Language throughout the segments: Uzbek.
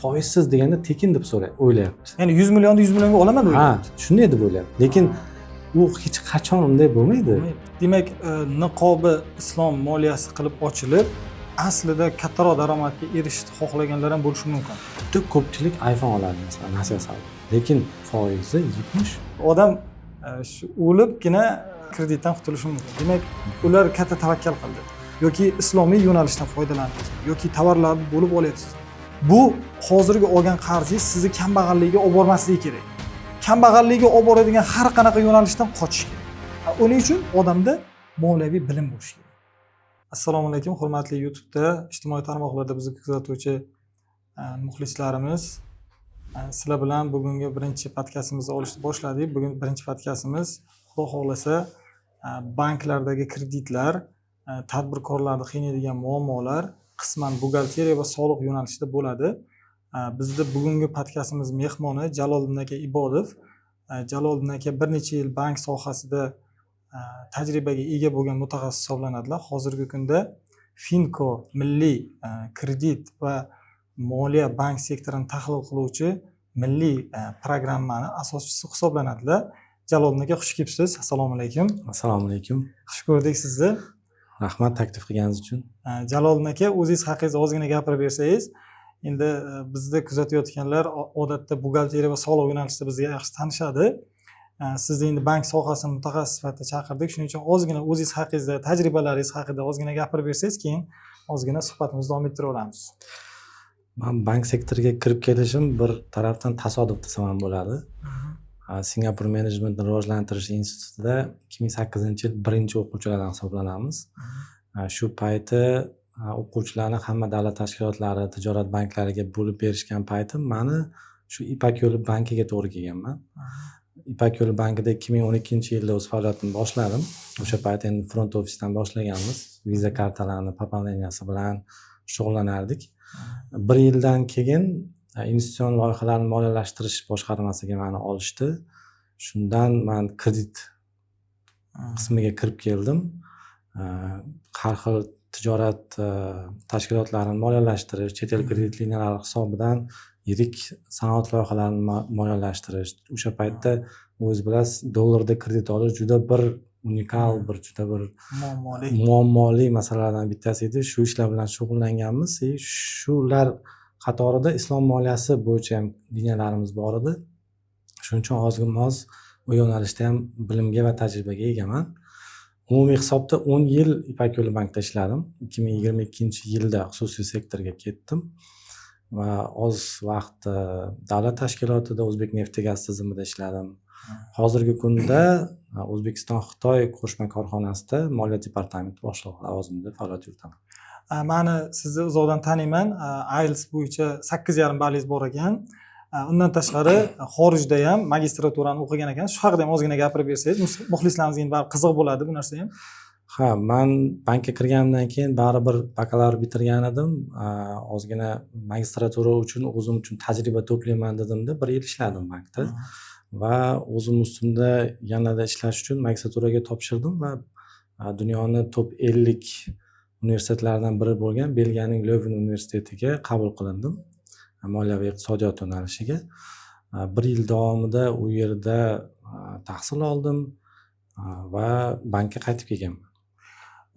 Foizsiz deganda tekin deb o'ylayapti. Ya'ni 100 millionni 100 millionga olaman deb o'ylayapti. Shunday deb o'ylayapti. Lekin u hech qachon unday bo'lmaydi. Demak, niqobi islom moliyasi qilib ochilib, aslida kattaroq daromadga erishishni xohlaganlar ham bo'lishi mumkin. Juda ko'pchilik iPhone oladi masalan, nasiya solib. Lekin foizi 70. Odam o'libgina kreditdan qutulishi mumkin. Demak, ular katta tavakkal qildi. Yoki islomiy yo'nalishdan foydalandingiz, yoki tovarlarni bo'lib olyapsiz. Bu hozirgi olgan qarzingiz sizni kambag'allikka olib bormasligi kerak. Kambag'allikka olib boradigan har qanaqa yo'nalishdan qochish kerak. Uning uchun odamda moliyaviy bilim bo'lishi kerak. Assalomu alaykum, hurmatli YouTube'da, ijtimoiy tarmoqlarda bizni kuzatuvchi muxlislarimiz. Sizlar bilan bugungi birinchi podkastimizni olishni boshladik. Bugun birinchi podkastimiz, Xudo xohlasa, banklardagi kreditlar, tadbirkorlarni qiynaydigan muammolar, qisman buxgalteriya va soliq yo'nalishida bo'ladi. Bizda bugungi podkastimiz mehmoni Jaloliddin aka Ibodov. Jaloliddin aka bir necha yil bank sohasida tajribaga ega bo'lgan mutaxassis hisoblanadilar. Hozirgi kunda Finco milliy kredit va moliya bank sektorini tahlil qiluvchi milliy programmani asoschisi hisoblanadilar. Jaloliddin aka, xush kelibsiz. Assalomu alaykum. Assalomu alaykum. Xush ko'rdik sizni. Rahmat taklif qilganingiz uchun. Jaloliddin aka, o'zingiz haqingizda ozgina gapirib bersangiz. Endi bizni kuzatayotganlar odatda buxgalteriya va soliq yo'nalishida bizga yaxshi tanishadi. Sizni endi bank sohasini mutaxassis sifatida chaqirdik. Shuning uchun ozgina o'zingiz haqingizda, tajribalaringiz haqida ozgina gapirib bersangiz, keyin ozgina suhbatimizni davom ettiraveramiz. Men bank sektoriga kirib kelishim bir tarafdan tasodif desam ham bo'ladi. Singapur menejmentni rivojlantirish institutida 2008-yil birinchi o'quvchilardan hisoblanamiz. Shu payti o'quvchilarni hamma davlat tashkilotlari, tijorat banklariga bo'lib berishgan payti meni shu Ipak yo'li bankiga to'g'ri kelganman. Ipak yo'li bankida 2012-yilda o'z faoliyatimni boshladim. O'sha payt endi front ofisdan boshlaganmiz. Viza kartalarini papalaniyasi bilan shug'ullanardik. Bir yildan keyin investitsion loyihalarni moliyalashtirish boshqarmasiga meni olishdi. Shundan men kredit qismiga kirib keldim. Har xil tijorat tashkilotlarini moliyalashtirish, chet el kredit liniyalari hisobidan yirik sanoat loyihalarini moliyalashtirish. O'sha paytda o'zingiz bilasiz, dollarda kredit olish juda bir unikal, juda bir muammoli masalalardan bittasi edi. Shu ishlar bilan shug'ullanganmiz. Shular qatorida islom moliyasi bo'yicha ham liniyalarimiz bor edi. Shuning uchun ozgina u yo'nalishda ham bilimga va tajribaga egaman. Umumiy hisobda 10 yil Ipak yo'li bankda ishladim. 2022-yilda xususiy sektorga ketdim va oz vaqt davlat tashkilotida O'zbekneftgaz tizimida ishladim. Hozirgi kunda O'zbekiston-Xitoy qo'shma korxonasida moliya departamenti boshlig'i lavozimida faoliyat yuritaman. Meni sizni uzoqdan taniyman. IELTS bo'yicha 8,5 ballingiz bor ekan. Undan tashqari xorijda ham magistraturani o'qigan ekan. Shu haqida ham ozgina gapirib bersangiz, muxlislarimizga endi baribir qiziq bo'ladi bu narsa ham. Ha, men bankka kirganimdan keyin baribir bakalavr bitirgan edim. Ozgina magistratura uchun o'zim uchun tajriba to'playman dedimda, 1 yil ishladim bankda. Va o'zim ustimda yanada ishlash uchun magistraturaga topshirdim va dunyoning top 50 universitetlaridan biri bo'lgan Belgiyaning Leuven universitetiga qabul qilindim. Moliya va iqtisodiyot yo'nalishiga. 1 yil davomida u yerda tahsil oldim va bankka qaytib kelganman.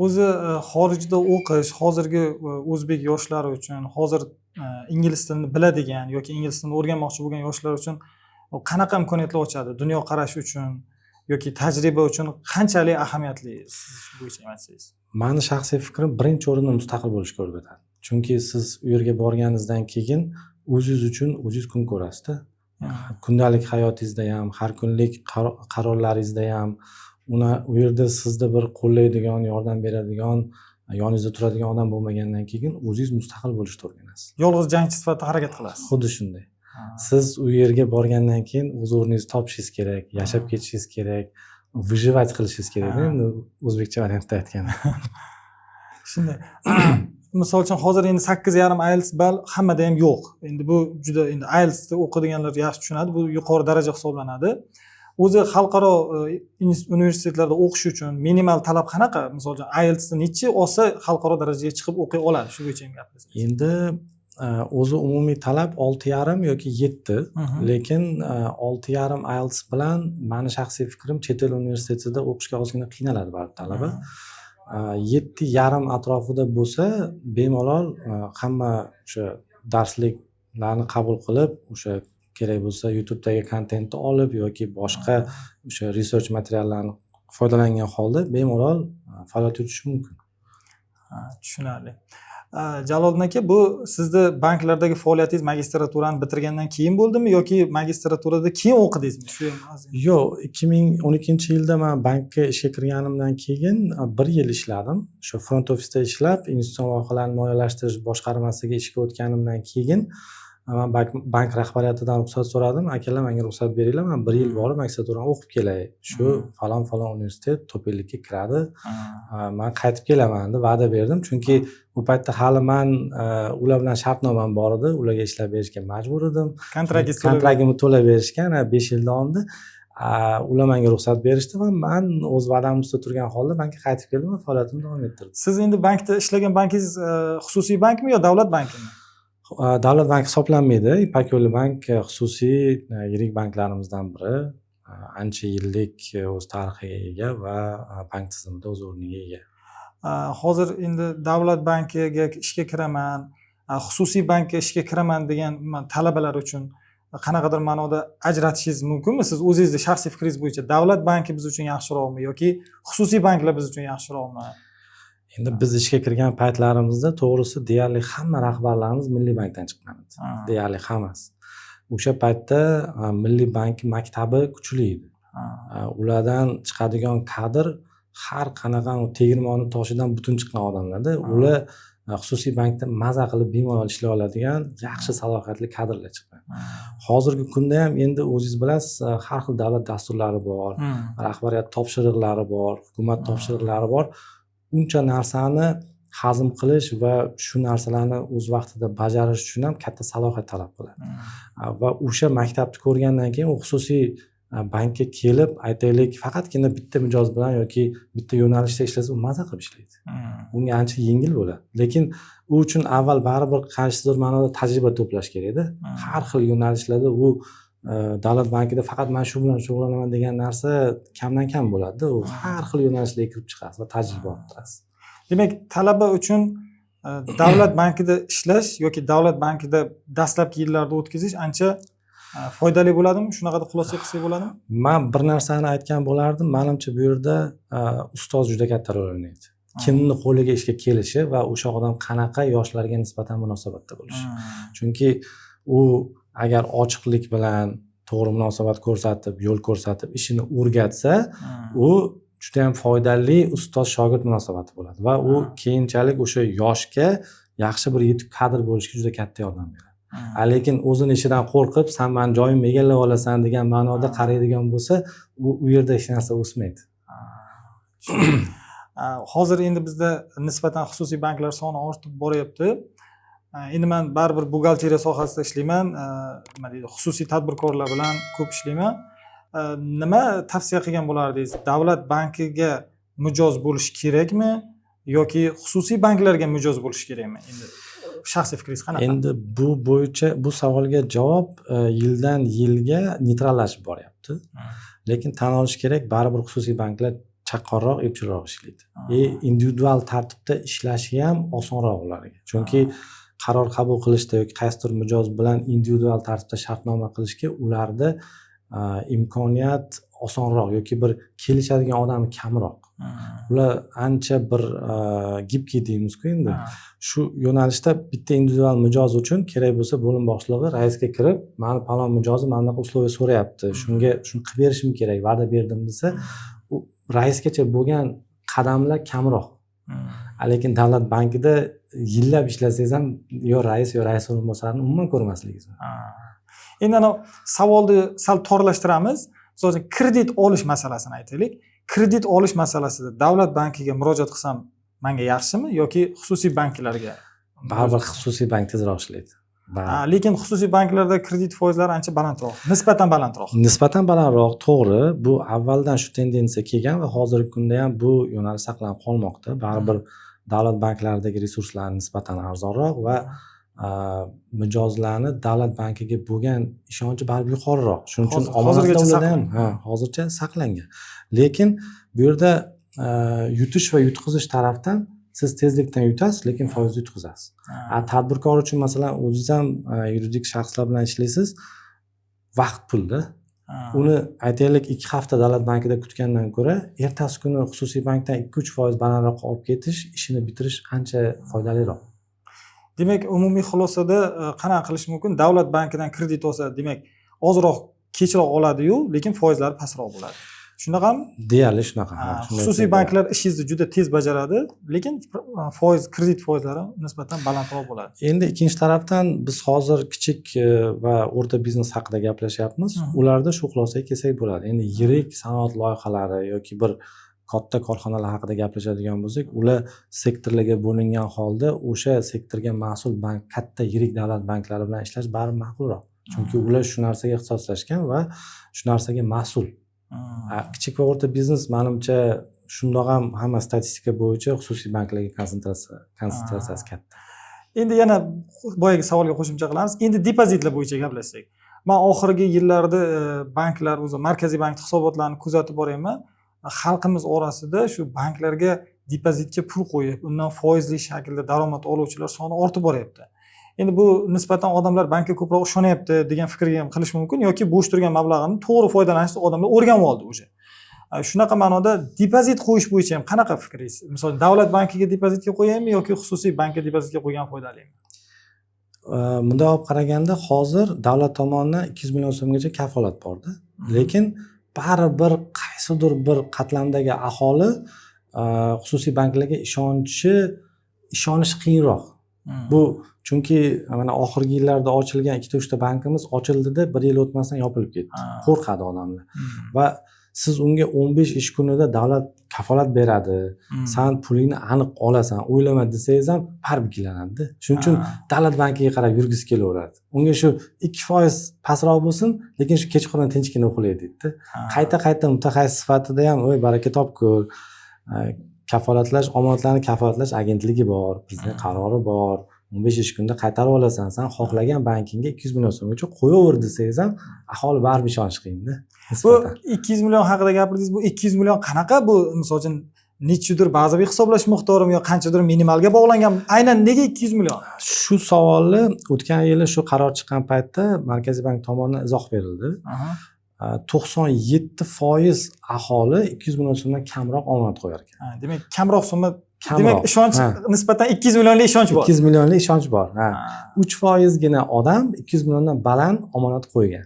O'zi xorijda o'qish hozirgi o'zbek yoshlari uchun, hozir ingliz tilini biladigan yoki ingliz tilini o'rganmoqchi bo'lgan yoshlar uchun qanaqa imkoniyatlar ochadi? Dunyo qarashi uchun yoki tajriba uchun qanchalik ahamiyatli siz bo'yicha aytsangiz? Meni shaxsiy fikrim birinchi o'rinda mustaqil bo'lishga o'rgatadi. Chunki siz u yerga borganingizdan keyin o'zingiz uchun o'zingiz kun ko'rasiz-da. Kundalik hayotingizda ham, har kunlik qarorlaringizda ham u yerda sizni bir qo'llaydigan, yordam beradigan, yoningizda turadigan odam bo'lmagandan keyin o'zingiz mustaqil bo'lishni o'rganasiz. Yolg'iz jangchi sifatida harakat qilasiz. Xuddi shunday. Siz u yerga borgandan keyin o'z o'rningizni topishingiz kerak, yashab ketishingiz kerak, выживать qilishingiz kerak. Endi o'zbekcha variantda aytganda. Shunday. Misol uchun hozir endi 8,5 IELTS ball hammada ham yo'q. Endi bu juda endi IELTS ni o'qiganlar yaxshi tushunadi. Bu yuqori daraja hisoblanadi. O'zi xalqaro universitetlarda o'qish uchun minimal talab qanaqa? Misol uchun IELTS ni nechi olsa xalqaro darajaga chiqib o'qiy oladi? Shu bo'yicha ham gapirsangiz. Endi o'zi umumiy talab 6,5 yoki 7, lekin 6,5 IELTS bilan mani shaxsiy fikrim chet el universitetida o'qishga ozgina qiynaladi baribir talaba. 7,5 atrofida bo'lsa bemalol hamma o'sha darsliklarni qabul qilib, o'sha kerak bo'lsa YouTube'dagi kontentni olib yoki boshqa o'sha research materiallarni foydalangan holda bemalol faoliyat yuritish mumkin. Tushunarli. Jaloliddin aka, bu sizni banklardagi faoliyatingiz magistraturani bitirgandan keyin bo'ldimi yoki magistraturada keyin o'qidingizmi? Shu ham Yo'q, 2012-yilda men bankka ishga kirganimdan keyin 1 yil ishladim. Shu front ofisda ishlab, investitsion loyihalarni moliyalashtirish boshqarmasiga ishga o'tganimdan keyin men bank rahbariyatidan ruxsat so'radim. Akalar, menga ruxsat beringlar, men 1 yil borib magistraturani o'qib kelay. Shu falon universitet Topellikka kiradi. Men qaytib kelaman deb va'da berdim, chunki u paytda hali men ular bilan shartnomam bor edi, ularga ishlab berishga majbur edim. Kontragtimni to'lab berishgan 5 yil davomida. Ular menga ruxsat berishdi va men o'z va'damni ustida turgan holda bankka qaytib keldim va faoliyatimni davom ettirdim. Siz endi bankda ishlagan bankingiz xususiy bankmi yo davlat bankimi? Davlat banki hisoblanmaydi. Ipak Yo'li bank xususiy yirik banklarimizdan biri. Ancha yillik o'z tarixiga ega va bank tizimida o'z o'rniga ega. Hozir endi davlat bankiga ishga kiraman, xususiy bankka ishga kiraman degan talabalar uchun qanaqadir ma'noda ajratishingiz mumkinmi? Siz o'zingizni shaxsiy fikringiz bo'yicha davlat banki biz uchun yaxshiroqmi yoki xususiy banklar biz uchun yaxshiroqmi? Endi biz ishga kirgan paytlarimizda to'g'risi deyarli hamma rahbarlarimiz Milliy bankdan chiqqan edi. Deyarli hammasi. O'sha paytda Milliy bank maktabi kuchli edi. Ulardan chiqadigan kadr har qanaqa tegirmoni toshidan butun chiqqan odamlarda. Ular xususiy bankda maza qilib bemalol ishlay oladigan yaxshi salohiyatli kadrlar chiqqan. Hozirgi kunda ham endi o'zingiz bilasiz, har xil davlat dasturlari bor, rahbariyat topshiriqlari bor, hukumat topshiriqlari bor. Uncha narsani hazm qilish va shu narsalarni o'z vaqtida bajarish uchun ham katta salohiyat talab qiladi. Va o'sha maktabni ko'rgandan keyin u xususiy bankka kelib, aytaylik, faqatgina bitta mijoz bilan yoki bitta yo'nalishda ishlasa, u maza qilib ishlaydi. Unga ancha yengil bo'ladi. Lekin u uchun avval baribir qaysidir ma'noda tajriba to'plash kerak-da. Har xil yo'nalishlarda u davlat bankida faqat men shu bilan shug'ullanaman degan narsa kamdan kam bo'ladi. U har xil yo'nalishlarga kirib chiqasiz va tajriba orttirasiz. Demak, talaba uchun davlat bankida ishlash yoki davlat bankida dastlabki yillarda o'tkazish ancha foydali bo'ladimi? Shunaqa deb xulosa qilsak bo'ladimi? Men bir narsani aytgan bo'lardim. Menimcha bu yerda ustoz juda katta rol o'ynaydi. Kimni qo'liga ishga kelishi va o'sha odam qanaqa yoshlarga nisbatan munosabatda bo'lishi. Chunki u agar ochiqlik bilan to'g'ri munosabat ko'rsatib, yo'l ko'rsatib, ishini o'rgatsa, u juda ham foydali ustoz shogird munosabati bo'ladi va u keyinchalik o'sha yoshga yaxshi bir yetuk kadr bo'lishga juda katta yordam beradi. Lekin o'zini ishidan qo'rqib, sen meni joyimni egallab olasan degan ma'noda qaraydigan bo'lsa, u yerda hech narsa o'smaydi. Hozir endi bizda nisbatan xususiy banklar soni ortib boryapti. Endi men baribir buxgalteriya sohasida ishlayman, nima deydi, xususiy tadbirkorlar bilan ko'p ishlayman. Nima tavsiya qilgan bo'lardingiz? Davlat bankiga mijoz bo'lish kerakmi yoki xususiy banklarga mijoz bo'lish kerakmi? Endi shaxsiy fikringiz qanaqa? Endi bu bo'yicha bu savolga javob yildan yilga neytrallashib boryapti. Lekin tan olish kerak, baribir xususiy banklar chaqqonroq, epchilroq ishlaydi. Individual tartibda ishlashi ham osonroq ularga. Chunki qaror qabul qilishda yoki qaysidir mijoz bilan individual tartibda shartnoma qilishga ularda imkoniyat osonroq yoki bir kelishadigan odam kamroq. Ular ancha bir gibki deymiz-ku endi. Shu yo'nalishda bitta individual mijoz uchun kerak bo'lsa bo'lim boshlig'i raisga kirib, "Meni palon mijozi mana bunaqa uslubiy so'rayapti. Shuni qilib berishim kerak, va'da berdim" desa, u raisgacha bo'lgan qadamlar kamroq. Lekin davlat bankida yillab ishlasangiz ham yo rais o'rinbosarini umuman ko'rmasligingiz mumkin. Endi ana savolni sal torlashtiramiz. Masalan, kredit olish masalasini aytaylik. Kredit olish masalasida davlat bankiga murojaat qilsam menga yaxshimi yoki xususiy banklarga? Baribir xususiy bank tezroq ishlaydi. Lekin xususiy banklarda kredit foizlari ancha balandroq, nisbatan balandroq. Nisbatan balandroq, to'g'ri. Bu avvaldan shu tendensiya kelgan va hozirgi kunda ham bu yo'nalish saqlanib qolmoqda. Baribir davlat banklaridagi resurslar nisbatan arzonroq va mijozlarni davlat bankiga bo'lgan ishonchi baribir yuqoriroq. Shuning uchun hozirgacha omonatlar ularda ham hozircha saqlangan. Lekin bu yerda yutish va yutqizish tarafdan siz tezlikdan yutasiz, lekin foizni yutqizasiz. Tadbirkor uchun masalan o'zingiz ham yuridik shaxslar bilan ishlaysiz, vaqt pulda. Uni aytaylik 2 hafta davlat bankida kutgandan ko'ra, ertasi kuni xususiy bankdan 2-3% balandroq olib ketish, ishini bitirish ancha foydaliroq. Demak, umumiy xulosada qanaqa qilish mumkin? Davlat bankidan kredit olsa, demak, ozroq kechroq oladi-yu, lekin foizlari pastroq bo'ladi. Shunaqami? Deyarli shunaqa. Xususiy banklar ishingizni juda tez bajaradi, lekin kredit foizlari nisbatan balandroq bo'ladi. Endi ikkinchi tarafdan biz hozir kichik va o'rta biznes haqida gaplashyapmiz. Ularda shu xulosaga kelsak bo'ladi. Endi yirik sanoat loyihalari yoki bir katta korxonalar haqida gaplashadigan bo'lsak, ular sektorlarga bo'lingan holda o'sha sektorga mas'ul bank, katta yirik davlat banklari bilan ishlash baribir ma'qulroq. Chunki ular shu narsaga ixtisoslashgan va shu narsaga mas'ul. Kichik va o'rta biznes menimcha shundoq ham hamma statistika bo'yicha xususiy banklarga konsentratsiyasi katta. Endi yana boyagi savolga qo'shimcha qilamiz. Endi depozitlar bo'yicha gaplashsak. Men oxirgi yillarda banklar o'zi Markaziy bank hisobotlarini kuzatib boryapman. Xalqimiz orasida shu banklarga depozitga pul qo'yib, undan foizli shaklda daromad oluvchilar soni ortib boryapti. Endi bu nisbatan odamlar bankka ko'proq ishonyapti degan fikrga ham qilish mumkin yoki bo'sh turgan mablag'ini to'g'ri foydalanishni odamlar o'rganib oldi o'sha. Shunaqa ma'noda depozit qo'yish bo'yicha ham qanaqa fikringiz? Masalan, davlat bankiga depozitga qo'yaymi yoki xususiy bankka depozitga qo'ygan foydalimi? Bunday olib qaraganda hozir davlat tomonidan 200 million so'mgacha kafolat bordi. Lekin baribir qaysidir bir qatlamdagi aholi xususiy banklarga ishonish qiyinroq. Bu chunki mana oxirgi yillarda ochilgan 2-3 ta bankimiz ochildida 1 yil o'tmasdan yopilib ketdi. Qo'rqadi odamlar. Va siz unga 15 ish kunida davlat kafolat beradi. Sen pulingni aniq olasan, o'ylama desangiz ham baribir ikkilanadi. Shuning uchun davlat bankiga qarab yurgisi kelaveradi. Unga shu 2% pastroq bo'lsin, lekin shu kechqurun tinchgina uxlay deydi. Qayta mutaxassis sifatida ham "Voy, baraka topkur. Kafolatlash, omonatlarni kafolatlash agentligi bor, prezident qarori bor. 15 ish kunda qaytarib olasan. Sen xohlagan bankingga 200 million so'mgacha qo'yaver desangiz ham aholi baribir ishonish qiyin-da. Bu 200 million haqida gapirdingiz. Bu 200 million qanaqa? Bu misol uchun nechidir bazaviy hisoblash miqdorimi yo qanchadir minimalga bog'langan? Aynan nega 200 million? Shu savolni o'tgan yili shu qaror chiqqan paytda Markaziy bank tomonidan izoh berildi. 97% aholi 200 million so'mdan kamroq omonat qo'yar ekan. Demak, kamroq summa, demak ishonch nisbatan 200 millionlik ishonch bor. 200 millionlik ishonch bor. 3% gina odam 200 milliondan baland omonat qo'ygan.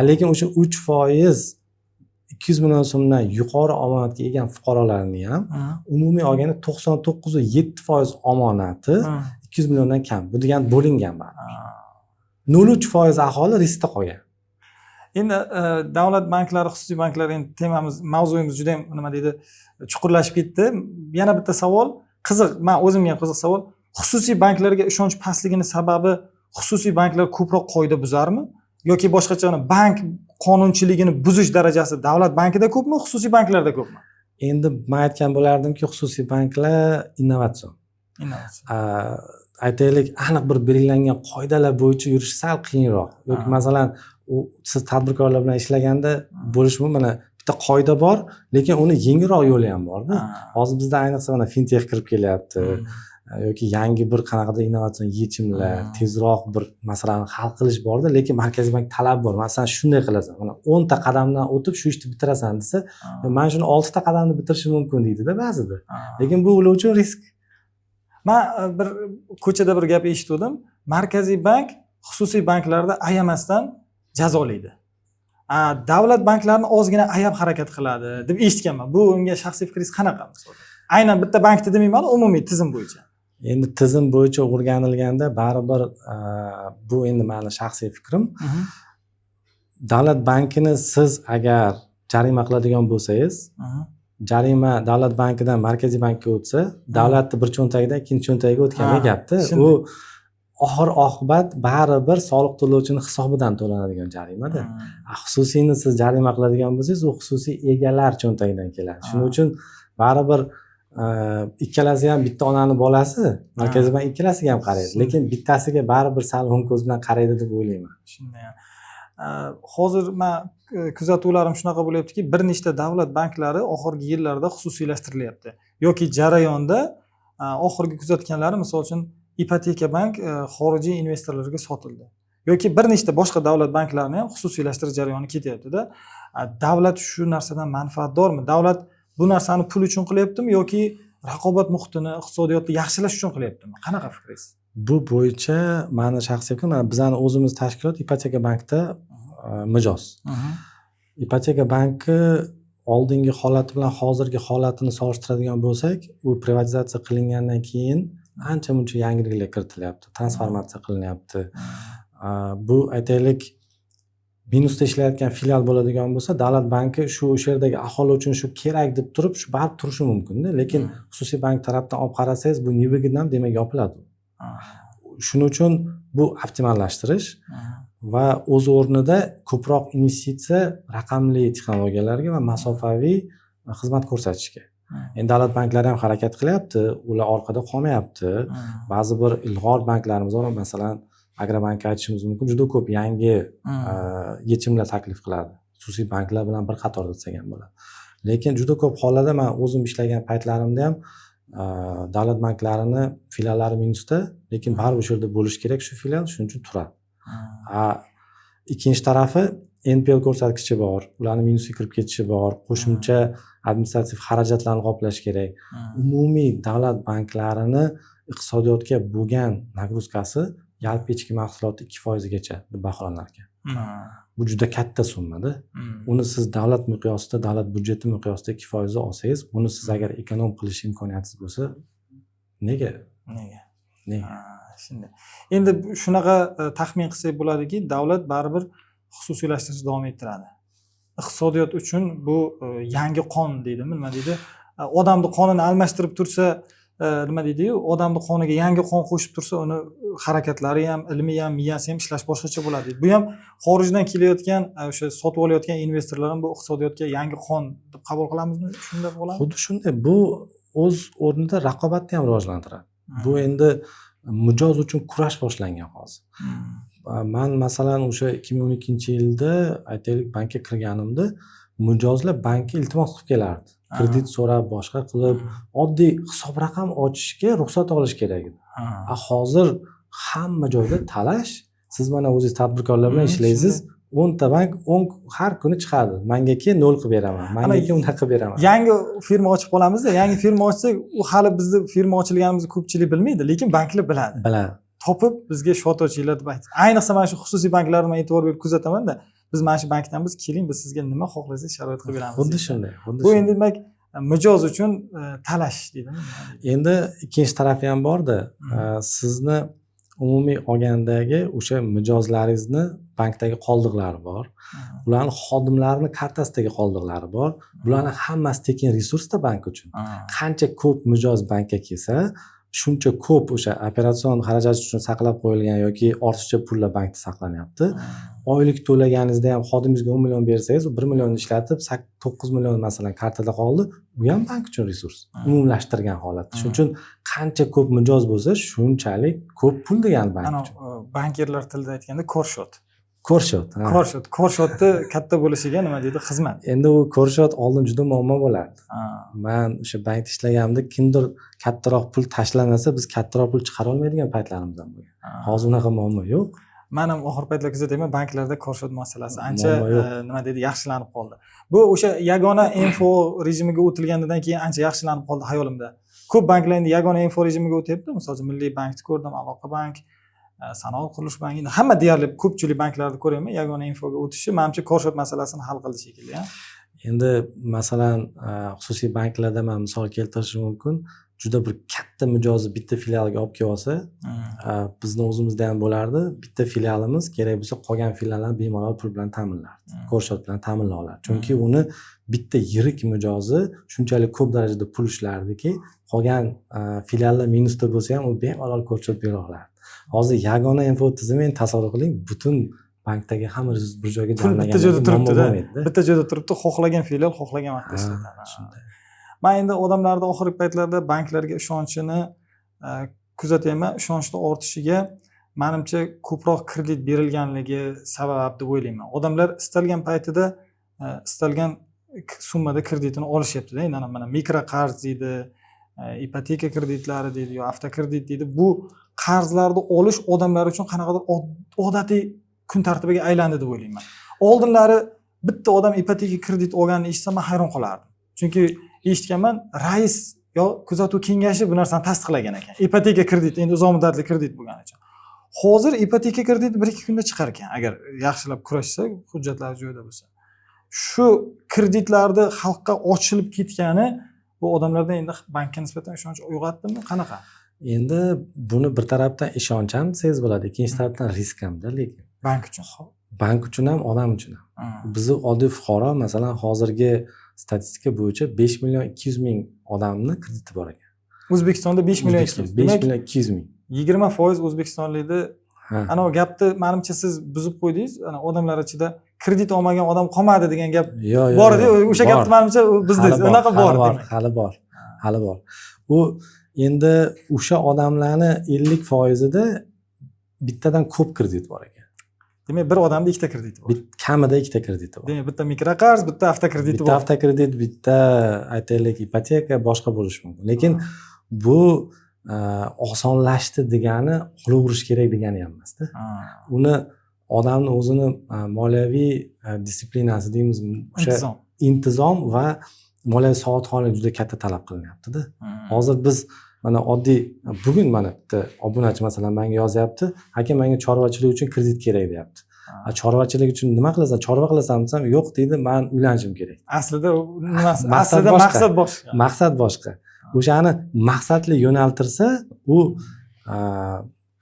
Lekin o'sha 3% 200 million so'mdan yuqori omonatga ega fuqarolarning ham umumiy olganda 99.7% omonati 200 milliondan kam. Bu degani bo'lingan baribir. 0.3% aholi riskda qolgan. Endi davlat banklari, xususiy banklar, endi mavzuyimiz juda ham nima deydi, chuqurlashib ketdi. Yana bitta savol, qiziq, men o'zimga ham qiziq savol. Xususiy banklarga ishonch pastligini sababi xususiy banklar ko'proq qoida buzarmi yoki boshqacha bank qonunchiligini buzish darajasi davlat bankida ko'pmi, xususiy banklarda ko'pmi? Endi men aytgan bo'lardimki, xususiy banklar innovatsion. Aytaylik, aniq bir belgilangan qoidalar bo'yicha yurish sal qiyinroq. Yoki masalan, siz tadbirkorlar bilan ishlaganda bo'lishi mumkin, mana bitta qoida bor, lekin uni yengilroq yo'li ham bor-da. Hozir bizda ayniqsa mana fintech kirib kelyapti. Yoki yangi bir qanaqadir innovatsion yechimlar, tezroq bir masalani hal qilish bor-da, lekin Markaziy bank talab bor. Masalan, shunday qilasan, mana 10 ta qadamdan o'tib shu ishni bitirasan desa, men shuni 6 ta qadamda bitirishim mumkin deydi-da ba'zida. Lekin bu ular uchun risk. Men bir ko'chada bir gap eshitdim. Markaziy bank xususiy banklarda ayamasdan jazolaydi. Davlat banklarini ozgina ayab harakat qiladi deb eshitganman. Bu unga shaxsiy fikringiz qanaqa? Aynan bitta bankda demayman, umumiy tizim bo'yicha. Endi tizim bo'yicha o'rganilganda baribir bu endi meni shaxsiy fikrim. Davlat bankini siz agar jarima qiladigan bo'lsangiz, jarima davlat bankidan Markaziy bankka o'tsa, davlatni bir cho'ntagidan ikkinchi cho'ntagiga o'tgan gapda. U oxir oqibat baribir soliq to'lovchining hisobidan to'lanadigan jarimada. Xususiyni siz jarima qiladigan bo'lsangiz, u xususiy egalar cho'ntagidan keladi. Shuning uchun baribir ikkalasi ham bitta onani bolasi, Markaziy bank ikkalasiga ham qaraydi, lekin bittasiga baribir sal o'ng ko'z bilan qaraydi deb o'ylayman. Shunday. Hozir men kuzatuvlarim shunaqa bo'lyaptiki, bir nechta davlat banklari oxirgi yillarda xususiylashtirilyapti. Yoki jarayonda oxirgi kuzatganlarim, misol uchun Ipoteka bank xorijiy investorlarga sotildi. Yoki bir nechta boshqa davlat banklarini ham xususiylashtirish jarayoni ketyapti-da. Davlat shu narsadan manfaatdormi? Davlat bu narsani pul uchun qilyaptimi yoki raqobat muhitini, iqtisodiyotni yaxshilash uchun qilyaptimi? Qanaqa fikringiz? Bu bo'yicha meni shaxsiy fikrim, bizani o'zimiz tashkilot Ipoteka bankda mijoz. Ipoteka banki oldingi holati bilan hozirgi holatini solishtiradigan bo'lsak, u privatizatsiya qilingandan keyin ancha muncha yangiliklar kiritilyapti, transformatsiya qilinyapti. Bu aytaylik minusda ishlayotgan filial bo'ladigan bo'lsa, davlat banki shu o'sha yerdagi aholi uchun shu kerak deb turib, shu barib turishi mumkin-da, lekin xususiy bank tarafdan olib qarasangiz, bu невыгодно, demak yopiladi. Shuning uchun bu optimallashtirish va o'z o'rnida ko'proq investitsiya raqamli texnologiyalarga va masofaviy xizmat ko'rsatishga. Endi davlat banklari ham harakat qilyapti, ular orqada qolmayapti. Ba'zi bir ilg'or banklarimiz bor, masalan, Agrobankka aytishimiz mumkin, juda ko'p yangi yechimlar taklif qiladi. Xususiy banklar bilan bir qatorda desak ham bo'ladi. Lekin juda ko'p hollarda men o'zim ishlagan paytlarimda ham davlat banklarini filiallari minusda, lekin baribir o'sha yerda bo'lish kerak shu filial, shuning uchun turadi. Ikkinchi tarafi NPL ko'rsatkichi bor, ularning minusga kirib ketishi bor, qo'shimcha administrativ xarajatlarni qoplash kerak. Umumiy davlat banklarini iqtisodiyotga bo'lgan nagruzkasi yalpi ichki mahsulotning 2% gacha deb baholanar ekan. Bu juda katta summa-da. Uni siz davlat miqyosida, davlat budjeti miqyosida 2% olsangiz, buni siz agar ekonom qilish imkoniyatingiz bo'lsa, nega? Shunday. Endi shunaqa taxmin qilsak bo'ladiki, davlat baribir xususiylashtirishni davom ettiradi. Iqtisodiyot uchun bu yangi qon deydimi, nima deydi? Odamning qonini almashtirib tursa, nima deydi-yu, odamning qoniga yangi qon qo'shib tursa, uni harakatlari ham, ilmi ham, miyasi ham ishlash boshqacha bo'ladi. Bu ham xorijdan kelayotgan, o'sha sotib olayotgan investorlar ham bu iqtisodiyotga yangi qon deb qabul qilamizmi? Shunday bo'ladimi? Xuddi shunday. Bu o'z o'rnida raqobatni ham rivojlantiradi. Bu endi mijoz uchun kurash boshlangan hozir. Men masalan o'sha 2012-yilda aytaylik bankka kirganimda mijozlar bankka iltimos qilib kelardi. Kredit so'rab, boshqa qilib, oddiy hisob raqam ochishga ruxsat olish kerak edi. Hozir hamma joyda talash. Siz mana o'zingiz tadbirkorlar bilan ishlaysiz, 10 ta bank har kuni chiqadi. Mangaki 0 qilib beraman, mangaki unaqa qilib beraman. Yangi firma ochib qolamiz-da, yangi firma ochsak, u hali bizni firma ochilganimizni ko'pchilik bilmaydi, lekin banklar biladi. Biladi. Topib bizga shot ochinglar deb aytdi. Ayniqsa mana shu xususiy banklarni men e'tibor berib kuzataman-da. Biz mana shu bankdan keling, biz sizga nima xohlasangiz sharoit qilib beramiz. Xuddi shunday. Bu endi demak mijoz uchun talash deydimi? Endi ikkinchi tarafi ham bor-da. Sizni umumiy olgandagi o'sha mijozlaringizni bankdagi qoldiqlari bor. Ularning xodimlarining kartasidagi qoldiqlari bor. Bularning hammasi tekin resursda bank uchun. Qancha ko'p mijoz bankka kelsa, shuncha ko'p o'sha operatsion xarajat uchun saqlab qo'yilgan yoki ortiqcha pullar bankda saqlanyapti. Oylik to'laganingizda ham xodimingizga 10 million bersangiz, 1 million ishlatib 9 million masalan kartada qoldi, bu ham bank uchun resurs. Umumlashtirgan holatda. Shuning uchun qancha ko'p mijoz bo'lsa, shunchalik ko'p pul degan bank uchun. Bankirlar tilida aytganda korshot. Korshotni katta bo'lishiga nima deydi? Xizmat. Endi u korshot oldin juda muammo bo'lardi. Men o'sha bankda ishlaganimda kimdir kattaroq pul tashlanasa, biz kattaroq pul chiqara olmaydigan paytlarimiz ham bo'lgan. Hozir unaqa muammo yo'q. Men ham oxir paytlar kuzatayman, banklarda korshot masalasi ancha nima deydi, yaxshilanib qoldi. Bu o'sha yagona info rejimiga o'tilganidan keyin ancha yaxshilanib qoldi hayolimda. Ko'p banklar endi yagona info rejimiga o'tyapti. Masalan, Milliy bankni ko'rdim, Aloqa bank, Sanoat qurilish banki, hamma deyarli ko'pchilik banklarni ko'raman, yagona infoga o'tishi menimcha korshot masalasini hal qildi shekilli. Endi masalan, xususiy banklarda men misol keltirishim mumkin. Juda bir katta mijozni bitta filialga olib kelib olsa, bizni o'zimizda ham bo'lardi. Bitta filialimiz kerak bo'lsa, qolgan filiallarni bemalol pul bilan ta'minlardi. Korshot bilan ta'minlay olardi. Chunki uni bitta yirik mijozi shunchalik ko'p darajada pul ishlardiki, qolgan filiallar minusda bo'lsa ham u bemalol korshot bera olardi. Hozir yagona info tizimini tasavvur qiling, butun bankdagi hamma bir joyga jamlangan. Bitta joyda turibdi-da. Bitta joyda turibdi, xohlagan filial xohlagan vaqtda ishlatadi. Shunday. Men endi odamlarni oxirgi paytlarda banklarga ishonchini kuzatyapman. Ishonchni ortishiga menimcha ko'proq kredit berilganligi sabab deb o'ylayman. Odamlar istalgan paytida istalgan summada kreditini olishyapti-da. Endi mana mikroqarz deydi, ipoteka kreditlari deydi, yo avtokredit deydi. Bu qarzlarni olish odamlar uchun qanaqadir odatiy kun tartibiga aylandi deb o'ylayman. Oldinlari bitta odam ipoteka kredit olganini eshitsam men hayron qolardim. Chunki eshitganman, rais yo kuzatuv kengashi bu narsani tasdiqlagan ekan. Ipoteka kredit endi uzoq muddatli kredit bo'lgani uchun. Hozir ipoteka krediti 1-2 kunda chiqar ekan, agar yaxshilab kurashsa, hujjatlar joyida bo'lsa. Shu kreditlarni xalqqa ochilib ketgani bu odamlarda endi bankka nisbatan ishonch uyg'otdimi? Qanaqa? Endi buni bir tarafdan ishonch ham desangiz bo'ladi, ikkinchi tarafdan risk hamda, lekin Bank uchun. bank uchun ham, odam uchun ham. Bizni oddiy fuqaro, masalan, hozirgi statistika bo'yicha 5 million 200 ming odamni krediti bor ekan. O'zbekistonda 5 million 200. 5 million 200 ming. 20% o'zbekistonlikni ana o gapni menimcha siz buzib qo'ydingiz. Ana odamlar ichida kredit olmagan odam qolmadi degan gap bor edi. O'sha gapni menimcha bizdingiz. Unaqa bor demak. Hali bor. U endi o'sha odamlarni 50% da bittadan ko'p kredit bor ekan. Demak, bir odamda ikkita krediti bor. Kamida ikkita krediti bor. Demak, bitta mikroqarz, bitta avtokrediti bor. Bitta avtokredit, bitta aytaylik ipoteka, boshqa bo'lishi mumkin. Lekin bu osonlashdi degani olaverish kerak degani ham emasda. Uni odamni o'zini moliyaviy disiplinasi deymiz, o'sha intizom va moliyaviy savodxonlik juda katta talab qilinyapti-da. Hozir biz mana oddiy bugun mana bitta obunachi masalan menga yozyapti, aka menga chorvachilik uchun kredit kerak deyapti. Chorvachilik uchun nima qilasan? Chorva qilasan desam, yo'q deydi, men uylanishim kerak. Aslida maqsad boshqa. Maqsad boshqa. O'shani maqsadli yo'naltirsa, u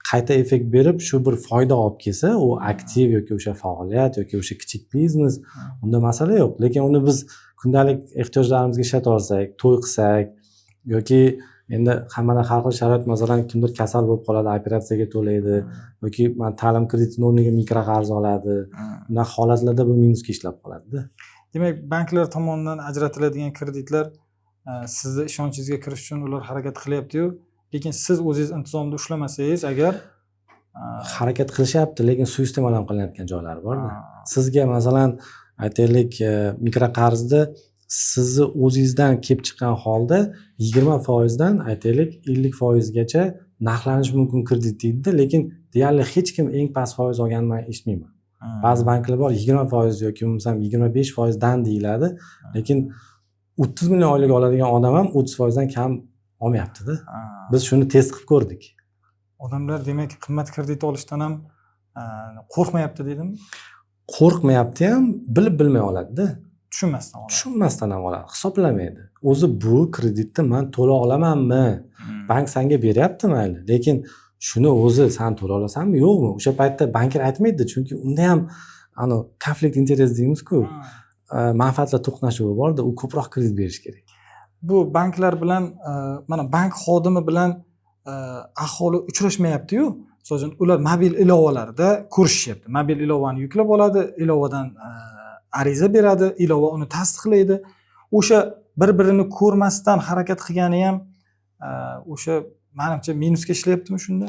qayta effekt berib, shu bir foyda olib kelsa, u aktiv yoki o'sha faoliyat yoki o'sha kichik biznes, unda masala yo'q. Lekin uni biz kundalik ehtiyojlarimizga ishlata olsak, to'y qilsak yoki endi hammadan har xil sharoit, masalan, kimdir kasal bo'lib qoladi, operatsiyaga to'laydi yoki ta'lim kreditini o'rniga mikroqarz oladi. Bunaqa holatlarda bu minusga ishlab qoladi-da. Demak, banklar tomonidan ajratiladigan kreditlar sizni ishonchingizga kirish uchun ular harakat qilyapti-yu, lekin siz o'zingiz intizomda ushlamasangiz agar harakat qilishyapti, lekin suiiste'mol ham qilinayotgan joylari bor-da. Sizga masalan aytaylik mikroqarzni sizni o'zingizdan kelib chiqqan holda 20% dan aytaylik 50% gacha narxlanishi mumkin kredit deydi-da, lekin deyarli hech kim eng past foiz olganini men eshitmayman. Ba'zi banklar bor 20% yoki bo'lmasam 25% dan deyiladi, lekin 30 million oylik oladigan odam ham 30% dan kam olmayapti-da. Biz shuni test qilib ko'rdik. Odamlar demak qimmat kredit olishdan ham qo'rqmayapti deydimi? Qo'rqmayapti ham, bilib bilmay oladi-da. Tushunmasdan ham oladi. Hisoblamaydi. O'zi bu kreditni men to'la olamanmi? Bank senga beryapti mayli, lekin shuni o'zi sen to'la olasanmi, yo'qmi? O'sha paytda bankir aytmaydi, chunki unda ham konflikt interes deymiz-ku. Manfaatlar to'qnashuvi borda, u ko'proq kredit berish kerak. Bu banklar bilan mana bank xodimi bilan aholi uchrashmayapti-yu. Masalan, ular mobil ilovalarda ko'rishyapti. Mobil ilovani yuklab oladi, ilovadan ariza beradi, ilova uni tasdiqlaydi. O'sha bir-birini ko'rmasdan harakat qilgani ham o'sha menimcha minusga ishlayaptimi shunda?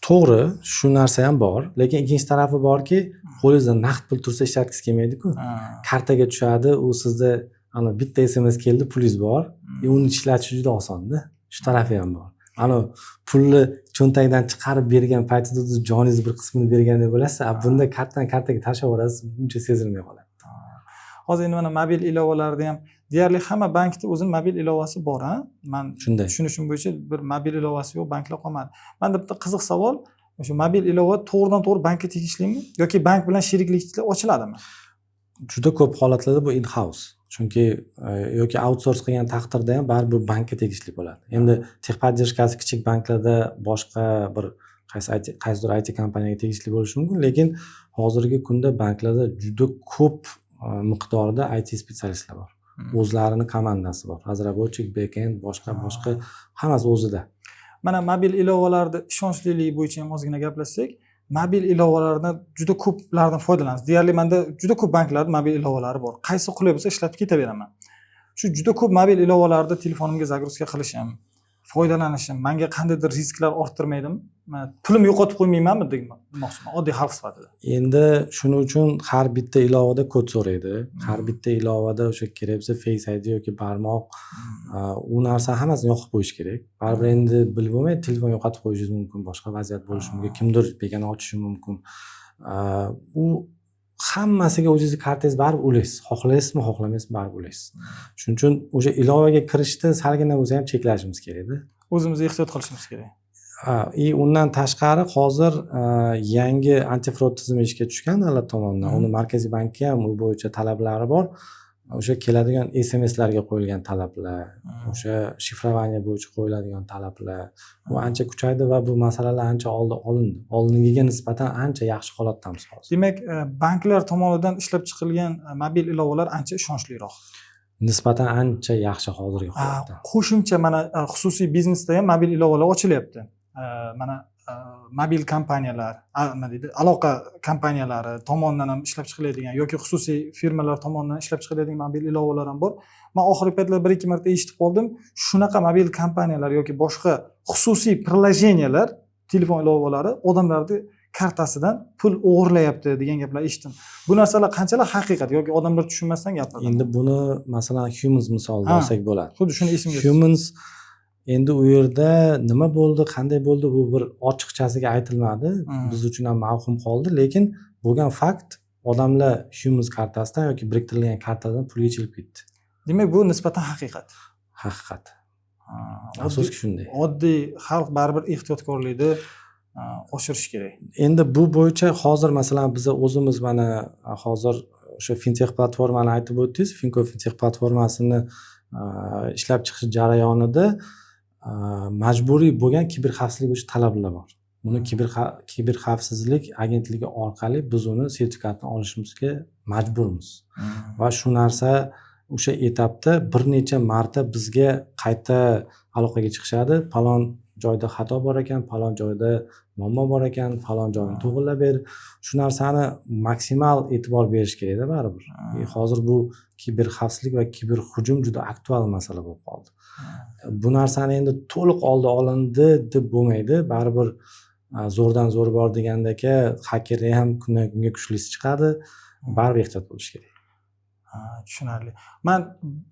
To'g'ri, shu narsa ham bor, lekin ikkinchi tarafi borki, qo'lingizda naqd pul tursa ishlatgis kelmaydi-ku. Kartaga tushadi, u sizda bitta SMS keldi, pulingiz bor, uni ishlatish juda osonda. Shu tarafi ham bor. Pulni cho'ntagdan chiqarib bergan paytida joningiz bir qismini bergandek bo'lasiz, bunda kartadan kartaga tashlab yuborasiz, buncha sezilmay qoladi. Hozir endi mana mobil ilovalarda ham deyarli hamma bankda o'zining mobil ilovasi bor, ha? Men tushunishim bo'yicha bir mobil ilovasi yo'q, banklar qolmadi. Menda bitta qiziq savol, o'sha mobil ilova to'g'ridan-to'g'ri bankka tegishlimi yoki bank bilan sherikliklar ochiladimi? Juda ko'p holatlarda bu in-house. Chunki yoki outsource qilgan taqdirda ham baribir bankka tegishli bo'ladi. Endi texpodдержкасы kichik banklarda boshqa bir qaysidir IT kompaniyaga tegishli bo'lishi mumkin, lekin hozirgi kunda banklarda juda ko'p miqdorda IT specialistlar bor. O'zlarining komandasi bor. Razraботчик, backend, boshqa hammasi o'zida. Mana mobil ilovalarda ishonchliligi bo'yicha ham ozgina gaplashsak, mobil ilovalardan juda ko'plardan foydalanasiz. Deyarli menda juda ko'p banklarda mobil ilovalari bor. Qaysi qulay bo'lsa ishlatib ketaveraman. shu juda ko'p mobil ilovalarni telefonimga загрузка qilishim, foydalanishim menga qandaydir risklar orttirmaydimi? Men pulim yo'qotib qo'ymaymanmi demoqchiman, oddiy xalq sifatida. Endi shuning uchun har bitta ilovada kod so'raydi. Har bitta ilovada o'sha kerak bo'lsa Face ID yoki barmoq u narsa hammasini yoqib qo'yish kerak. Baribir endi bilib bo'lmaydi, telefon yo'qotib qo'yishingiz mumkin, boshqa vaziyat bo'lishi mumkin, kimdir begona ochishi mumkin. U hammasiga o'zingizni kartangiz baribir ulaysiz. Xohlaysizmi, xohlamaysizmi baribir ulaysiz. Shuning uchun o'sha ilovaga kirishda salgina bo'lsa ham cheklashimiz kerak-da. O'zimizni ehtiyot qilishimiz kerak. Undan tashqari hozir yangi antifrod tizimi ishga tushgan davlat tomonidan. Uni Markaziy bankka ham u bo'yicha talablari bor. O'sha keladigan SMSlarga qo'yilgan talablar, o'sha shifrovaniya bo'yicha qo'yiladigan talablar bu ancha kuchaydi va bu masalalar ancha olindi. Oldingiga nisbatan ancha yaxshi holatdamiz hozir. Demak, banklar tomonidan ishlab chiqilgan mobil ilovalar ancha ishonchliroq. Nisbatan ancha yaxshi hozirgi holatda. Qo'shimcha mana xususiy biznesda ham mobil ilovalar ochilyapti. Mana mobil kompaniyalar, nima deydi, aloqa kompaniyalari tomonidan ham ishlab chiqiladigan yoki xususiy firmalar tomonidan ishlab chiqiladigan mobil ilovalar ham bor. Men oxirgi paytlarda 1-2 marta eshitib qoldim. Shunaqa mobil kompaniyalar yoki boshqa xususiy prilojeneyalar, telefon ilovalari odamlarning kartasidan pul o'g'irlayapti degan gaplar eshitdim. Bu narsalar qanchalar haqiqat yoki odamlar tushunmasdan gapiradi? Endi buni masalan Humans misolida olsak bo'ladi. Xuddi shuni esimga Humans endi u yerda nima bo'ldi, qanday bo'ldi, bu bir ochiqchasiga aytilmadi. Biz uchun ham mavhum qoldi, lekin bo'lgan fakt odamlar Humans kartasidan yoki biriktirilgan kartadan pul yechilib ketdi. Demak, bu nisbatan haqiqat. Haqiqat. Afsuski shunday. Oddiy xalq baribir ehtiyotkorlikni oshirish kerak. Endi bu bo'yicha hozir masalan biz o'zimiz mana hozir o'sha fintech platformani aytib o'tdingiz. Finko fintech platformasini ishlab chiqish jarayonida majburiy bo'lgan kiberxavfsizlik bo'yicha talablar bor. Buni kiberxavfsizlik agentligi orqali biz uni sertifikatini olishimizga majburmiz. Va shu narsa o'sha etapda bir necha marta bizga qayta aloqaga chiqishadi. Falon joyda xato bor ekan, falon joyda muammo bor ekan, falon joyini to'g'irlab ber. Shu narsani maksimal e'tibor berish kerak-da baribir. Hozir bu kiberxavfsizlik va kiberhujum juda aktual masala bo'lib qoldi. Bu narsani endi to'liq oldi olindi deb bo'lmaydi. Baribir zo'rdan zo'r bor degandaka hakkerni ham kundan kunga kuchlisi chiqadi. Baribir ehtiyot bo'lish kerak. Tushunarli. Men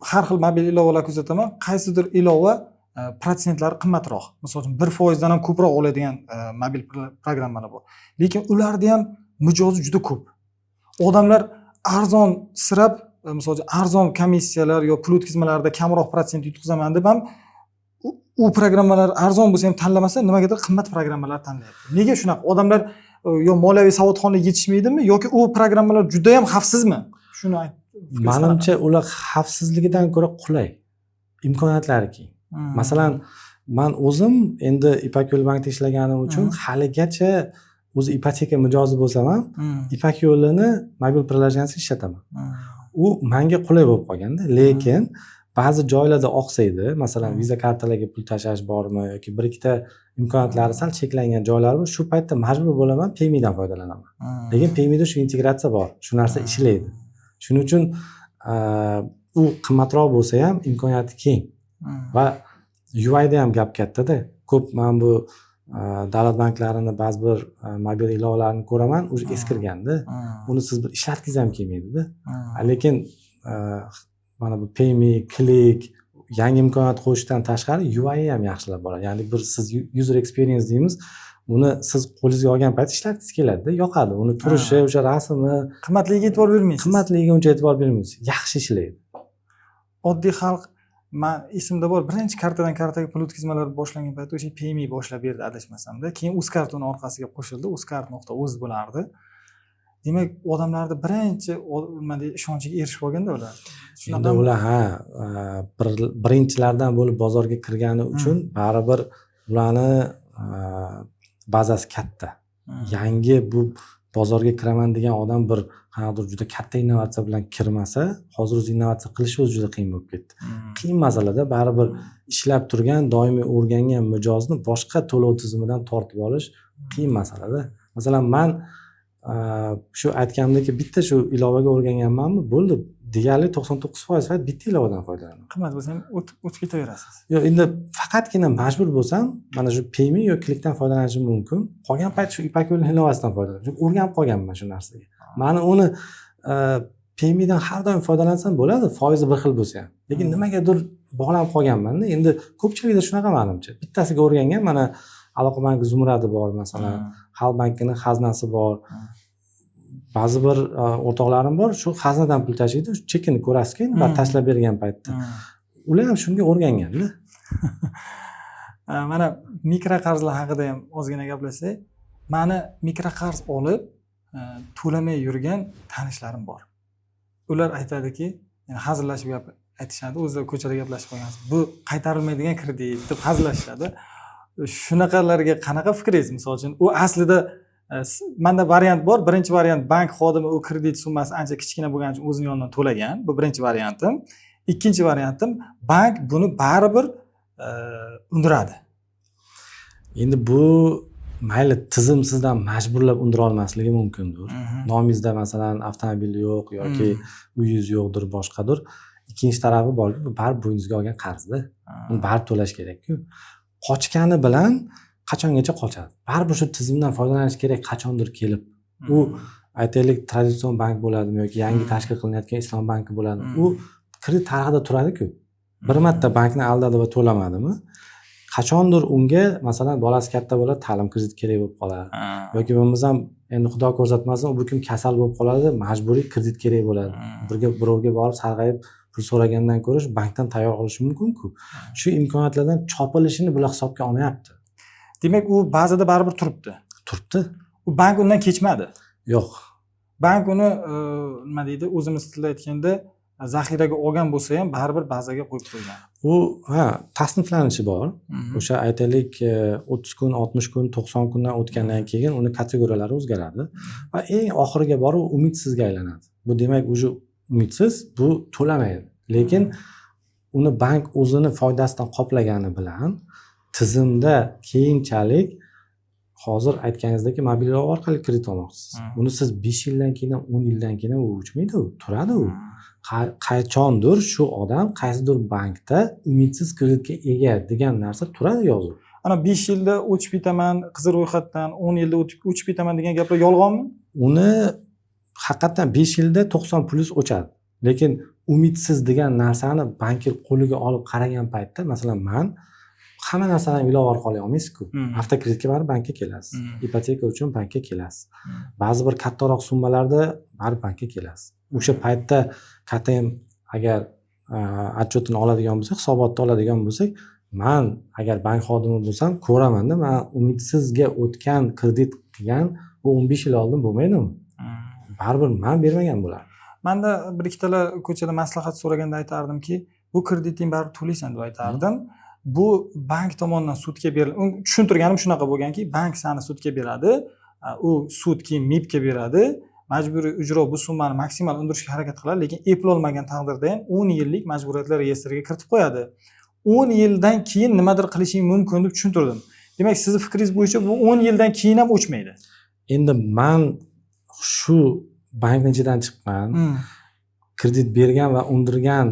har xil mobil ilovalar kuzataman. Qaysidir ilova protsentlari qimmatroq. Masalan, 1% dan ham ko'proq oladigan mobil programmalar bor. Lekin ularda ham mijozi juda ko'p. Odamlar arzon sirab, masalan, arzon komissiyalar yo pul o'tkazmalarida kamroq protsent yutqizaman deb ham u programmalar arzon bo'lsa ham tanlamasa, nimagadir qimmat programmalar tanlayapti. Nega shunaqa? Odamlar yo moliyaviy savodxonlik yetishmaydimi yoki u programmalar juda ham xavfsizmi? Shuni ayt. Menimcha ular xavfsizligidan ko'ra qulay. Imkoniyatlari keng. Masalan, men o'zim endi Ipak yo'li bankda ishlaganim uchun haligacha o'zi ipoteka mijozi bo'lsam ham, Ipak yo'lini mobil prilojeniyasini ishlataman. U menga qulay bo'lib qolganda, lekin ba'zi joylarda oqsaydi, masalan, viza kartalarga pul tashlash bormi yoki bir ikkita imkoniyatlari sal cheklangan joylar bor, shu paytda majbur bo'laman Payme'dan foydalanaman. Lekin Payme'da shu integratsiya bor, shu narsa ishlaydi. Shuning uchun u qimmatroq bo'lsa ham imkoniyati keng. Va UI'da ham gap katta-da. Ko'p men bu davlat banklarini ba'zi bir mobil ilovalarini ko'raman, o'zi eskirganda. Uni siz bir ishlatgingiz ham kelmaydi-da. Lekin mana bu Payme, Click yangi imkoniyat qo'shishdan tashqari UI ham yaxshilab boradi. Ya'ni bir siz user experience deymiz, uni siz qo'lingizga olgan payt ishlatgingiz keladi-da, yoqadi. Uni turishi, o'sha rasmi, qimmatligiga e'tibor bermaysiz. Qimmatligiga uncha e'tibor bermaysiz. Yaxshi ishlaydi. Oddiy xalq, men esimda bor, birinchi kartadan kartaga pul o'tkazmalar boshlangan paytda o'sha Payme boshlab berdi adashmasam-da. Keyin Uzcard uni orqasiga qo'shildi, uzcard.uz bo'lardi. Demak, odamlarda birinchi nima deydi, ishonchiga erishib olganda ular. Endi ular birinchilardan bo'lib bozorga kirgani uchun baribir ularni bazasi katta. Yangi bu bozorga kiraman degan odam bir qanaqadir juda katta innovatsiya bilan kirmasa, hozir o'zi innovatsiya qilish o'zi juda qiyin bo'lib ketdi. Qiyin masalada baribir ishlab turgan, doimiy o'rgangan mijozni boshqa to'lov tizimidan tortib olish qiyin masalada. Masalan, men shu aytganimdek bitta shu ilovaga o'rganganmanmi, bo'ldi deyarli 99% bitta ilovadan foydalanaman. Qimmat bo'lsa ham o'tib ketaverasiz. Yo'q, endi faqatgina majbur bo'lsam, mana shu payme yoki klikdan foydalanishim mumkin. Qolgan payt shu Ipak yo'li ilovasidan foydalanaman. Chunki o'rganib qolganman shu narsaga. Mani uni paymedan har doim foydalansam bo'ladi, foizi bir xil bo'lsa ham. Lekin nimagadir bog'lanib qolganman-da. Endi ko'pchilikda shunaqa menimcha. Bittasiga o'rgangan, mana Aloqa banki Zumradi bor, masalan, Xalq bankining xaznasi bor. Ba'zi bir o'rtoqlarim bor, shu xaznadan pul tashlaydi, chekini ko'rasiz-ku, tashlab bergan paytda. Ular ham shunga o'rgangan-da. Mana mikroqarzlar haqida ham ozgina gaplashsak, mani mikroqarz olib to'lamay yurgan tanishlarim bor. Ular aytadiki, yani hazillashib aytishadi, o'zlari ko'chada gaplashib qolgansiz. Bu qaytarilmaydigan kredit deb hazillashadi. Shunaqalarga qanaqa fikringiz? Misol uchun, u aslida menda variant bor. Birinchi variant, bank xodimi u kredit summasi ancha kichkina bo'lgani uchun o'zining yonidan to'lagan. Bu birinchi variantim. Ikkinchi variantim, bank buni baribir undiradi. Endi bu mayli tizim sizdan majburlab undira olmasligi mumkindir. Nomingizda masalan avtomobil yo'q yoki uyingiz yo'qdir, boshqadir. Ikkinchi tarafi borki, bu baribir bo'yingizga olgan qarzda. Uni baribir to'lash kerak-ku. Qochgani bilan qachongacha qochadi? Baribir shu tizimdan foydalanish kerak qachondir kelib. U aytaylik traditsion bank bo'ladimi yoki yangi tashkil qilinayotgan islom banki bo'ladimi? U kredit tarixida turadi-ku. Bir marta bankni aldadi va to'lamadimi? Qachondir unga masalan bolasi katta bo'ladi, ta'lim krediti kerak bo'lib qoladi. Yoki bo'lmasam endi xudo ko'rsatmasin, bu kim kasal bo'lib qoladi, majburiy kredit kerak bo'ladi. Birovga borib sarg'ayib pul so'ragandan ko'ra bankdan tayyor olish mumkin-ku. Shu imkoniyatlardan chopilishini bular hisobga olmayapti. Demak, u ba'zida baribir turibdi. Turibdi. U bank undan kechmadi. Yo'q. Bank uni nima deydi, o'zimiz tilda aytganda zaxiraga olgan bo'lsa ham baribir bazaga qo'yib qo'ygan. U tasniflanishi bor. O'sha aytaylik 30 kun, 60 kun, 90 kundan o'tgandan keyin uni kategoriyalari o'zgaradi va eng oxiriga borib umidsizga aylanadi. Bu demak, o'sha umidsiz, bu to'lamaydi. Lekin uni bank o'zini foydasidan qoplagani bilan tizimda keyinchalik hozir aytganingizdek mobil ilova orqali kredit olmoqchisiz. Uni siz 5 yildan keyin, 10 yildan keyin u o'chmaydi, u turadi u. Qachondir shu odam qaysidir bankda umidsiz kreditga ega degan narsa turadi yozib. Ana 5 yilda o'chib ketaman, qizil ro'yxatdan 10 yilda o'chib ketaman degan gaplar yolg'onmi? Uni haqiqatan 5 yilda 90+ o'chadi. Lekin umidsiz degan narsani bankir qo'liga olib qaragan paytda, masalan, men hamma narsadan ilova orqali olmaysiz-ku. Avtokreditga borib bankka kelasiz. Ipoteka uchun bankka kelasiz. Ba'zi bir kattaroq summalarda borib bankka kelasiz. O'sha paytda KTM agar отчетini oladigan bo'lsak, hisobotni oladigan bo'lsak, men agar bank xodimi bo'lsam, ko'raman-da, men umidsizga o'tgan kredit qilgan bu 15 yil oldin bo'lmaydimi? Baribir men bermagan bo'lar. Menda bir ikkitalar ko'chada maslahat so'raganda aytardimki, bu krediting baribir to'laysan deb aytardim. Bu bank tomonidan sudga berilgan. Tushuntirganim shunaqa bo'lganki, bank seni sudga beradi, u sud keyin MIBga beradi. Majburiy ijro bu summani maksimal undirishga harakat qiladi, lekin eplolmagan taqdirda ham 10 yillik majburiyatlar reyestriga kiritib qo'yadi. 10 yildan keyin nimadir qilishing mumkin deb tushuntirdim. Demak, sizning fikringiz bo'yicha bu 10 yildan keyin ham o'chmaydi. Endi men shu bankning ichidan chiqqan, kredit bergan va undirgan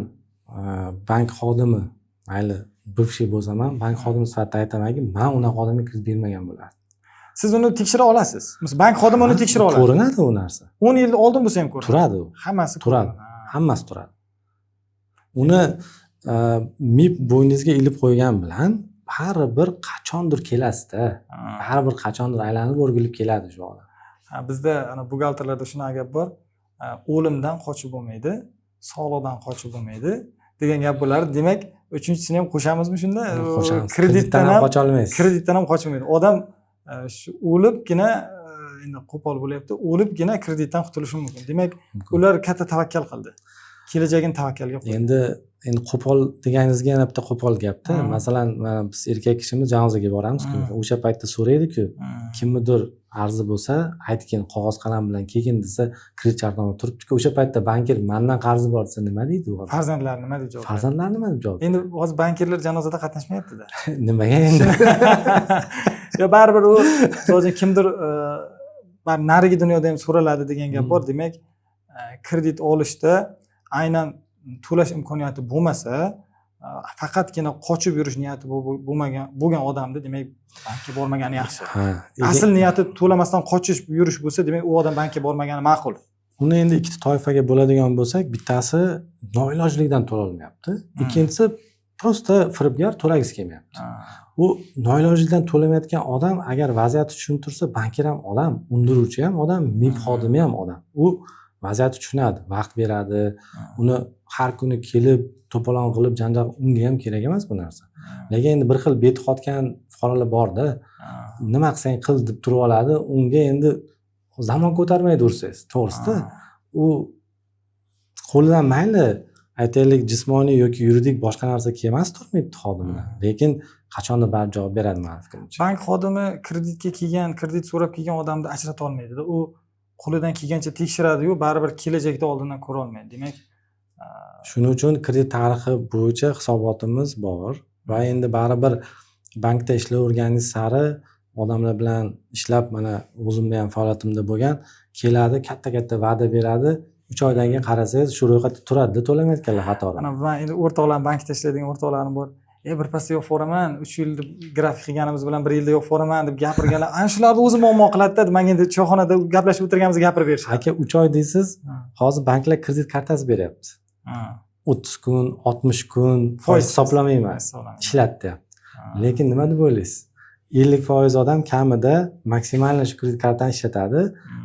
bank xodimi, mayli bivshiy bo'lsam ham, bank xodimi sifatida aytamanki, men unaqa odamga kredit bermagan bo'lardim. Siz uni tekshira olasiz. Bank xodimi uni tekshira oladi. Ko'rinadi u narsa. 10 yil oldin bo'lsa ham ko'rinadi. Turadi u. Hammasi turadi. Hammasi turadi. Uni MIB bo'yningizga ilib qo'ygan bilan baribir qachondir kelasizda. Baribir qachondir aylanib o'rgilib keladi shu odam. Bizda ana buxgalterlarda shunaqa gap bor. O'limdan qochib bo'lmaydi, sog'liqdan qochib bo'lmaydi degan gap bo'lar. Demak, uchinchisini ham qo'shamizmi shunda? Kreditdan ham qocha olmaysiz. Kreditdan ham qochmaydi. Odam shu o'libgina endi qo'pol bo'lyapti. O'libgina kreditdan qutulishi mumkin. Demak, ular katta tavakkal qildi. Kelajagini tavakkalga qo'ydi. Endi qo'pol deganingizga yana bitta qo'pol gapda. Masalan, biz erkak kishimiz janozaga boramiz-ku. O'sha paytda so'raydi-ku, kimnidir arzi bo'lsa, aytgin, qog'oz qalam bilan kelgin desa, kredit shartnoma turibdi-ku. O'sha paytda bankir mendan qarzi bor desa nima deydi u? Farzandlar nima deb javob beradi? Farzandlar nima deb javob? Endi hozir bankirlar janozada qatnashmayapti-da. Nimaga endi? Yo, baribir u hozir kimdir narigi dunyoda ham so'raladi degan gap bor. Demak, kredit olishda aynan to'lash imkoniyati bo'lmasa, faqatgina qochib yurish niyati bo'lgan odamni demak bankka bormagani yaxshi. Asl niyati to'lamasdan qochish yurish bo'lsa, demak u odam bankka bormagani ma'qul. Uni endi ikkita toifaga bo'ladigan bo'lsak, bittasi noilojlikdan to'la olmayapti, ikkinchisi prosta firibgar to'lagisi kelmayapti. U noilojlikdan to'lamayotgan odam agar vaziyatni tushuntirsa, bankir ham odam, undiruvchi ham odam, MIB xodimi ham odam. U vaziyatni tushunadi, vaqt beradi, uni har kuni kelib to'polon qilib janjal unga ham kerak emas bu narsa. Lekin endi bir xil beti qotgan fuqarolar borda, nima qilsang qil deb turib oladi, unga endi zamon ko'tarmaydi ursangiz, to'g'risida. U qo'lidan mayli aytaylik jismoniy yoki yuridik boshqa narsa kelmas turmaydi xodimdan. Lekin qachondir baribir javob beradi meni fikrimcha. Bank xodimi kredit so'rab kelgan odamni ajrata olmaydi. U qo'lidan kelgancha tekshiradi-yu, baribir kelajakda oldindan ko'ra olmaydi. Demak, shuning uchun kredit tarixi bo'yicha hisobotimiz bor va endi baribir bankda ishlayotganingiz sari odamlar bilan ishlab, mana o'zimda ham faoliyatimda bo'lgan, keladi, katta va'da beradi, 3 oydan keyin qarasangiz shu ro'yxatda turadi, to'lamayotganlar qatori. Mana men endi o'rtoqlarim, bankda ishlaydigan o'rtoqlarim bor. Bir pasda yo'q foraman, 3 yilda grafik qilganimiz bilan 1 yilda yo'q foraman deb gapirganlar. Ana shularni o'zi muammo qiladi-da. Menga endi choyxonada gaplashib o'tirganimizda gapirib berishadi. Aka 3 oy deysiz, hozir banklar kredit kartasi beryapti. 30 kun, 60 kun foiz hisoblamayman. Ishlatdi. Lekin nima deb o'ylaysiz? 50% odam kamida maksimalni shu kredit kartani ishlatadi.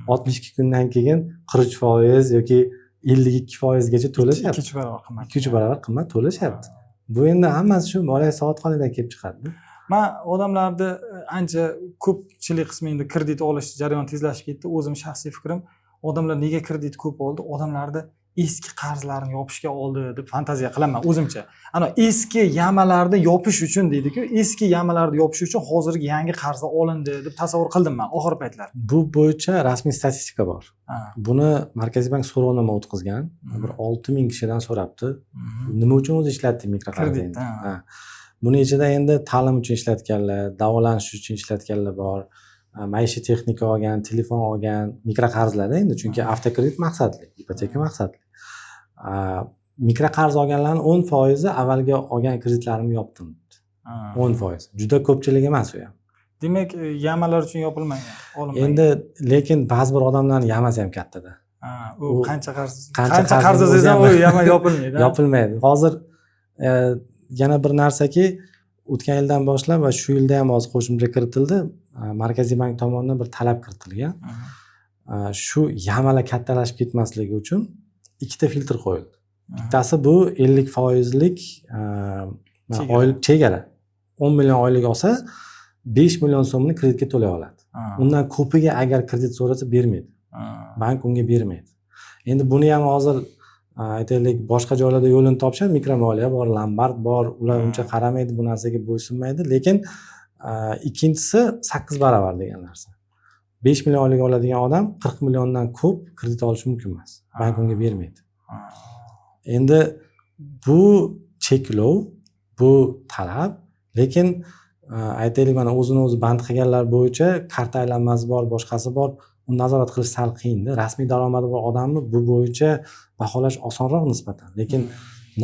62 kundan keyin 43% yoki 52% gacha to'lashyapti. 2 barobar qimmat. 2 barobar qimmat to'lashyapti. Bu endi hammasi shu moliyaviy savodxonlikdan kelib chiqadi. Men odamlarni ancha ko'pchilik qismi endi kredit olish jarayoni tezlashib ketdi. O'zim shaxsiy fikrim, odamlar nega kredit ko'p oldi? Odamlarda eski qarzlarni yopishga oldi deb fantaziya qilaman o'zimcha. Ana eski yamalarni yopish uchun deydi-ku, eski yamalarni yopish uchun hozirgi yangi qarzlar olindi deb tasavvur qildim men oxir paytlar. Bu bo'yicha rasmiy statistika bor. Buni Markaziy bank so'rovnoma o'tkazgan. Bir 6000 kishidan so'rabdi. Nima uchun o'zi ishlatding mikrokreditni? Buni ichida endi ta'lim uchun ishlatganlar, davolanish uchun ishlatganlar bor. Maishiy texnika olgan, telefon olgan, mikroqarzlarda endi chunki avtokredit maqsadli, ipoteka maqsadli. Mikroqarz olganlarning 10% avvalgi olgan kreditlarimni yopdim. 10%. Juda ko'pchilik emas u ham. Demak, yamalar uchun yopilmagan, olinmagan. Endi lekin ba'zi bir odamlarning yamasi ham kattada. U qancha qarz olsangiz ham u yama yopilmaydi. Yopilmaydi. Hozir yana bir narsaki, o'tgan yildan boshlab va shu yilda ham hozir qo'shimcha kiritildi. Markaziy bank tomonidan bir talab kiritilgan. Shu yamalar kattalashib ketmasligi uchun ikkita filtr qo'yildi. Bittasi bu 50%lik oylik chegara. 10 million oylik olsa 5 million so'mni kreditga to'lay oladi. Undan ko'piga agar kredit so'rasa bermaydi. Bank unga bermaydi. Endi buni ham hozir aytaylik boshqa joylarda yo'lini topishadi, mikromoliya bor, lombard bor, ular uncha qaramaydi, bu narsaga bo'ysunmaydi, lekin ikkinchisi 8 barobar degan narsa. 5 million oylik oladigan odam 40 milliondan ko'p kredit olishi mumkin emas. Bank unga bermaydi. Endi bu cheklov, bu talab, lekin aytaylik mana o'zini o'zi band qilganlar bo'yicha karta aylanmasi bor, boshqasi bor, uni nazorat qilish sal qiyinda. Rasmiy daromadi bor odamni bu bo'yicha baholash osonroq nisbatan. Lekin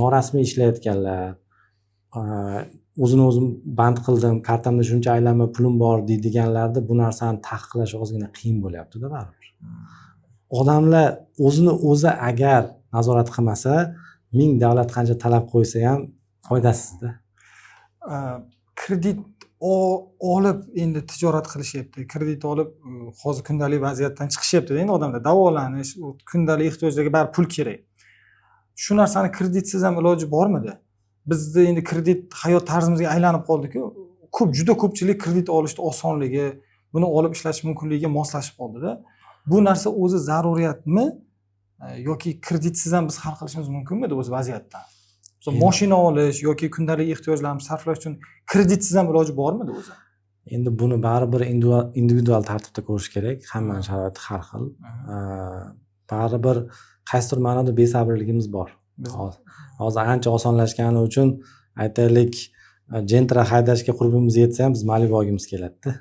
norasmiy ishlayotganlar, o'zini o'zim band qildim, kartamda shuncha aylanma pulim bor deydiganlarda bu narsani taqiqlash ozgina qiyin bo'lyapti-da baribir. Odamlar o'zini o'zi agar nazorat qilmasa, ming davlat qancha talab qo'ysa ham foydasizda. Kredit olib endi tijorat qilishyapti. Kredit olib hozir kundalik vaziyatdan chiqishyapti. Endi odamlar davolanish, kundalik ehtiyojlarga baribir pul kerak. Shu narsani kreditsiz ham iloji bormidi? Bizda endi kredit hayot tarzimizga aylanib qoldi-ku. Juda ko'pchilik kredit olishni osonligi, buni olib ishlash mumkinligiga moslashib qoldi-da. Bu narsa o'zi zaruriyatmi yoki kreditsiz ham biz hal qilishimiz mumkinmidi o'z vaziyatdan? Mashina olish yoki kundalik ehtiyojlarimizni sarflash uchun kreditsiz ham iloji bormidi o'zi? Endi buni baribir individual tartibda ko'rish kerak. Hammaning sharoiti har xil. Baribir qaysidir ma'noda besabrligimiz bor. Hozir ancha osonlashgani uchun aytaylik, Gentra haydashga qurbimiz yetsa ham biz Malibu olgimiz keladi-da.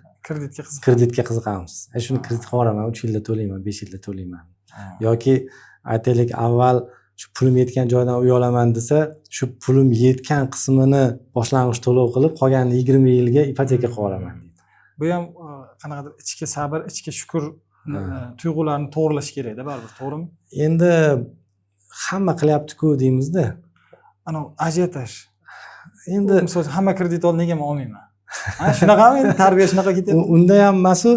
Kreditga qiziqamiz. Shuni kreditga boraman, 3 yilda to'layman, 5 yilda to'layman. Yoki aytaylik avval shu pulim yetgan joydan uy olaman desa, shu pulim yetgan qismini boshlang'ich to'lov qilib, qolgan 20 yilga ipoteka qilib olaman deydi. Bu ham qanaqadir ichki sabr, ichki shukur tuyg'ularni to'g'irlash kerak-da baribir, to'g'rimi? Endi hamma qilyapti-ku deymizda. Ana ajiotaj. Endi Misol uchun hamma kredit oldi, nega men olmayman? Shunaqami endi tarbiya shunaqa ketyapti. unda ham emas-u,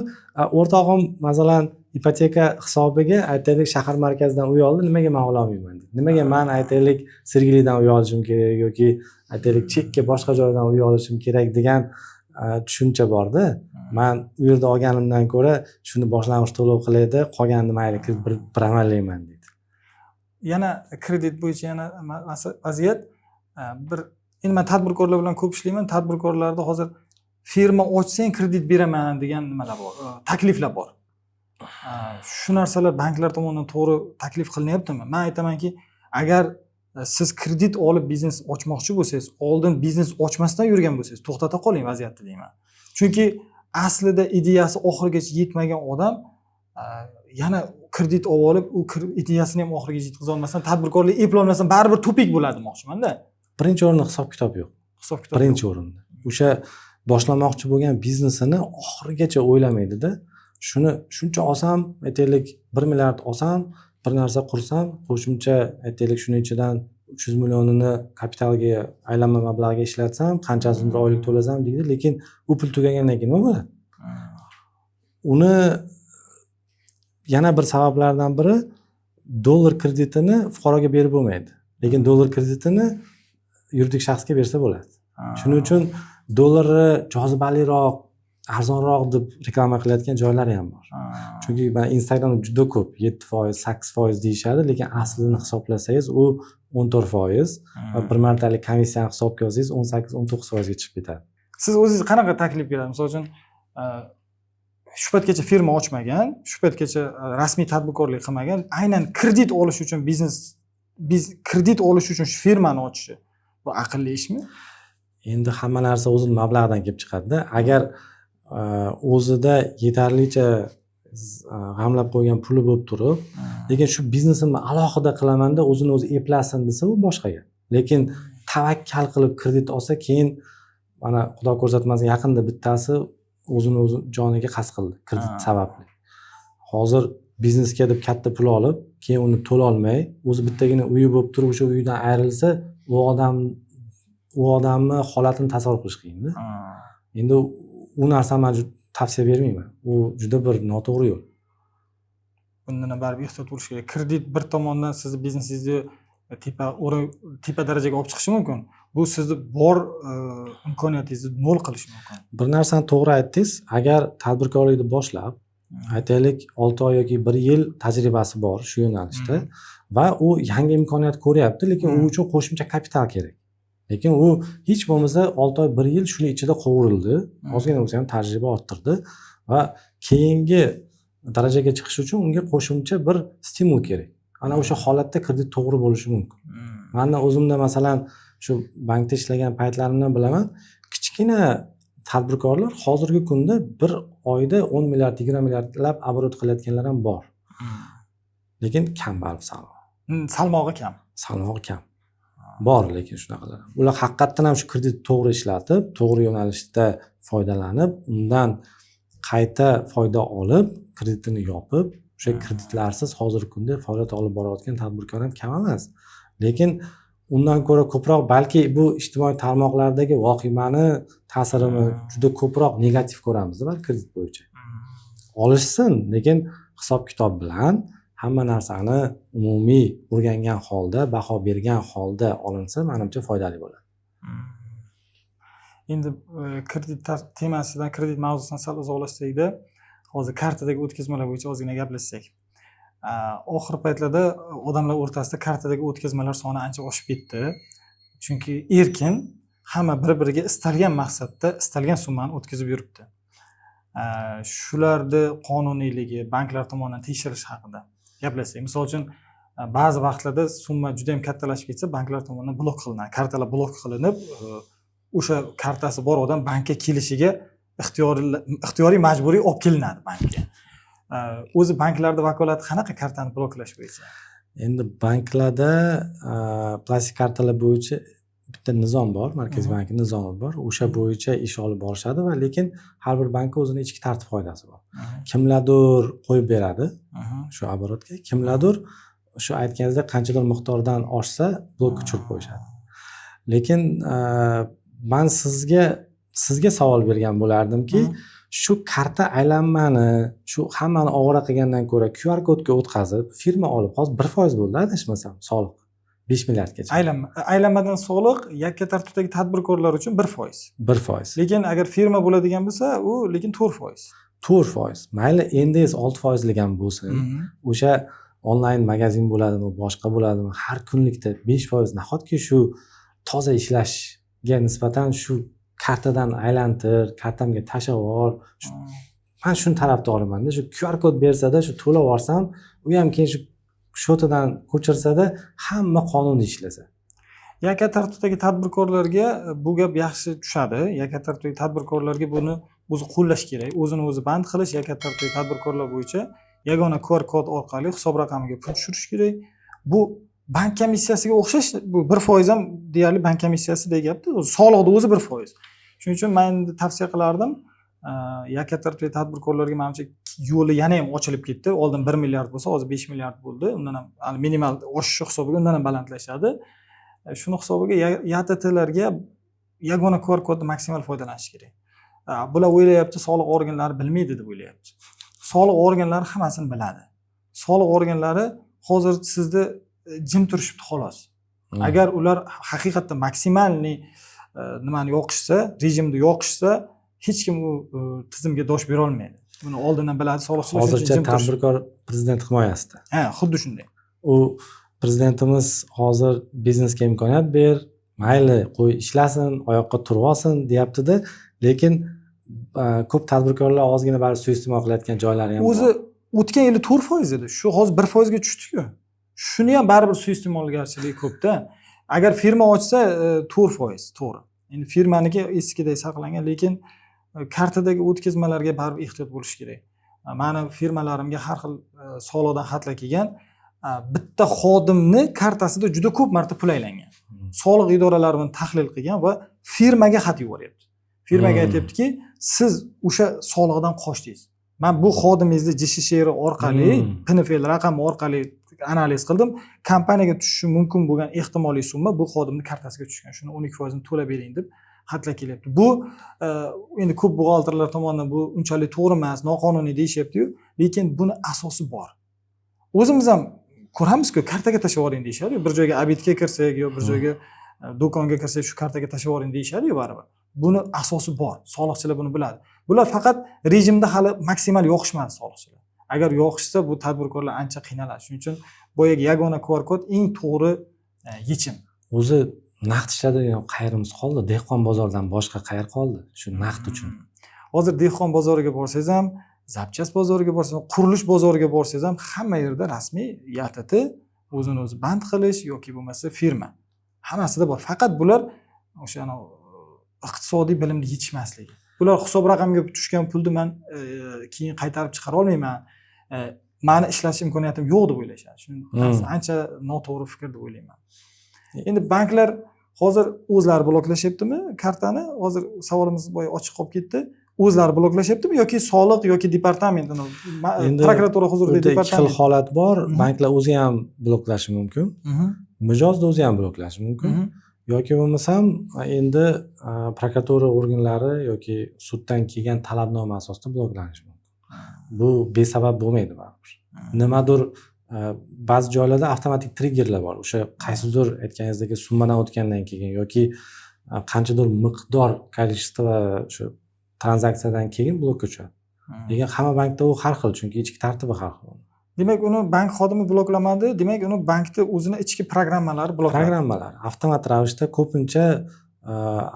o'rtog'im masalan ipoteka hisobiga aytaylik shahar markazidan uy oldi, nimaga men ola olmayman deydi. Nimaga men aytaylik Sergelidan uy olishim kerak yoki aytaylik chekka boshqa joydan uy olishim kerak degan tushuncha borda. Men u yerda olganimdan ko'ra shuni boshlang'ich to'lov qilaydi, qolganini mayli bir amallayman deydi. Yana kredit bo'yicha yana vaziyat bir endi men tadbirkorlar bilan ko'p ishlayman. Tadbirkorlarda hozir firma ochsang kredit beraman degan nimalar bor, takliflar bor. Shu narsalar banklar tomonidan to'g'ri taklif qilinyaptimi? Men aytamanki, agar siz kredit olib biznes ochmoqchi bo'lsangiz, oldin biznes ochmasdan yurgan bo'lsangiz, to'xtata qoling vaziyatni deyman. Chunki aslida ideyasi oxirigacha yetmagan odam yana kredit olib, u ideyasini ham oxiriga yetkaza olmasdan, tadbirkorlik eplolmasdan baribir tupik bo'ladi demoqchiman-da. Birinchi o'rinda hisob-kitob yo'q. Hisob-kitob Birinchi o'rinda. O'sha boshlamoqchi bo'lgan biznesini oxirigacha o'ylamaydi-da. Shuni shuncha olsam, aytaylik 1 milliard olsam, bir narsa qursam, qo'shimcha aytaylik shuning ichidan 300 millionini kapitalga aylanma mablag'iga ishlatsam, qanchasini oylik to'lasam deydi, lekin u pul tugagandan keyin nima bo'ladi? Uni yana bir sabablardan biri dollar kreditini fuqaroga berib bo'lmaydi. Lekin dollar kreditini yuridik shaxsga bersa bo'ladi. Shuning uchun dollarni jozibaliroq, arzonroq deb reklama qilayotgan joylari ham bor. Chunki men Instagramda juda ko'p 7%, 8% deyishadi, lekin aslini hisoblasangiz u 14% va bir martalik komissiyani hisobga olsangiz 18-19% ga chiqib ketadi. Siz o'zingiz qanaqa taklif berasiz? Misol uchun shu paytgacha firma ochmagan, shu paytgacha rasmiy tadbirkorlik qilmagan, aynan kredit olish uchun kredit olish uchun shu firmani ochishi bu aqlli ishmi? Endi hamma narsa o'zini mablag'idan kelib chiqadi-da. Agar o'zida yetarlicha g'amlab qo'ygan puli bo'lib turib, lekin shu biznesimni alohida qilaman-da, o'zini o'zi eplasin desa, u boshqa gap. Lekin tavakkal qilib kredit olsa, keyin mana Xudo ko'rsatmasin, yaqinda bittasi o'zini o'zi joniga qasd qildi kredit sababli. Hozir biznesga deb katta pul olib, keyin uni to'la olmay, o'zi bittagina uyi bo'lib turib, o'sha uydan ayrilsa, u odamni holatini tasavvur qilish qiyin-da. Endi u narsani men tavsiya bermayman. U juda bir noto'g'ri yo'l. Bundan baribir ehtiyot bo'lish kerak. Kredit bir tomondan sizni biznesingizni tepa darajaga olib chiqishi mumkin. Bu sizni bor imkoniyatingizni nol qilishi mumkin. Bir narsani to'g'ri aytdingiz. Agar tadbirkorlikni boshlab, aytaylik 6 oy yoki 1 yil tajribasi bor shu yo'nalishda va u yangi imkoniyat ko'ryapti, lekin u uchun qo'shimcha kapital kerak. Lekin u hech bo'lmasa 6 oy 1 yil shuni ichida qovurildi, ozgina bo'lsa ham tajriba orttirdi va keyingi darajaga chiqish uchun unga qo'shimcha bir stimul kerak. Ana o'sha holatda kredit to'g'ri bo'lishi mumkin. Menda o'zimda masalan shu bankda ishlagan paytlarimdan bilaman, kichkina tadbirkorlar hozirgi kunda bir oyda 10 milliard, 20 milliardlab оборот qilayotganlar ham bor. Lekin kambag'al salmog'i kam. Salmog'i kam. Bor lekin shunaqalar. Ular haqiqatan ham shu kredit to'g'ri ishlatib, to'g'ri yo'nalishda foydalanib, undan qayta foyda olib, kreditini yopib, o'sha kreditlarsiz hozirgi kunda faoliyat olib borayotgan tadbirkor ham kam emas. Lekin undan ko'ra ko'proq balki bu ijtimoiy tarmoqlardagi vahimani ta'sirini juda ko'proq negativ ko'ramiz-da kredit bo'yicha. Olishsin, lekin hisob-kitob bilan hamma narsani umumiy o'rgangan holda, baho bergan holda olinsa, menimcha foydali bo'ladi. Endi kredit temasidan, kredit mavzusidan sal uzoqlashsakda, hozir kartadagi o'tkazmalar bo'yicha ozgina gaplashsak. Oxir paytlarda odamlar o'rtasida kartadagi o'tkazmalar soni ancha oshib ketdi. Chunki erkin hamma bir-biriga istalgan maqsadda istalgan summani o'tkazib yuribdi. Shularni qonuniyligi, banklar tomonidan tekshirish haqida gaplashsak. Misol uchun ba'zi vaqtlarda summa juda ham kattalashib ketsa, banklar tomonidan blok qilinadi. Kartalar blok qilinib, o'sha kartasi bor odam bankka kelishiga ixtiyoriy majburiy olib kelinadi bankka. O'zi banklarda vakolati qanaqa kartani bloklash bo'yicha? Endi banklarda plastik kartalar bo'yicha bitta nizom bor, Markaziy bankning nizomi bor. O'sha bo'yicha ish olib borishadi va lekin har bir bankka o'zini ichki tartib qoidasi bor. Kimlardir qo'yib beradi shu оборотga, kimlardir shu aytganingizdek qanchadir miqdordan oshsa blokka tushirib qo'yishadi. Lekin men sizga savol bergan bo'lardimki, shu karta aylanmani, shu hammani ovora qilgandan ko'ra QR kodga o'tkazib, firma olib, hozir 1% bo'ldi adashmasam, soliq 5 milliardgacha. Aylanmadan soliq yakka tartibdagi tadbirkorlar uchun 1%. 1%. Lekin agar firma bo'ladigan bo'lsa, u lekin 4%. 4%. Mayli endingiz 6% ham bo'lsin. O'sha onlayn magazin bo'ladimi, boshqa bo'ladimi, har kunlikda 5% nahotki shu toza ishlashga nisbatan shu kartadan aylantir, kartamga tashlab yubor. Men shuni tarafdoriman-da, shu QR kod bersada, shu to'lab yuborsam, u ham keyin shu shotidan ko'chirsada hamma qonuniy ishlasa. Yakka tartibdagi tadbirkorlarga bu gap yaxshi tushadi. Yakka tartibdagi tadbirkorlarga buni o'zi qo'llash kerak. O'zini o'zi band qilish yakka tartibdagi tadbirkorlar bo'yicha yagona QR kod orqali hisob raqamiga pul tushirish kerak. Bu bank komissiyasiga o'xshash, bu 1% ham deyarli bank komissiyasi deyapti. Soliqda o'zi 1%. Shuning uchun men tavsiya qilardim, yakka tartibdagi tadbirkorlarga menimcha yo'li yana ham ochilib ketdi. Oldin 1 milliard bo'lsa, hozir 5 milliard bo'ldi. Undan ham minimal oshishi hisobiga undan ham balandlashadi. Shuni hisobiga YTTlarga yagona QR koddan maksimal foydalanish kerak. Bular o'ylayapti, soliq organlari bilmaydi deb o'ylayapti. Soliq organlari hammasini biladi. Soliq organlari hozir sizni jim turishibdi xolos. Agar ular haqiqatdan maksimalni nimani yoqishsa, rejimni yoqishsa, hech kim u tizimga dosh bera olmaydi. Buni oldindan biladi soliqchilar. Hozircha tadbirkor prezident himoyasida. Xuddi shunday. U prezidentimiz hozir biznesga imkoniyat ber, mayli qo'y ishlasin, oyoqqa turib olsin deyapti-da, lekin ko'p tadbirkorlar ozgina baribir suiiste'mol qilayotgan joylari ham bor. O'zi o'tgan yili 4% edi. Shu hozir 1% ga tushdi-ku. Shuni ham baribir suiiste'molgarchiligi ko'p-da. Agar firma ochsa 4%, to'g'ri. Endi firmaniki eskiday saqlangan, lekin kartadagi o'tkazmalarga baribir ehtiyot bo'lish kerak. Meni firmalarimga har xil soliqdan xatlar kelgan. Bitta xodimni kartasida juda ko'p marta pul aylangan. Soliq idoralari buni tahlil qilgan va firmaga xat yuboryapti. Firmaga aytayaptiki, siz o'sha soliqdan qochdingiz. Men bu xodimingizni jishi sheri orqali, PNFL raqami orqali analiz qildim. Kompaniyaga tushishi mumkin bo'lgan ehtimoliy summa bu xodimning kartasiga tushgan. Shuni 12% ni to'lab bering deb xatlar kelyapti. Bu endi ko'p buxgalterlar tomonidan bu unchalik to'g'ri emas, noqonuniy deyishyapti-yu, lekin buni asosi bor. O'zimiz ham ko'ramiz-ku, kartaga tashlab yuboring deyishadi. Bir joyga abitga kirsak yo bir joyga do'konga kirsak shu kartaga tashlab yuboring deyishadi-yu baribir. Buni asosi bor. Soliqchilar buni biladi. Bular faqat rejimda hali maksimal yoqishmadi soliqchilar. Agar yoqishsa bu tadbirkorlar ancha qiynaladi. Shuning uchun boyaga yagona QR kod eng to'g'ri yechim. O'zi naqd ishladigan qayerimiz qoldi? Dehqon bozoridan boshqa qayer qoldi? Shu naqd uchun. Hozir dehqon bozoriga borsangiz ham, zapchast bozoriga borsangiz ham, qurilish bozoriga borsangiz ham hamma yerda rasmiy YTT o'zini o'zi band qilish yoki bo'lmasa firma. Hammasida bor. Faqat bular o'sha iqtisodiy bilimni yetishmasligi. Bular hisob raqamiga tushgan pulni men keyin qaytarib chiqara olmayman. Meni ishlash imkoniyatim yo'q deb o'ylashadi. Shuni ancha noto'g'ri fikr deb o'ylayman. Endi banklar hozir o'zlari bloklashyaptimi kartani? Hozir savolimiz boya ochiq qolib ketdi. O'zlari bloklashyaptimi yoki soliq yoki departament, prokuratura huzuridagi departament? Ikki xil holat bor. Banklar o'zi ham bloklashi mumkin. Mijozda o'zi ham bloklashi mumkin. Yoki bo'lmasam endi prokuratura organlari yoki suddan kelgan talabnoma asosida bloklanishi mumkin. Bu besabab bo'lmaydi baribir. Nimadir ba'zi joylarda avtomatik triggerlar bor. O'sha qaysidir aytganingizdagi summadan o'tgandan keyin yoki qanchadir miqdor количество shu tranzaksiyadan keyin blokka tushadi. Lekin hamma bankda u har xil, chunki ichki tartibi har xil. Demak, uni bank xodimi bloklamadi, demak uni bankda o'zini ichki programmalari blokladi. Programmalar avtomat ravishda ko'pincha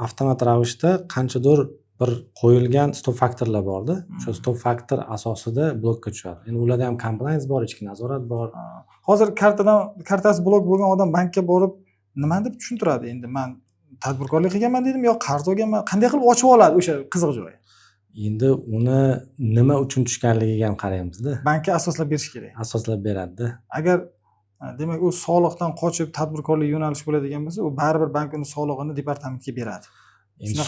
avtomat ravishda qanchadir bir qo'yilgan stop faktorlar borda, o'sha stop faktor asosida blokka tushadi. Endi ularda ham compliance bor, ichki nazorat bor. Hozir kartasi blok bo'lgan odam bankka borib nima deb tushuntiradi? Endi men tadbirkorlik qilganman dedim yo qarz olganman, qanday qilib ochib oladi o'sha qiziq joyi? Endi uni nima uchun tushganligiga ham qaraymiz-da. Bankka asoslab berish kerak. Asoslab beradi-da. Agar Demak, u soliqdan qochib tadbirkorlik yo'nalishi bo'ladigan bo'lsa, u baribir bank uni solig'ini departamentga beradi. Endi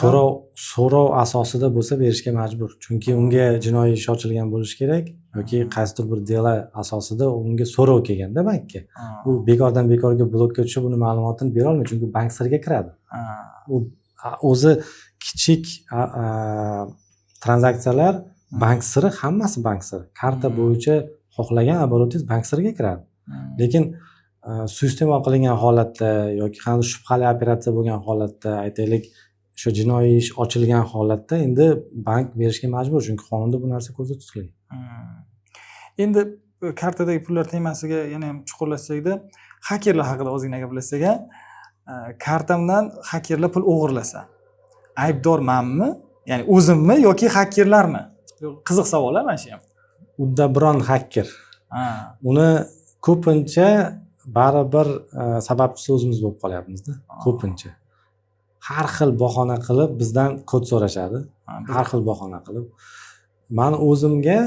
so'rov asosida bo'lsa berishga majbur. Chunki unga jinoiy ish ochilgan bo'lishi kerak yoki qaysidir bir delo asosida unga so'rov kelganda bankka. U bekordan bekorga blokka tushib uni ma'lumotini bera olmaydi, chunki bank siriga kiradi. U o'zi kichik tranzaksiyalar bank siri, hammasi bank siri. Karta bo'yicha xohlagan обороtingiz bank siriga kiradi. Lekin suiiste'mol qilingan holatda yoki qanday shubhali operatsiya bo'lgan holatda, aytaylik, o'sha jinoiy ish ochilgan holatda endi bank berishga majbur, chunki qonunda bu narsa ko'zda tutilgan. Endi kartadagi pullar temasiga yana ham chuqurlashsakda, xakerlar haqida ozgina gaplashsak, kartamdan xakerlar pul o'g'irlasa, aybdor manmi? Ya'ni o'zimmi yoki xakerlarmi? Qiziq savol mana shu ham. Unda biron xaker. Uni ko'pincha baribir sababchisi o'zimiz bo'lib qolyapmiz-da, ko'pincha. Har xil bahona qilib bizdan kod so'rashadi. Har xil bahona qilib. Men o'zimga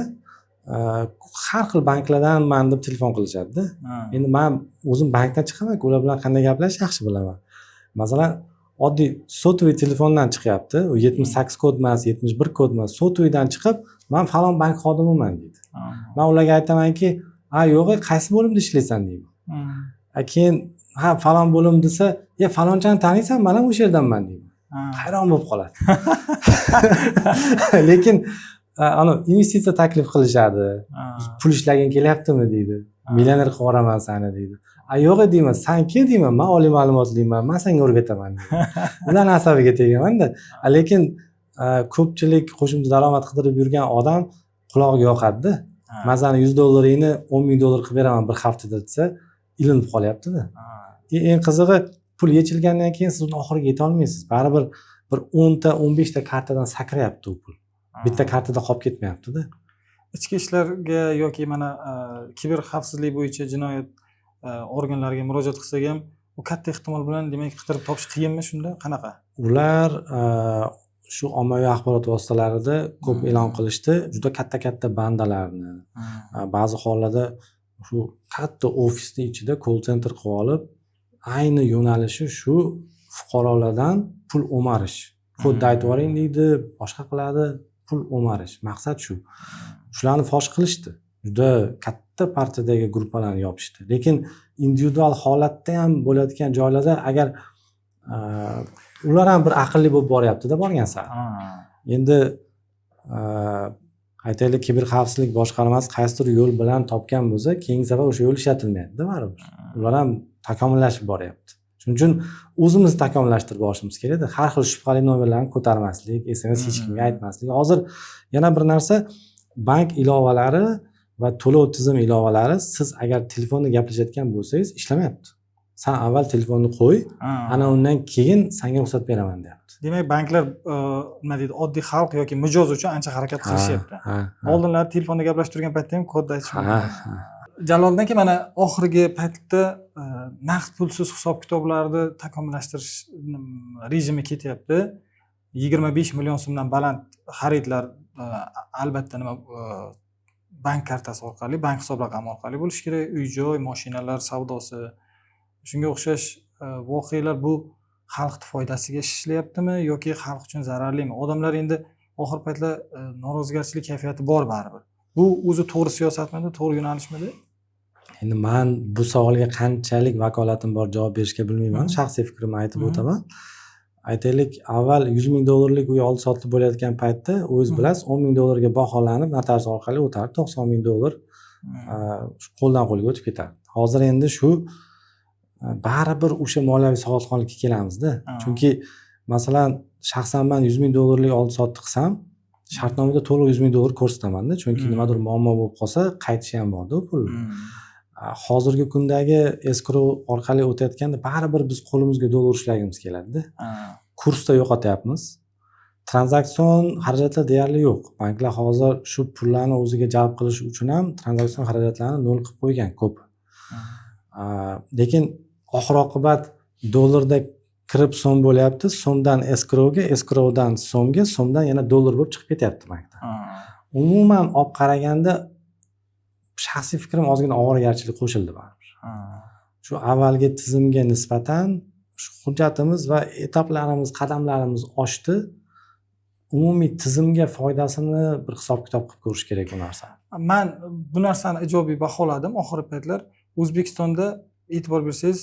har xil banklardan men deb telefon qilishadi-da. Endi men o'zim bankdan chiqaman, ular bilan qanday gaplashishni yaxshi bilaman. Masalan, oddiy sotuvý telefondan chiqyapti. U 78 kod emas, 71 kod emas, sotuvýdan chiqib, men falon bank xodimiman deydi. Men ularga aytamanki, yo'q, qaysi bo'limda ishlaysan deyman. Keyin falon bo'lim desa, falonchani taniysan, men ham o'sha yerdanman deyman. Hayron bo'lib qoladi. Lekin ana investitsiya taklif qilishadi. Pul ishlaging kelyaptimi deydi. Millioner qilib yuboraman seni deydi. Yo'q deyman, sen kel deyman, men oliy ma'lumotliman, men senga o'rgataman deyman. Ular asabiga tegaman-da. Lekin ko'pchilik qo'shimcha daromad qidirib yurgan odam qulog'iga yoqadi-da. Masalan, $100 $10 ming qilib beraman bir haftada desa, ilinib qolyapti-da. Eng qizig'i, pul yechilgandan keyin siz uni oxiriga yeta olmaysiz. Baribir bir 10 ta 15 ta kartadan sakrayapti u pul. Bitta kartada qolib ketmayapti-da. Ichki ishlarga yoki mana kiber xavfsizlik bo'yicha jinoyat organlariga murojaat qilsak ham, u katta ehtimol bilan demak qidirib topish qiyinmi shunda? Qanaqa? Ular shu ommaviy axborot vositalarida ko'p e'lon qilishdi, juda katta bandalarni. Ba'zi hollarda shu katta ofisning ichida call center qilib olib, ayni yo'nalishi shu fuqarolardan pul o'marish. Kodni aytib yuboring deydi, boshqa qiladi, pul o'marish. Maqsad shu. Shularni fosh qilishdi. Juda katta partiyadagi gruppalarni yopishdi. Lekin individual holatda ham bo'ladigan joylarda agar ular ham bir aqlli bo'lib boryapti-da borgan sari. Endi aytaylik, kiber xavfsizlik boshqarmasi qaysidir yo'l bilan topgan bo'lsa, keyingi safar o'sha yo'l ishlatilmaydi-da baribir. Ular ham takomillashib boryapti. Shuning uchun o'zimizni takomillashtirib borishimiz kerak-da. Har xil shubhali nomerlarni ko'tarmaslik, SMS hech kimga aytmaslik. Hozir yana bir narsa, bank ilovalari va to'lov tizim ilovalari siz agar telefonda gaplashayotgan bo'lsangiz ishlamayapti. Sen avval telefonni qo'y, ana undan keyin senga ruxsat beraman deyapti. Demak, banklar nima deydi, oddiy xalq yoki mijoz uchun ancha harakat qilishyapti. Oldinlar telefonda gaplashib turgan paytda ham kodni aytish mumkin. Jaloliddin aka, mana oxirgi paytda naqd pulsiz hisob kitoblarni takomillashtirish rejimi ketyapti. 25 million so'mdan baland xaridlar albatta bank kartasi orqali, bank hisob raqami orqali bo'lishi kerak. Uy-joy, mashinalar savdosi, shunga o'xshash voqealar bu xalq foydasiga ishlayaptimi yoki xalq uchun zararlimi? Odamlar endi oxir paytlar norozigarchilik kayfiyati bor baribir. Bu o'zi to'g'ri siyosatmidi, to'g'ri yo'nalishmidi? Endi men bu savolga qanchalik vakolatim bor javob berishga bilmayman. Shaxsiy fikrimni aytib o'taman. Aytaylik, avval $100 ming uy oldi sotib bo'layotgan paytda o'zingiz bilasiz, $10 ming ga baholanib notarius orqali o'tardi, $90 ming qo'ldan qo'lga o'tib ketardi. Hozir endi shu baribir o'sha moliyaviy savodxonlikka kelamiz-da. Chunki masalan, shaxsan men $100 ming oldi sotdi qilsam, shartnomada to'liq $100 ming ko'rsataman-da, chunki nimadir muammo bo'lib qolsa, qaytishi ham bor-da u pul. Hozirgi kundagi escrow orqali o'tayotganda baribir biz qo'limizga dollar ushlagimiz keladi-da. Kursda yo'qotyapmiz. Tranzaksion xarajatlar deyarli yo'q. Banklar hozir shu pullarni o'ziga jalb qilish uchun ham tranzaksion xarajatlarni nol qilib qo'ygan ko'p. Lekin oxir-oqibat dollarda kirib so'm bo'lyapti, so'mdan escrowga, escrowdan so'mga, so'mdan yana dollar bo'lib chiqib ketyapti bankda. Umuman olib qaraganda shaxsiy fikrim ozgina ovoragarchilik qo'shildi baribir. Shu avvalgi tizimga nisbatan shu hujjatimiz va etaplarimiz, qadamlarimiz oshdi. Umumiy tizimga foydasini bir hisob-kitob qilib ko'rish kerak bu narsa. Men bu narsani ijobiy baholadim oxirgi paytlar. O'zbekistonda e'tibor bersangiz,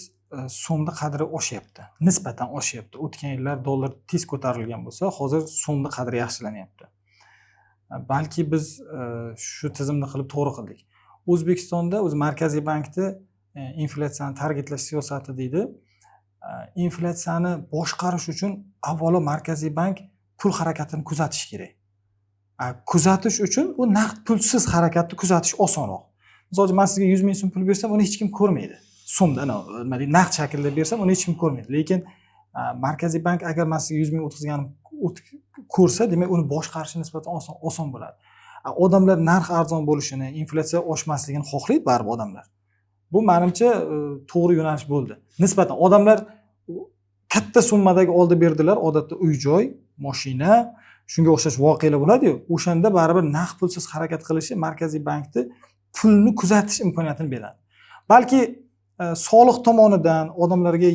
so'mning qadri oshyapti. Nisbatan oshyapti. O'tgan yillar dollar tez ko'tarilgan bo'lsa, hozir so'mning qadri yaxshilanyapti. Balki biz shu tizimni qilib to'g'ri qildik. O'zbekistonda o'z Markaziy bankni inflyatsiyani targetlash siyosati deydi. Inflyatsiyani boshqarish uchun avvalo Markaziy bank pul harakatini kuzatish kerak. Kuzatish uchun u naqd pulsiz harakatni kuzatish osonroq. Misol uchun men sizga 100 ming so'm pul bersam, uni hech kim ko'rmaydi. So'mda nima deydi, naqd shaklda bersam, uni hech kim ko'rmaydi. Lekin Markaziy bank agar men sizga 100 ming o'tkazganim ko'rsa, demak uni boshqarishi nisbatan oson bo'ladi. Odamlar narx arzon bo'lishini, inflyatsiya oshmasligini xohlaydi baribir odamlar. Bu menimcha to'g'ri yo'nalish bo'ldi. Nisbatan odamlar katta summadagi oldi berdilar, odatda uy-joy, mashina, shunga o'xshash voqealar bo'ladi-yu. O'shanda baribir naqd pulsiz harakat qilishi Markaziy bankni pulni kuzatish imkoniyatini beradi. Balki soliq tomonidan odamlarga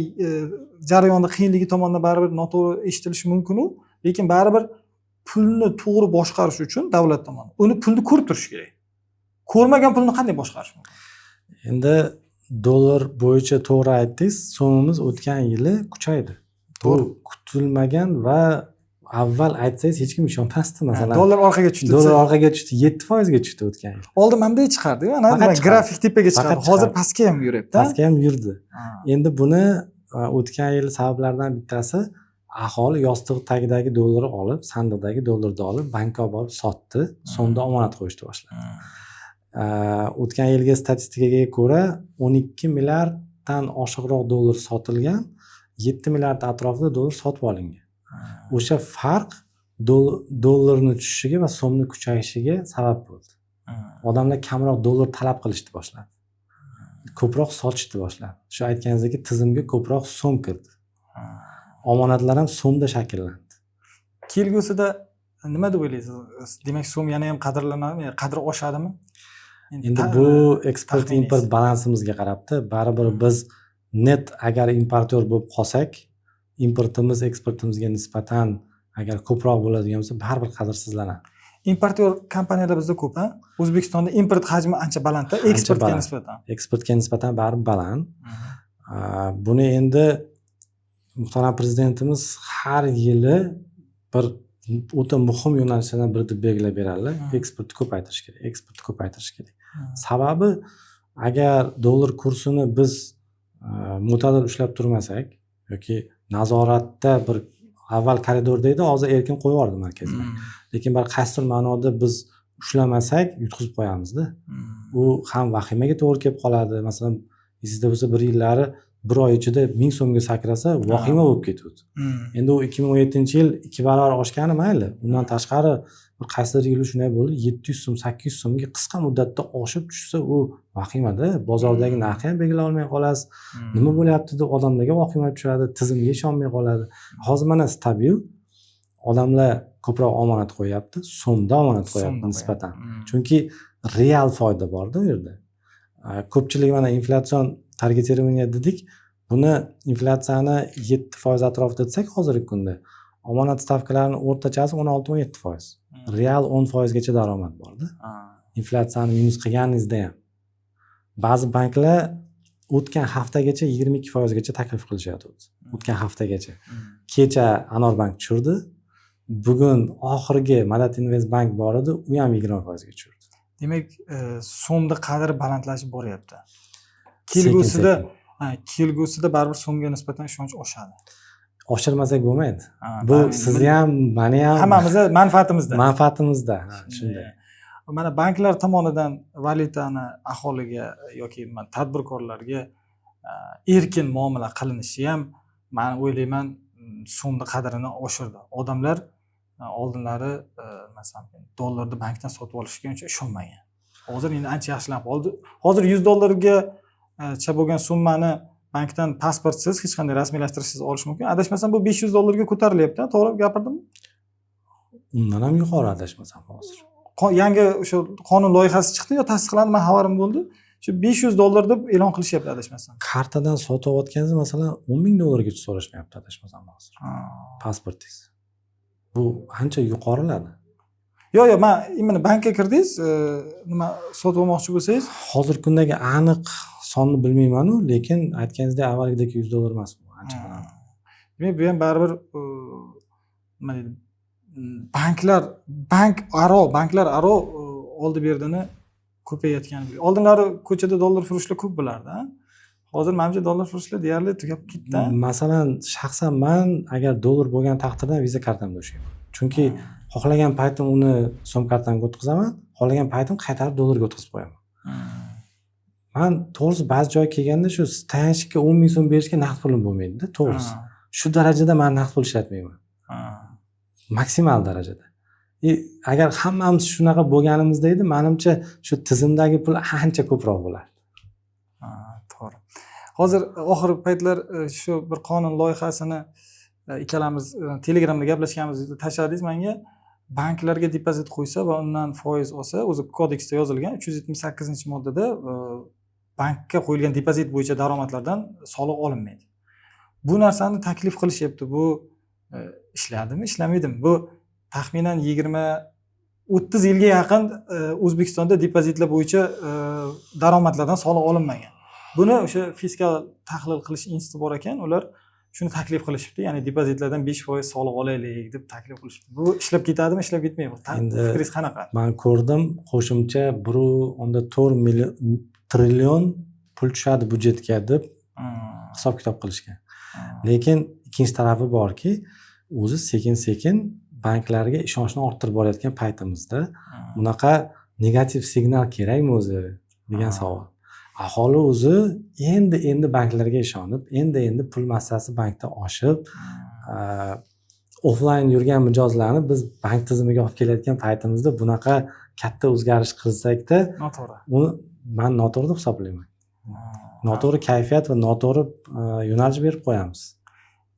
jarayonda qiyinligi tomonidan baribir noto'g'ri eshitilishi mumkin-u, lekin baribir pulni to'g'ri boshqarish uchun davlat tomonidan uni pulni ko'rib turish kerak. Ko'rmagan pulni qanday boshqarish mumkin? Endi dollar bo'yicha to'g'ri aytdingiz, so'mimiz o'tgan yili kuchaydi. Bu kutilmagan va avval aytsangiz hech kim ishonmasdi. Masalan, dollar orqaga tushdi. Dollar orqaga tushdi, 7% ga tushdi o'tgan yil. Oldin bunday chiqardi, ana grafik tepaga chiqardi. Hozir pastga ham yuryapti. Pastga ham yurdi. Endi buni o'tgan yil sabablaridan bittasi aholi yostiq tagidagi dollarni olib, sandiqdagi dollarni olib, bankka olib sotdi, so'mda omonat qo'yishni boshladi. O'tgan yilgi statistikaga ko'ra 12 milliarddan oshiqroq dollar sotilgan, 7 milliard atrofida dollar sotib olingan. O'sha farq dollarning tushishiga va so'mning kuchayishiga sabab bo'ldi. Odamlar kamroq dollar talab qilishni boshladi. Ko'proq sotishni boshladi. Shu aytganingizdek tizimga ko'proq so'm kirdi. Omonatlar ham so'mda shakllandi. Kelgusida nima deb o'ylaysiz? Demak, so'm yana ham qadrlanadimi, qadri oshadimi? Endi bu eksport import balansimizga qarabdi. Baribir biz net agar importyor bo'lib qolsak, importimiz eksportimizga nisbatan agar ko'proq bo'ladigan bo'lsa, baribir qadrsizlanadi. Importyor kompaniyalar bizda ko'p, ha? O'zbekistonda import hajmi ancha baland-da, eksportga nisbatan. Eksportga nisbatan baribir baland. Buni endi muhtaram prezidentimiz har yili bir o'ta muhim yo'nalishlardan biri deb belgilab beradilar. Eksportni ko'paytirish kerak, eksportni ko'paytirish kerak. Sababi agar dollar kursini biz mo'tadil ushlab turmasak yoki nazoratda bir avval koridorda edi, hozir erkin qo'yib yubordi Markaziy bank. Lekin bir qaysidir ma'noda biz ushlamasak yutqizib qo'yamizda. U ham vahimaga to'g'ri kelib qoladi. Masalan, esingizda bo'lsa bir yillari bir oy ichida 1000 so'mga sakrasa vahima bo'lib ketdi. Endi u 2017-yil 2 barobar oshgani mayli. Undan tashqari bir qaysidir yil shunday bo'ldi, 700 so'm, 800 so'mga qisqa muddatda oshib tushsa, u vahimada. Bozordagi narxni ham belgilay olmay qolasiz. Nima bo'lyapti deb odamlarga vahima tushadi, tizimga ishonmay qoladi. Hozir mana stabil odamlar ko'proq omonat qo'yapti, so'mda omonat qo'yapti nisbatan. Chunki real foyda bor-da u yerda. Ko'pchilik mana inflyatsion targetirование dedik. Buni inflyatsiyani 7% atrofida desak hozirgi kunda omonat stavkalarining o'rtachasi 16-17%. Real 10% gacha daromad bor-da. Inflyatsiyani minus qilganingizda ham. Ba'zi banklar o'tgan haftagacha 22% gacha taklif qilishyapti. O'tgan haftagacha. Kecha Anor bank tushirdi. Bugun oxirgi Madad Invest bank bor edi, u ham 20% ga tushirdi. Demak, so'mning qadri balandlashib boryapti. Kelgusida baribir so'mga nisbatan ishonch oshadi. Oshirmasak bo'lmaydi. Bu sizni ham, meni ham, hammamizni manfaatimizda. Manfaatimizda, shunday. Mana banklar tomonidan valyutani aholiga yoki tadbirkorlarga erkin muomala qilinishi ham men o'ylayman so'mning qadrini oshirdi. Odamlar oldinlari masalan dollarni bankdan sotib olishga uncha ishonmagan. Hozir endi ancha yaxshilanib qoldi. Hozir 100 dollarga cha bo'lgan summani bankdan pasportsiz hech qanday rasmiylashtirishsiz olish mumkin. Adashmasam bu 500 dollarga ko'tarilyapti, to'g'ri gapirdimmi? Undan ham yuqori adashmasam hozir. Yangi o'sha qonun loyihasi chiqdi yo tasdiqlandi, men xabarim bo'ldi. shu $500 deb e'lon qilishyapti adashmasam. Kartadan sotib olayotganingiz masalan $10,000 so'rashmayapti adashmasam hozir. Pasportingiz. Bu ancha yuqoriladi. Yo'q, man именно bankka kirdingiz, nima sotib olmoqchi bo'lsangiz, Hozirgi kundagi aniq sonni bilmayman-u, lekin aytganingizdek avvalgidek $100 emas bu, ancha baland. demak bu ham baribir nima deydi, banklar aro oldi berdini ko'payayotgani. Oldinlari ko'chada dollar furushlar ko'p bo'lardi. Hozir menimcha dollar furushlar deyarli tugab ketdi. Masalan, shaxsan men agar dollar bo'lgan taqdirda viza kartamda ushlayman. Chunki xohlagan paytim uni so'm kartamga o'tkazaman, xohlagan paytim qaytarib dollarga o'tkazib qo'yaman. Men to'g'risi ba'zi joyga kelganda shu tayanchlikka 10,000 so'm berishga naqd pulim bo'lmaydi-da, to'g'risi. Shu darajada men naqd pul ishlatmayman. Maksimal darajada. Agar hammamiz shunaqa bo'lganimizda edi, menimcha shu tizimdagi pul ancha ko'proq bo'lardi. To'g'ri. Hozir oxirgi paytlar shu bir qonun loyihasini ikkalamiz Telegramda gaplashganimizda tashladingiz menga. Banklarga depozit qo'ysa va undan foiz olsa, o'zi kodeksda yozilgan 378-moddada bankka qo'yilgan depozit bo'yicha daromadlardan soliq olinmaydi. Bu narsani taklif qilishyapti. Bu ishladimi, ishlamaydimi? Bu taxminan 20-30 yilga yaqin O'zbekistonda depozitlar bo'yicha daromadlardan soliq olinmagan. Buni o'sha fiskal tahlil qilish instituti bor ekan, ular shuni taklif qilishibdi, ya'ni depozitlardan 5% soliq olaylik deb taklif qilishibdi. Bu ishlab ketadimi, ishlab ketmaydimi? Fikringiz qanaqa? Men ko'rdim, qo'shimcha 1.4 trillion pul tushadi budjetga deb hisob kitob qilishgan. Lekin ikkinchi tarafi borki, o'zi sekin-sekin banklarga ishonchni orttirib borayotgan paytimizda bunaqa negativ signal kerakmi o'zi degan savol. Aholi o'zi endi banklarga ishonib, endi pul massasi bankda oshib, offlayn yurgan mijozlarni biz bank tizimiga olib kelayotgan paytimizda bunaqa katta o'zgarish qilsakda, noto'g'ri. Uni men noto'g'ri deb hisoblayman. Noto'g'ri kayfiyat va noto'g'ri yo'nalish berib qo'yamiz.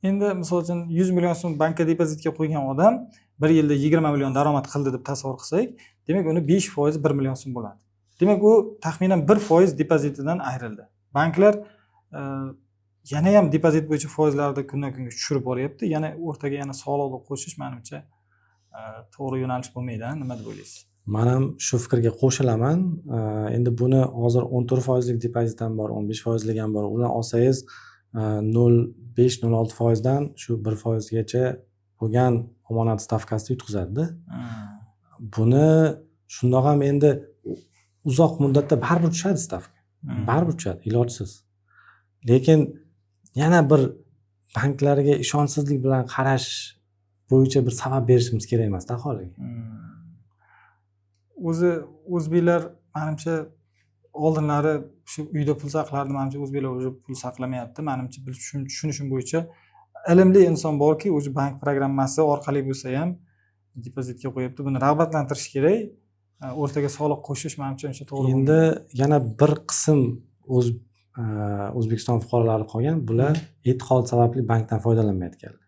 Endi misol uchun 100 million so'm bankka depozitga qo'ygan odam bir yilda 20 million daromad qildi deb tasavvur qilsak, demak uni 5% 1 million so'm bo'ladi. Demak u taxminan 1% depozitidan ayrildi. Banklar yana ham depozit bo'yicha foizlarni kundan kunga tushirib boryapti. Yana o'rtaga yana soliqni qo'shish menimcha to'g'ri yo'nalish bo'lmaydi. Nima deb o'ylaysiz? Men ham shu fikrga qo'shilaman. Endi buni hozir 14% lik depozit ham bor, 15% lik ham bor. Uni olsangiz 0.5-0.6% dan shu 1% gacha bo'lgan omonat stavkasida yutqizadi-da. Buni shundoq ham endi uzoq muddatda baribir tushadi stavka. Baribir tushadi, ilojsiz. Lekin yana bir banklarga ishonchsizlik bilan qarash bo'yicha bir sabab berishimiz kerak emas-da aholiga. O'zi o'zbeklar menimcha oldinlari shu uyda pul saqlardi, menimcha o'zbeklar o'zi pul saqlamayapti. Menimcha biz tushunishim bo'yicha ilmli inson borki, o'zi bank programmasi orqali bo'lsa ham depozitga qo'yibdi. Buni rag'batlantirish kerak. O'rtaga soliq qo'shish menimcha uncha to'g'ri. Endi yana bir qism O'zbekiston fuqarolari qolgan, bular e'tiqod sababli bankdan foydalanmayotganlar.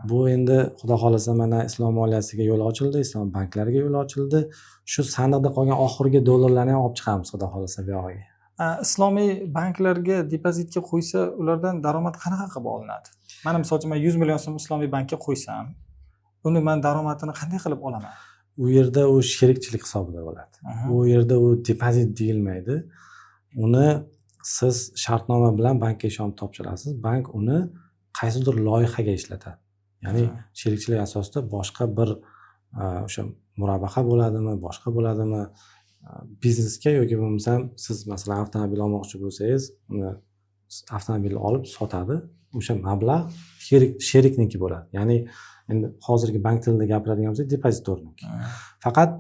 Bu endi xudo xolasa mana islom moliyasiga yo'l ochildi, islom banklariga yo'l ochildi. Shu sandiqda qolgan oxirgi dollarlarni ham olib chiqamiz xudo xolasa bu yog'iga. Islomiy banklarga depozitga qo'ysa, ulardan daromad qanaqa qilib olinadi? Mana misol uchun 100 million so'm islomiy bankka qo'ysam, uni men daromadini qanday qilib olaman? U yerda u sherikchilik hisobida bo'ladi. U yerda u depozit deyilmaydi. Uni siz shartnoma bilan bankka ishonib topshirasiz. Bank uni qaysidir loyihaga ishlatadi. Ya'ni sherikchilik asosida boshqa bir o'sha murabaha bo'ladimi, boshqa bo'ladimi, biznesga yoki bo'lmasam siz masalan avtomobil olmoqchi bo'lsangiz, uni avtomobilni olib sotadi. O'sha mablag' sherikniki bo'ladi. Ya'ni endi hozirgi bank tilida gapiradigan bo'lsak, depozitorniki. Faqat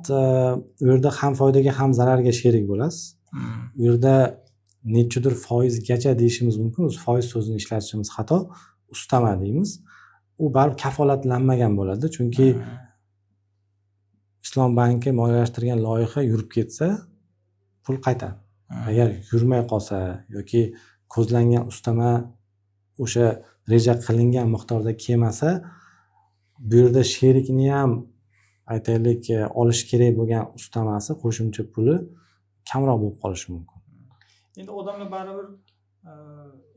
u yerda ham foydaga ham zararga sherik bo'lasiz. U yerda nechidir foizgacha deyishimiz mumkin. O'zi foiz so'zini ishlatishimiz xato. Ustama deymiz. U baribir kafolatlanmagan bo'ladi, chunki Islom banki moliyalashtirgan loyiha yurib ketsa, pul qaytadi. Agar yurmay qolsa yoki ko'zlangan ustama o'sha reja qilingan miqdorda kelmasa, bu yerda sherikni ham aytaylik olish kerak bo'lgan ustamasi qo'shimcha puli kamroq bo'lib qolishi mumkin. endi odamlar baribir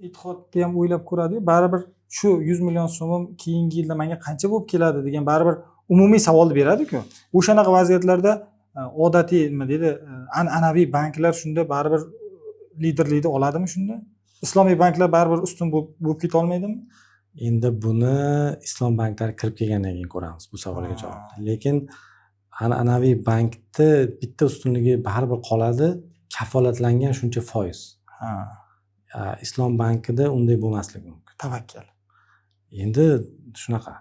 e'tiqodga ham o'ylab ko'radi-yu, baribir shu 100 million so'mim keyingi yilda menga qancha bo'lib keladi degan baribir umumiy savolni beradi-ku. O'shanaqa vaziyatlarda odatiy nima deydi, an'anaviy banklar shunda baribir liderlikni oladimi shunda? Islomiy banklar baribir ustun bo'lib keta olmaydimi? Endi buni islom banklari kirib kelgandan keyin ko'ramiz bu savolga javobni. Lekin an'anaviy bankni bitta ustunligi baribir qoladi, kafolatlangan shuncha foiz. Islom bankida unday bo'lmasligi mumkin. Tavakkal. Endi shunaqa.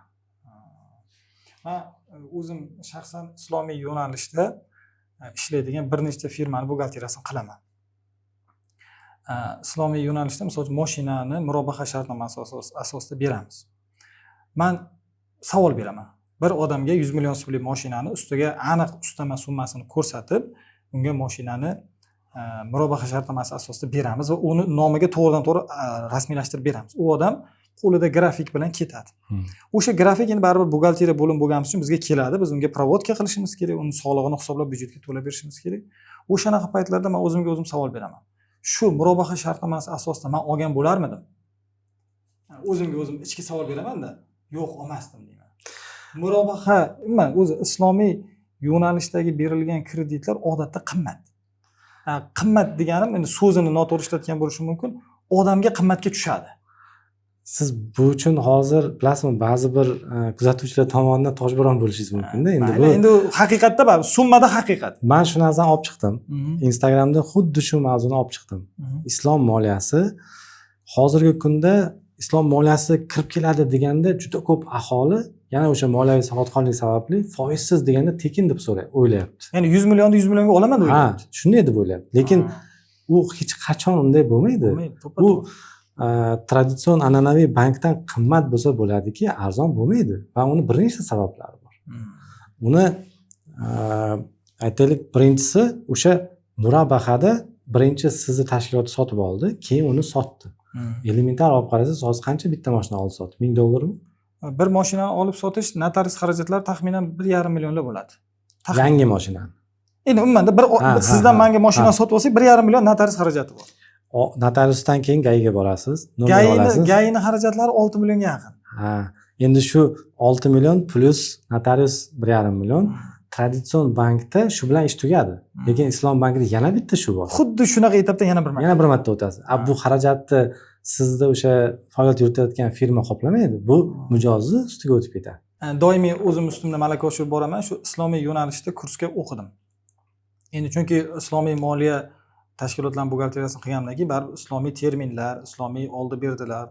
Men o'zim shaxsan islomiy yo'nalishda ishlaydigan bir nechta firmani buxgalteriyasini qilaman. Islomiy yo'nalishda misol uchun mashinani murobaha shartnomasi asosida beramiz. Men savol beraman. Bir odamga 100 million so'mlik mashinani ustiga aniq ustama summasini ko'rsatib, unga mashinani murobaha shartnomasi asosida beramiz va uni nomiga to'g'ridan-to'g'ri rasmiylashtirib beramiz. U odam qo'lida grafik bilan ketadi. O'sha grafik endi baribir buxgalteriya bo'lim bo'lganimiz uchun bizga keladi. Biz unga provodka qilishimiz kerak, uni solig'ini hisoblab byudjetga to'lab berishimiz kerak. O'shanaqa paytlarda men o'zimga o'zim savol beraman. Shu murobaha shartnomasi asosida men olgan bo'larmidim? O'zimga o'zim ichki savol beraman-da, yo'q olmasdim deyman. Murobaha, men o'zi islomiy yo'nalishdagi berilgan kreditlar odatda qimmat. Qimmat deganim endi so'zini noto'g'ri ishlatgan bo'lishim mumkin, odamga qimmatga tushadi. Siz bu uchun hozir bilasizmi, ba'zi bir kuzatuvchilar tomonidan toshbo'ron bo'lishingiz mumkin-da. Endi haqiqatda bor, summada haqiqat. Men shu narsani olib chiqdim. Instagramda xuddi shu mavzuni olib chiqdim. Islom moliyasi hozirgi kunda islom moliyasi kirib keladi deganda juda ko'p aholi yana o'sha moliyaviy savodxonlik sababli foizsiz deganda tekin deb o'ylayapti. Ya'ni 100 millionni 100 millionga olaman deb o'ylayapti. Ha, shunday deb o'ylayapti. Lekin u hech qachon unday bo'lmaydi. U traditsion an'anaviy bankdan qimmat bo'lsa bo'ladiki, arzon bo'lmaydi va uni bir nechta sabablari bor. Uni aytaylik, birinchisi o'sha murabahada birinchi sizni tashkilot sotib oldi, keyin uni sotdi. Elementar olib qarasangiz, hozir qancha bitta mashina olib sotdi? 1000 dollarmi? Bir mashinani olib sotish notarius xarajatlari taxminan 1,5 millionlar bo'ladi. Yangi mashinani. Endi umuman sizdan menga mashina sotib olsak 1,5 million notarius xarajati bor. Notariusdan keyin GAIga borasiz, nomer olasiz. GAIning xarajatlari 6 millionga yaqin. Ha, endi shu 6 million plus notarius 1,5 million. Traditsion bankda shu bilan ish tugadi. Lekin islom bankida yana bitta shu bor. Xuddi shunaqa etapdan yana bir marta. Yana bir marta o'tasiz. Bu xarajatni sizda o'sha faoliyat yuritayotgan firma qoplamaydi. Bu mijozni ustiga o'tib ketadi. Doimiy o'zim ustimda malaka oshirib boraman. Shu islomiy yo'nalishda kursga o'qidim. Endi chunki islomiy moliya tashkilotlarning buxgalteriyasini qilganimdan keyin baribir islomiy terminlar, islomiy oldi-berdilar,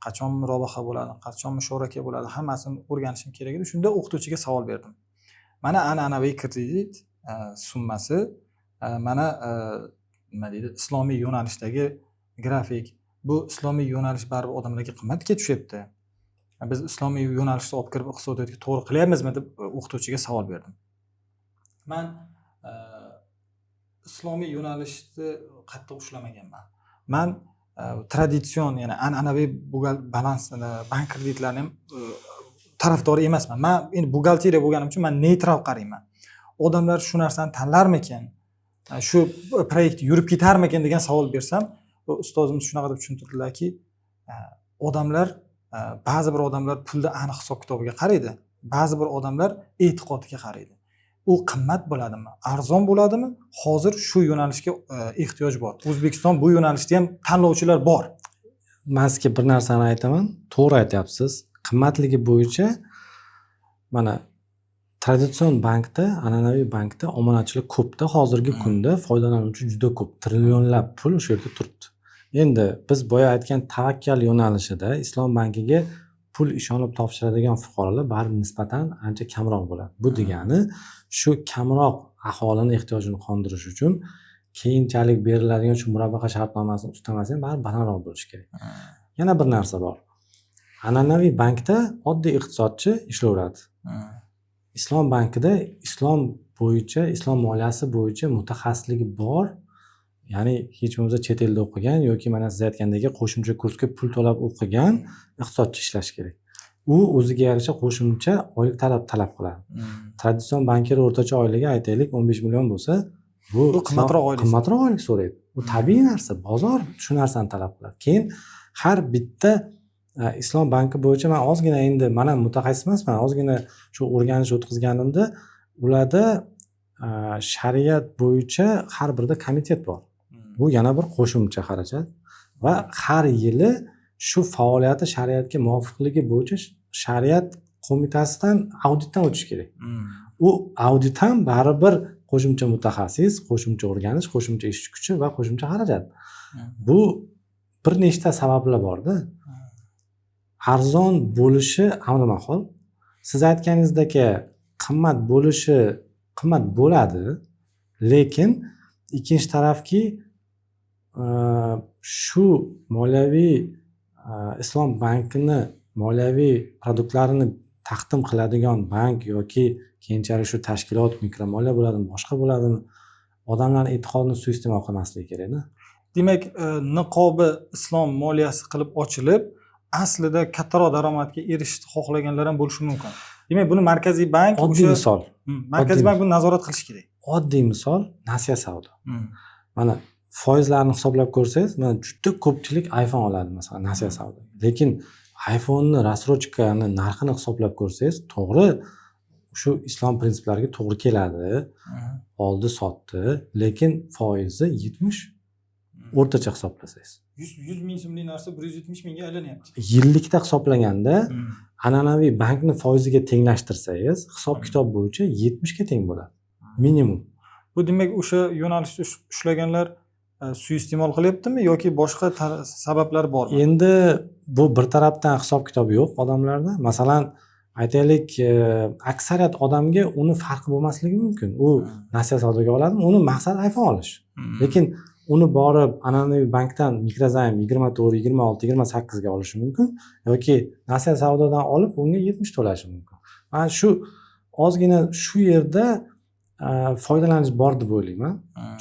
qachon murobaha bo'ladi, qachon mushorak bo'ladi, hammasini o'rganishim kerak edi. Shunda o'qituvchiga savol berdim. Mana an'anaviy kredit summasi, mana nima deydi, islomiy yo'nalishdagi grafik. Bu islomiy yo'nalish baribir odamlarga qimmatga tushyapti. Biz islomiy yo'nalishda olib kirib iqtisodiyotga to'g'ri qilyapmizmi deb o'qituvchiga savol berdim. Men islomiy yo'nalishni qattiq ushlamaganman. Men traditsion, ya'ni an'anaviy balans bank kreditlarini ham tarafdori emasman. Men endi buxgalteriya bo'lganim uchun men neytral qarayman. Odamlar shu narsani tanlarmikan? Shu proyekt yurib ketarmikan degan savol bersam, ustozimiz shunaqa deb tushuntirdilarki, odamlar, ba'zi bir odamlar pulni aniq hisob-kitobiga qaraydi, ba'zi bir odamlar e'tiqodiga qaraydi. U qimmat bo'ladimi, arzon bo'ladimi? Hozir shu yo'nalishga ehtiyoj bor. O'zbekiston bu yo'nalishda ham tanlovchilar bor. Men sizga bir narsani aytaman, to'g'ri aytyapsiz. Qimmatligi bo'yicha mana traditsion bankda, an'anaviy bankda omonachilik ko'pda, hozirgi kunda foydalanuvchi juda ko'p, trillionlab pul o'sha yerda turibdi. Endi biz boya aytgan tavakkal yo'nalishida islom bankiga pul ishonib topshiradigan fuqarolar baribir nisbatan ancha kamroq bo'ladi. Bu degani shu kamroq aholini ehtiyojini qondirish uchun keyinchalik beriladigan shu murabaha shartnomasini ustamasi ham baribir balandroq bo'lishi kerak. Yana bir narsa bor. An'anaviy bankda oddiy iqtisodchi ishlayveradi. Islom bankida islom bo'yicha, islom moliyasi bo'yicha mutaxassisligi bor. Ya'ni hech bo'lmasa chet elda o'qigan yoki mana siz aytgandagi qo'shimcha kursga pul to'lab o'qigan iqtisodchi ishlash kerak. U o'ziga yarasha qo'shimcha oylik talab qiladi. Traditsion banker o'rtacha oyligi aytaylik 15 million bo'lsa, bu qimmatroq oylik so'raydi. u tabiiy narsa, bozor shu narsani talab qiladi. Keyin har bitta Islom banki bo'yicha men ozgina endi men ham mutaxassis emasman, ozgina shu o'rganish o'tkazganimda ularda shariat bo'yicha har birida komitet bor. Bu yana bir qo'shimcha xarajat va har yili shu faoliyati shariatga muvofiqligi bo'yicha shariat qo'mitasidan auditdan o'tish kerak. U audit ham baribir qo'shimcha mutaxassis, qo'shimcha o'rganish, qo'shimcha ish kuchi va qo'shimcha xarajat. Bu bir nechta sabablar borda. Arzon bo'lishi amrimahol. Siz aytganingizdek qimmat bo'lishi qimmat bo'ladi, lekin ikkinchi tarafki shu moliyaviy Islom bankini moliyaviy produktlarini taqdim qiladigan bank yoki keyinchalik shu tashkilot mikromoliya bo'ladimi, boshqa bo'ladimi, odamlarning e'tiqodini suiiste'mol qilmasligi kerakda. Demak, niqobi islom moliyasi qilib ochilib, aslida kattaroq daromadga erishishni xohlaganlar ham bo'lishi mumkin. Demak, buni Markaziy bank Oddiy misol. Markaziy bank buni nazorat qilish kerak. Oddiy misol nasiya savdo. Mana foizlarni hisoblab ko'rsangiz, mana juda ko'pchilik iPhone oladi masalan nasiya savdo. Lekin iPhone'ni rasrochkani narxini hisoblab ko'rsangiz, to'g'ri shu islom prinsiplariga to'g'ri keladi. Oldi sotdi, lekin foizi 70 o'rtacha hisoblasangiz. 100 ming so'mlik narsa 170 mingga aylanyapti. Yillikda hisoblanganda an'anaviy bankni foiziga tenglashtirsangiz, hisob kitob bo'yicha 70 ga teng bo'ladi. Minimum. Bu demak o'sha yo'nalishni ushlaganlar suiiste'mol qilyaptimi yoki boshqa sabablar bormi? Endi bu bir tarafdan hisob kitob yo'q odamlarda. Masalan, aytaylik, aksariyat odamga uni farqi bo'lmasligi mumkin. U nasiya savdoga oladimi? Uni maqsadi iPhone olish. Lekin uni borib an'anaviy bankdan mikrozaym 24, 26, 28 ga olishi mumkin yoki nasiya savdodan olib unga 70 to'lashi mumkin. Men shu ozgina shu yerda foydalanish bor deb o'ylayman.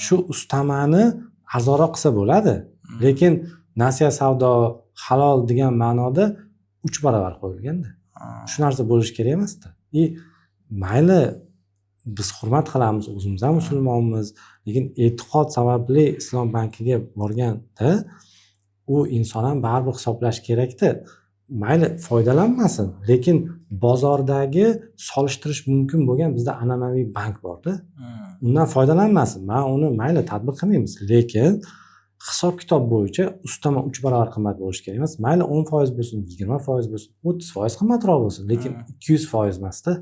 Shu ustamani arzonroq qilsa bo'ladi, lekin nasiya savdo halol degan ma'noda 3 barobar qo'yilganda. Shu narsa bo'lish kerak emas-da. Mayli biz hurmat qilamiz, o'zimiz ham musulmonmiz, lekin e'tiqod sababli islom bankiga borganda u inson ham baribir hisoblash kerak-da. Mayli foydalanmasin, lekin bozordagi solishtirish mumkin bo'lgan bizda an'anaviy bank bor-da. Undan foydalanmasin. Men uni mayli tadbiq qilmaymiz, lekin hisob kitob bo'yicha ustama 3 barobar qimmat bo'lishi kerak emas. Mayli 10% bo'lsin, 20% bo'lsin, 30% qimmatroq bo'lsin, lekin 200% emas-da.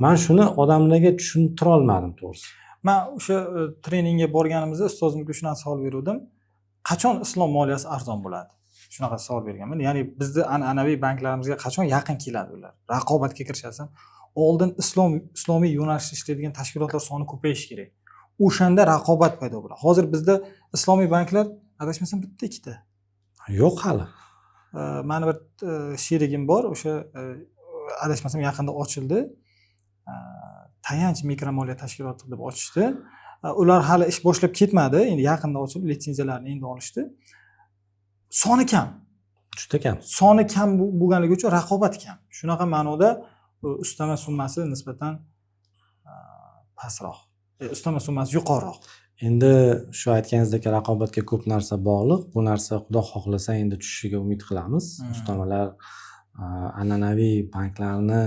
Men shuni odamlarga tushuntira olmadim to'g'risi. Men o'sha treningga borganimizda ustozimga shuni savol berdim. Qachon islom moliyasi arzon bo'ladi? Shunaqa savol berganman. Ya'ni bizni an'anaviy banklarimizga qachon yaqin keladi ular? Raqobatga kirishasam, oldin islomiy yo'nalishda ishlaydigan tashkilotlar soni ko'payishi kerak. O'shanda raqobat paydo bo'ladi. Hozir bizda islomiy banklar adashmasam bitta ikkita. Yo'q hali. Meni bir sherigim bor, o'sha adashmasam yaqinda ochildi. Tayanch mikromoliya tashkiloti deb ochishdi. Ular hali ish boshlab ketmadi, endi yaqinda ochilib, litsenziyalarni endi olishdi. Soni kam. Juda kam. Soni kam bo'lganligi uchun raqobat kam. Shunaqa ma'noda ustama summasi nisbatan pastroq. Ustama summasi yuqoriroq. Endi shu aytganingizdek raqobatga ko'p narsa bog'liq. Bu narsa Xudo xohlasa endi tushishiga umid qilamiz. Ustamalar an'anaviy banklarni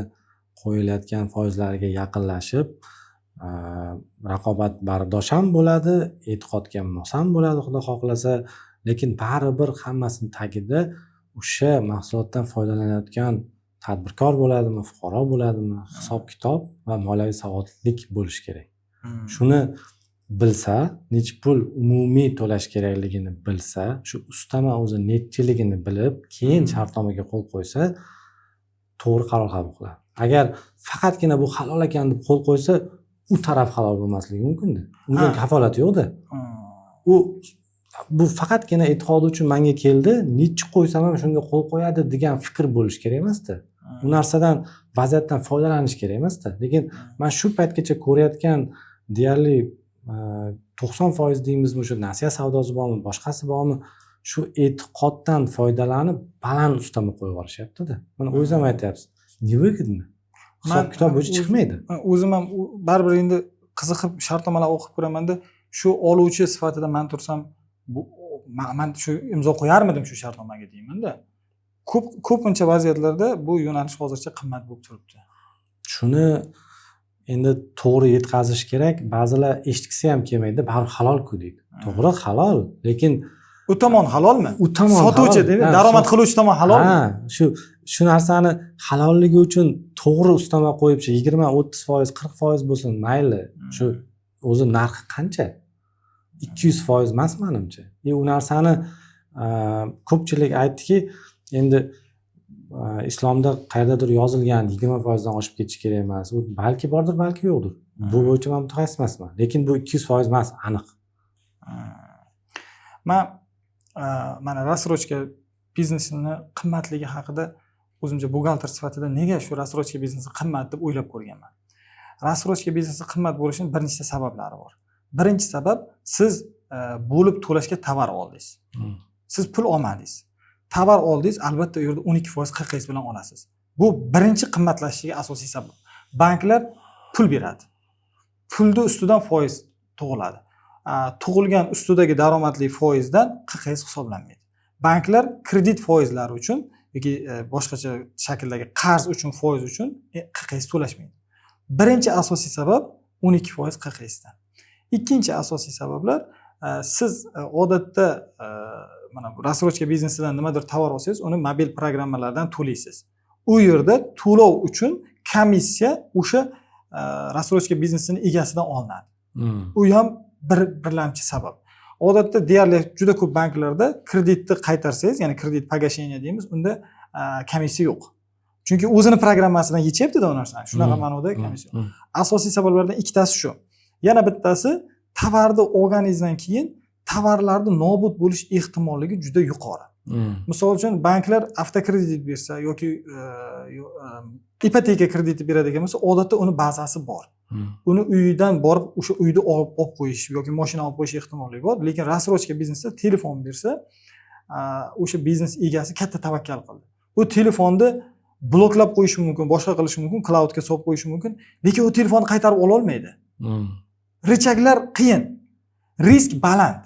qo'yilayotgan foizlariga yaqinlashib, raqobat bardosh ham bo'ladi, e'tiqodga mos ham bo'ladi Xudo xohlasa, lekin baribir hammasini tagida o'sha mahsulotdan foydalanayotgan tadbirkor bo'ladimi, fuqaro bo'ladimi, hisob-kitob va moliyaviy savodlik bo'lishi kerak. Shuni bilsa, necha pul umumiy to'lash kerakligini bilsa, shu ustama o'zi nechiligini bilib, keyin shartnomaga qo'l qo'ysa, to'g'ri qaror qabul qiladi. Agar faqatgina bu halol ekan deb qo'l qo'ysa, u taraf halol bo'lmasligi mumkin-da. Unga kafolat yo'q-da. Bu faqatgina e'tiqodi uchun menga keldi, nechi qo'ysam ham shunga qo'l qo'yadi degan fikr bo'lish kerak emas-da. Bu narsadan, vaziyatdan foydalanish kerak emas-da. Lekin men shu paytgacha ko'rayotgan deyarli 90% deymizmi, shu nasiya savdosi bormi, boshqasi bormi, shu e'tiqoddan foydalanib baland ustama qo'yib yuborishyapti-da. Mana o'zingiz ham aytyapsiz. Невыгодно. Hisob kitob bo'yicha chiqmaydi. O'zim ham baribir endi qiziqib shartnomalar o'qib ko'ramanda, shu oluvchi sifatida men tursam, bu men shu imzo qo'yarmidim shu shartnomaga deymanda. Ko'pincha vaziyatlarda bu yo'nalish hozircha qimmat bo'lib turibdi. Shuni endi to'g'ri yetkazish kerak. Ba'zilar eshitgisi ham kelmaydi, baribir halol-ku deydi. To'g'ri, halol, lekin U tomon halolmi? u tomon Sotuvchi, halol. daromad qiluvchi tomon halolmi? Ha, shu narsani halolligi uchun to'g'ri ustama qo'yibchi 20-30%, 40% bo'lsin, mayli. Shu o'zi narxi qancha? 200% emas menimcha. U narsani ko'pchilik aytdiki, endi islomda qayerdadir yozilgan 20% dan oshib ketishi kerak emas. U balki bordir, balki yo'qdir. Bu bo'yicha men mutaxassis emasman, lekin bu 200% emas, aniq. Mana rassrochka biznesini qimmatligi haqida o'zimcha buxgalter sifatida nega shu rassrochka biznesi qimmat deb o'ylab ko'rganman. Rassrochka biznesi qimmat bo'lishining bir nechta sabablari bor. Birinchi sabab, siz bo'lib to'lashga tovar oldingiz. Siz pul olmadingiz. Tovar oldingiz, albatta u yerda 12% QQS bilan olasiz. Bu birinchi qimmatlashishiga asosiy sabab. Banklar pul beradi. Pulni ustidan foiz tug'iladi. Tug'ilgan ustidagi daromadli foizdan QQS hisoblanmaydi. Banklar kredit foizlari uchun yoki boshqacha shakldagi qarz uchun foiz uchun QQS to'lashmaydi. Birinchi asosiy sabab 12% QQS dan. Ikkinchi asosiy sabablar, siz odatda mana bu rassrochka biznesidan nimadir tovar olsangiz, uni mobil programmalardan to'laysiz. U yerda to'lov uchun komissiya o'sha rassrochka biznesining egasidan olinadi. U ham birlamchi sabab. Odatda deyarli juda ko'p banklarda kreditni qaytarsangiz, ya'ni kredit pogasheniya deymiz, unda komissiya yo'q. Chunki o'zini programmasidan yechyapti-da u narsani. Shunaqa ma'noda komissiya. Asosiy sabablardan ikkitasi shu. Yana bittasi, tovarni olganingizdan keyin tovarlarni nobud bo'lish ehtimolligi juda yuqori. Misol uchun banklar avtokredit bersa yoki ipoteka krediti beradigan bo'lsa, odatda uni bazasi bor. Uni uyidan borib o'sha uyni olib qo'yish yoki mashina olib qo'yish ehtimolligi bor. Lekin rassrochka biznesda telefon bersa, o'sha biznes egasi katta tavakkal qildi. U telefonni bloklab qo'yishi mumkin, boshqa qilishi mumkin, cloudga solib qo'yishi mumkin, lekin u telefonni qaytarib ola olmaydi. Richaglar qiyin, risk baland.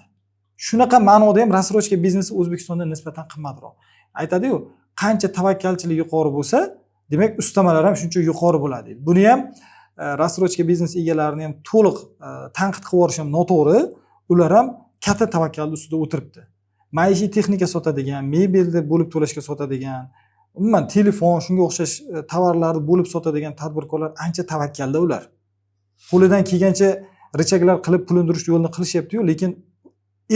Shunaqa ma'noda ham rassrochka biznesi O'zbekistonda nisbatan qimmatroq. Aytadi-ku, qancha tavakkalchilik yuqori bo'lsa, demak ustamalar ham shuncha yuqori bo'ladi. Buni ham rassrochka biznes egalarini ham to'liq tanqid qilib yorish ham noto'g'ri. Ular ham katta tavakkalni ustida o'tiribdi. Maishiy texnika sotadigan, mebelni bo'lib to'lashga sotadigan, umuman telefon, shunga o'xshash tovarlarni bo'lib sotadigan tadbirkorlar ancha tavakkalda ular. Qo'lidan kelgancha richaglar qilib pul undirish yo'lini qilishyapti-yu, lekin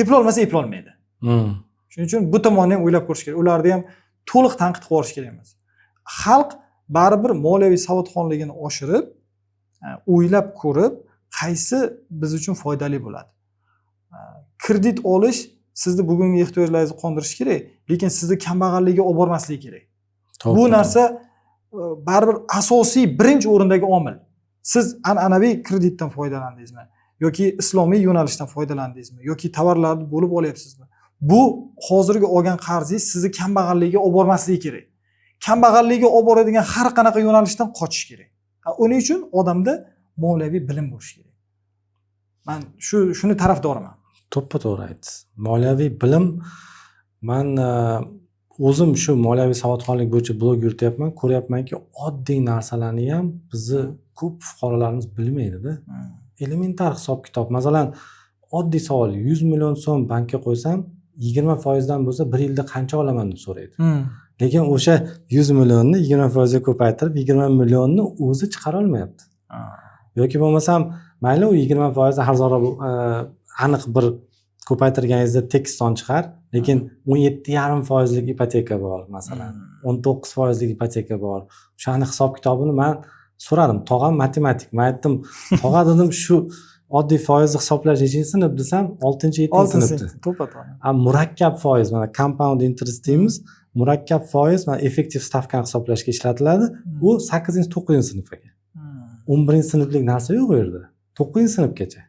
eplolmasa eplolmaydi. Shuning uchun bu tomonni ham o'ylab ko'rish kerak. Ularni ham to'liq tanqid qilib yorish kerak emas. Xalq baribir moliyaviy savodxonligini oshirib, o'ylab ko'rib, qaysi biz uchun foydali bo'ladi. Kredit olish sizni bugungi ehtiyojlaringizni qondirishi kerak, lekin sizni kambag'allikka olib bormasligi kerak. Bu narsa baribir asosiy birinchi o'rindagi omil. Siz an'anaviy kreditdan foydalandingizmi yoki islomiy yo'nalishdan foydalandingizmi yoki tovarlarni bo'lib olyapsizmi? Bu hozirgi olgan qarzingiz sizni kambag'allikka olib bormasligi kerak. Kambag'allikka olib boradigan har qanaqa yo'nalishdan qochish kerak. Uning uchun odamda moliyaviy bilim bo'lishi kerak. Men shuni tarafdoriman. To'ppa-to'g'ri aytdingiz. Moliyaviy bilim, men o'zim shu moliyaviy savodxonlik bo'yicha blog yurityapman, ko'ryapmanki, oddiy narsalarni ham bizni ko'p fuqarolarimiz bilmaydi-da. Elementar hisob-kitob. Masalan, oddiy savol, 100 million so'm bankka qo'ysam, 20% dan bo'lsa 1 yilda qancha olaman deb so'raydi. Lekin o'sha 100 millionni 20% ga ko'paytirib, 20 millionni o'zi chiqara olmayapti. Yoki bo'lmasam, mayli u 20% arzonroq aniq bir ko'paytirganingizda tekiston chiqar, lekin 17,5% lik ipoteka bor, masalan. 19% lik ipoteka bor. O'shani hisob-kitobini men so'radim. Tog'am matematik. Men aytdim, tog'a dedim, shu oddiy foizni hisoblash nechinchi sinf desam, 6-7-sinfda. To'ppa-to'g'ri. Murakkab foiz, mana compound interest deymiz. Murakkab foiz mana effektiv stavkani hisoblashga ishlatiladi. U 8-9-sinfga. 11-sinflik narsa yo'q u yerda. 9-sinfgacha.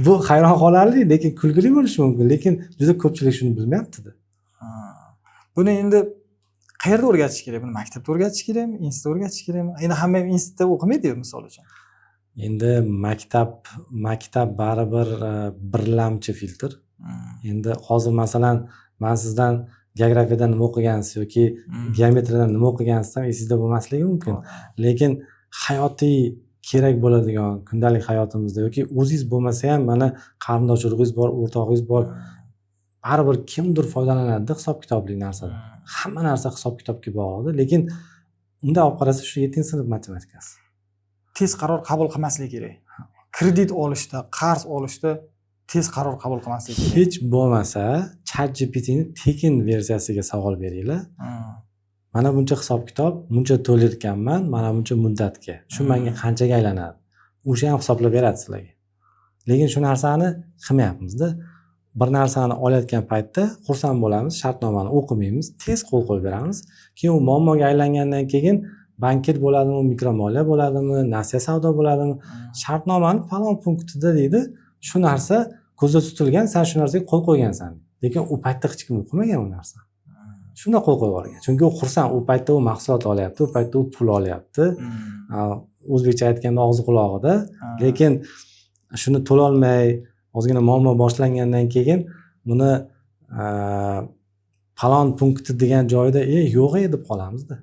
Bu hayron qolarli, lekin kulgili bo'lishi mumkin, lekin juda ko'pchilik shuni bilmayapti-da. Buni endi qayerda o'rgatish kerak? Buni maktabda o'rgatish kerakmi, institutda o'rgatish kerakmi? Endi hamma ham institutda o'qimaydi-ku, misol uchun. Endi maktab baribir birlamchi filtr. Endi hozir masalan men sizdan geografiyadan nima o'qigansiz yoki geometriyadan nima o'qigansiz ham esingizda bo'lmasligi mumkin. Lekin hayotiy kerak bo'ladigan kundalik hayotimizda yoki o'zingiz bo'lmasa ham mana qarindosh urug'ingiz bor, o'rtog'ingiz bor, baribir kimdir foydalanadi hisob kitobli narsadan. Hamma narsa hisob kitobga bog'liq, lekin unda olib qarasa shu 7-sinf matematikasi. Tez qaror qabul qilmaslik kerak. Kredit olishda, qarz olishda tez qaror qabul qilmaslik kerak. Hech bo'lmasa ChatGPTni tekin versiyasiga savol beringlar. Mana buncha hisob kitob, buncha to'larkanman, mana buncha muddatga. Shu menga qanchaga aylanadi? O'sha ham hisoblab beradi sizlarga. Lekin shu narsani qilmayapmiz-da. Bir narsani olayotgan paytda xursand bo'lamiz, shartnomani o'qimaymiz, tez qo'l qo'yib beramiz. Keyin u muammoga aylangandan keyin banket bo'ladimi, mikromoliya bo'ladimi, nasiya savdo bo'ladimi, shartnomani falon punktida deydi, shu narsa ko'zda tutilgan, sen shu narsaga qo'l qo'ygansan. Lekin u paytda hech kim o'qimagan u narsa. Shunda qo'l qo'yib yuborgan. Chunki u xursand, u paytda u mahsulot olyapti, u paytda u pul olyapti. O'zbekcha aytganda og'zi qulog'ida. Lekin shuni to'la olmay, ozgina muammo boshlangandan keyin buni falon punkti degan joyda yo'q deb qolamiz-da.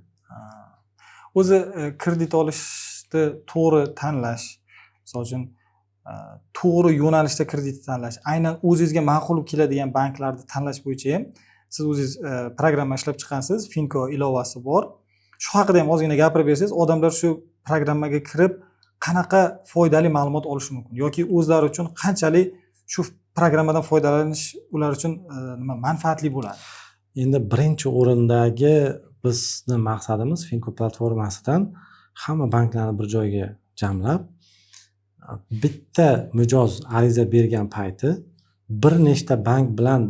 O'zi kredit olishni to'g'ri tanlash, misol uchun to'g'ri yo'nalishda kredit tanlash, aynan o'zingizga ma'qul keladigan banklarni tanlash bo'yicha ham siz o'zingiz programma ishlab chiqqansiz, Finko ilovasi bor. Shu haqida ham ozgina gapirib bersangiz, odamlar shu programmaga kirib qanaqa foydali ma'lumot olishi mumkin yoki o'zlari uchun qanchalik shu programmadan foydalanish ular uchun manfaatli bo'ladi. Endi birinchi o'rindagi bizni maqsadimiz Finko platformasidan hamma banklarni bir joyga jamlab, bitta mijoz ariza bergan payti bir nechta bank bilan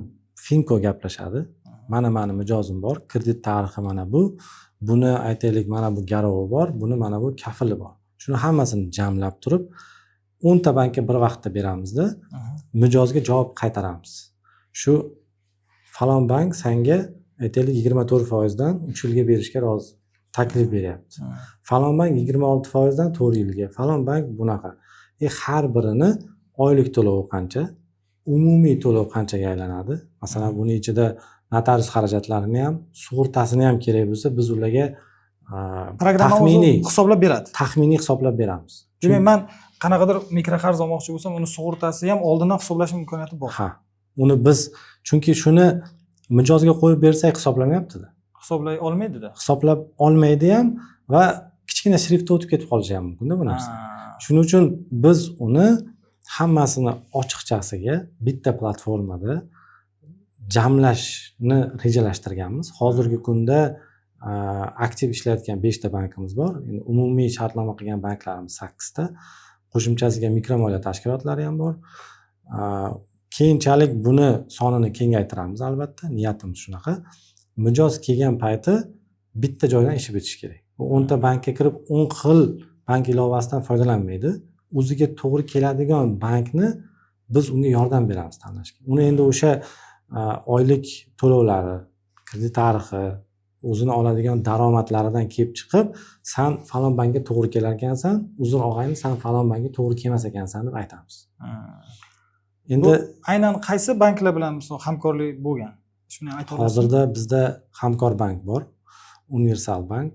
Finko gaplashadi. Mana mijozim bor, kredit tarixi mana bu, buni aytaylik mana bu garovi bor, buni mana bu kafili bor. Shuni hammasini jamlab turib 10 ta bankka bir vaqtda beramizda, mijozga javob qaytaramiz. Shu falon bank senga aytaylik 24% dan 3 yilga berishga rozi taklif beryapti. Falon bank 26% dan 4 yilga, falon bank bunaqa. Har birini oylik to'lovi qancha, umumiy to'lov qanchaga aylanadi? Masalan, buning ichida notarius xarajatlarini ham, sug'urtasini ham kerak bo'lsa, biz ularga taxminiy hisoblab beradi. Taxminiy hisoblab beramiz. Demak, men qanaqadir mikroqarz olmoqchi bo'lsam, uni sug'urtasi ham oldindan hisoblashim imkoniyati bor. Ha. Uni biz chunki shuni mijozga qo'yib bersak hisoblamayapti-da. Hisoblay olmaydi-da. Hisoblab olmaydi ham va kichkina shriftda o'tib ketib qolishi ham mumkin-da bu narsa. Shuning uchun biz uni hammasini ochiqchasiga bitta platformada jamlashni rejalashtirganmiz. Hozirgi kunda aktiv ishlayotgan 5 ta bankimiz bor. Endi umumiy shartnoma qilgan banklarimiz 8 ta. Qo'shimchasiga mikromoliya tashkilotlari ham bor. Keyinchalik buni sonini kengaytiramiz albatta. Niyatimiz shunaqa. Mijoz kelgan payti bitta joydan ishi bitishi kerak. 10 ta bankka kirib 10 xil bank ilovasidan foydalanmaydi. O'ziga to'g'ri keladigan bankni biz unga yordam beramiz tanlashga. Uni endi o'sha oylik to'lovlari, kredit tarixi, o'zini oladigan daromadlaridan kelib chiqib, sen falon bankka to'g'ri kelar ekansan, uzun og'ayni sen falon bankka to'g'ri kelmas ekansan deb aytamiz. Endi aynan qaysi banklar bilan hamkorlik bo'lgan? Shuni ayta olasizmi? Hozirda bizda hamkor bank bor. Universal bank,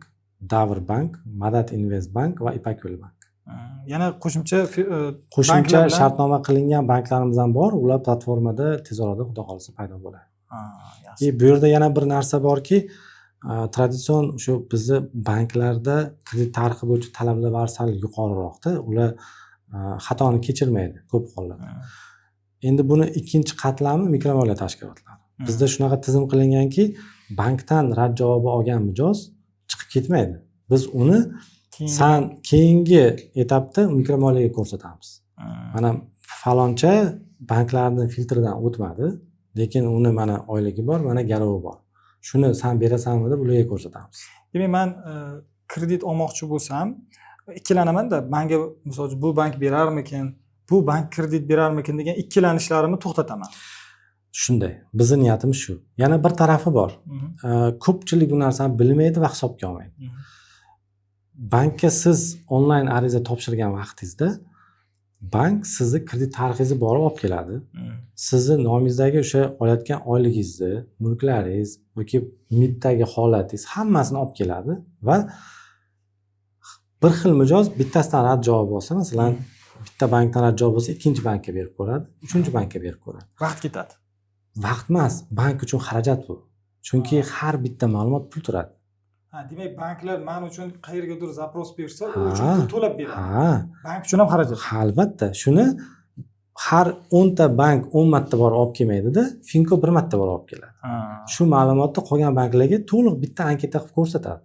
Davr bank, Madad Invest bank va Ipak Yo'l bank. Yana qo'shimcha shartnoma qilingan banklarimiz ham bor. Ular platformada tez orada xudo xolisa paydo bo'ladi. Yaxshi. Bu yerda yana bir narsa borki, traditsion shu bizni banklarda kredit tarixi bo'yicha talablar sal yuqoriroqda. Ular xatoni kechirmaydi ko'p hollarda. Endi buni ikkinchi qatlami mikromoliya tashkilotlari. Bizda shunaqa tizim qilinganki, bankdan rad javobi olgan mijoz chiqib ketmaydi. Biz uni keyingi etapda mikromoliyaga ko'rsatamiz. Mana faloncha banklarning filtridan o'tmadi, lekin uni mana oyligi bor, mana garovi bor. Shuni sen berasanmi deb ularga ko'rsatamiz. Demak, men kredit olmoqchi bo'lsam, ikkilanamanda, menga misol bu bank berarmikin, bu bank kredit berarmikin degan ikkilanishlarimni to'xtataman. Shunday. Bizning niyatimiz shu. Yana bir tarafi bor. Ko'pchilik bu narsani bilmaydi va hisobga olmaydi. bankka siz onlayn ariza topshirgan vaqtingizda bank sizni kredit tarixingizni borib olib keladi. Sizni nomingizdagi o'sha olayotgan oyligingizni, mulklaringiz yoki MIBdagi holatingiz hammasini olib keladi va bir xil mijoz bittasidan rad javob olsa, masalan, bitta bankdan rad javob olsa, ikkinchi bankka berib ko'radi, uchinchi bankka berib ko'radi. Vaqt ketadi. Vaqt emas, bank uchun xarajat bu. Chunki har bitta ma'lumot pul turadi. Demak, banklar men uchun qayergadir zapros bersa, u uchun pul to'lab beradi. Ha, Bank uchun ham xarajat. albatta. Shuni har 10 ta bank 10 marta borib olib kelmaydi-da, Finko bir marta borib olib keladi. Shu ma'lumotni qolgan banklarga to'liq bitta anketa qilib ko'rsatadi.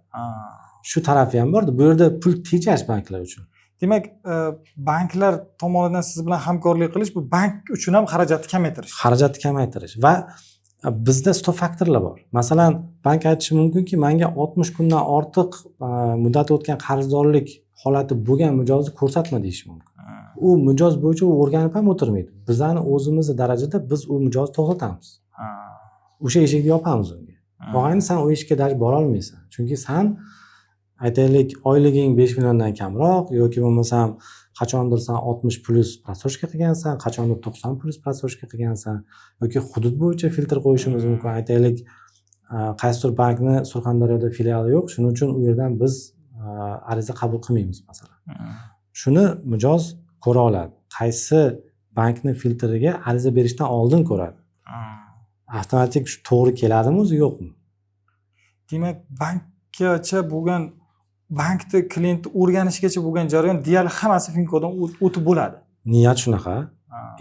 Shu tarafi ham bordi. Bu yerda pul tejash banklar uchun. Demak, banklar tomonidan siz bilan hamkorlik qilish bu bank uchun ham xarajatni kamaytirish. Xarajatni kamaytirish va bizda stop faktorlar bor. Masalan, bank aytishi mumkinki, menga 60 kundan ortiq muddati o'tgan qarzdorlik holati bo'lgan mijozni ko'rsatma deyish mumkin. U mijoz bo'yicha u o'rganib ham o'tirmaydi. Bizani o'zimizni darajada biz u mijozni to'xtatamiz. O'sha eshikni yopamiz unga. Og'ayni sen u eshikka даже bora olmaysan. Chunki sen aytaylik oyliging 5 milliondan kamroq yoki bo'lmasam qachondir sen 60 plus prasojka qilgansan, qachondir 90 plus prasojka qilgansan yoki hudud bo'yicha filtr qo'yishimiz mumkin. Aytaylik, qaysidir bankni Surxondaryoda filiali yo'q, shuning uchun u yerdan biz ariza qabul qilmaymiz masalan. Shuni mijoz ko'ra oladi. Qaysi bankni filtriga ariza berishdan oldin ko'radi. Avtomatik shu to'g'ri keladimi o'zi yo'qmi? Demak, bankgacha bo'lgan bankni klientni o'rganishgacha bo'lgan jarayon deyarli hammasi Finkodan o'tib bo'ladi. Niyat shunaqa.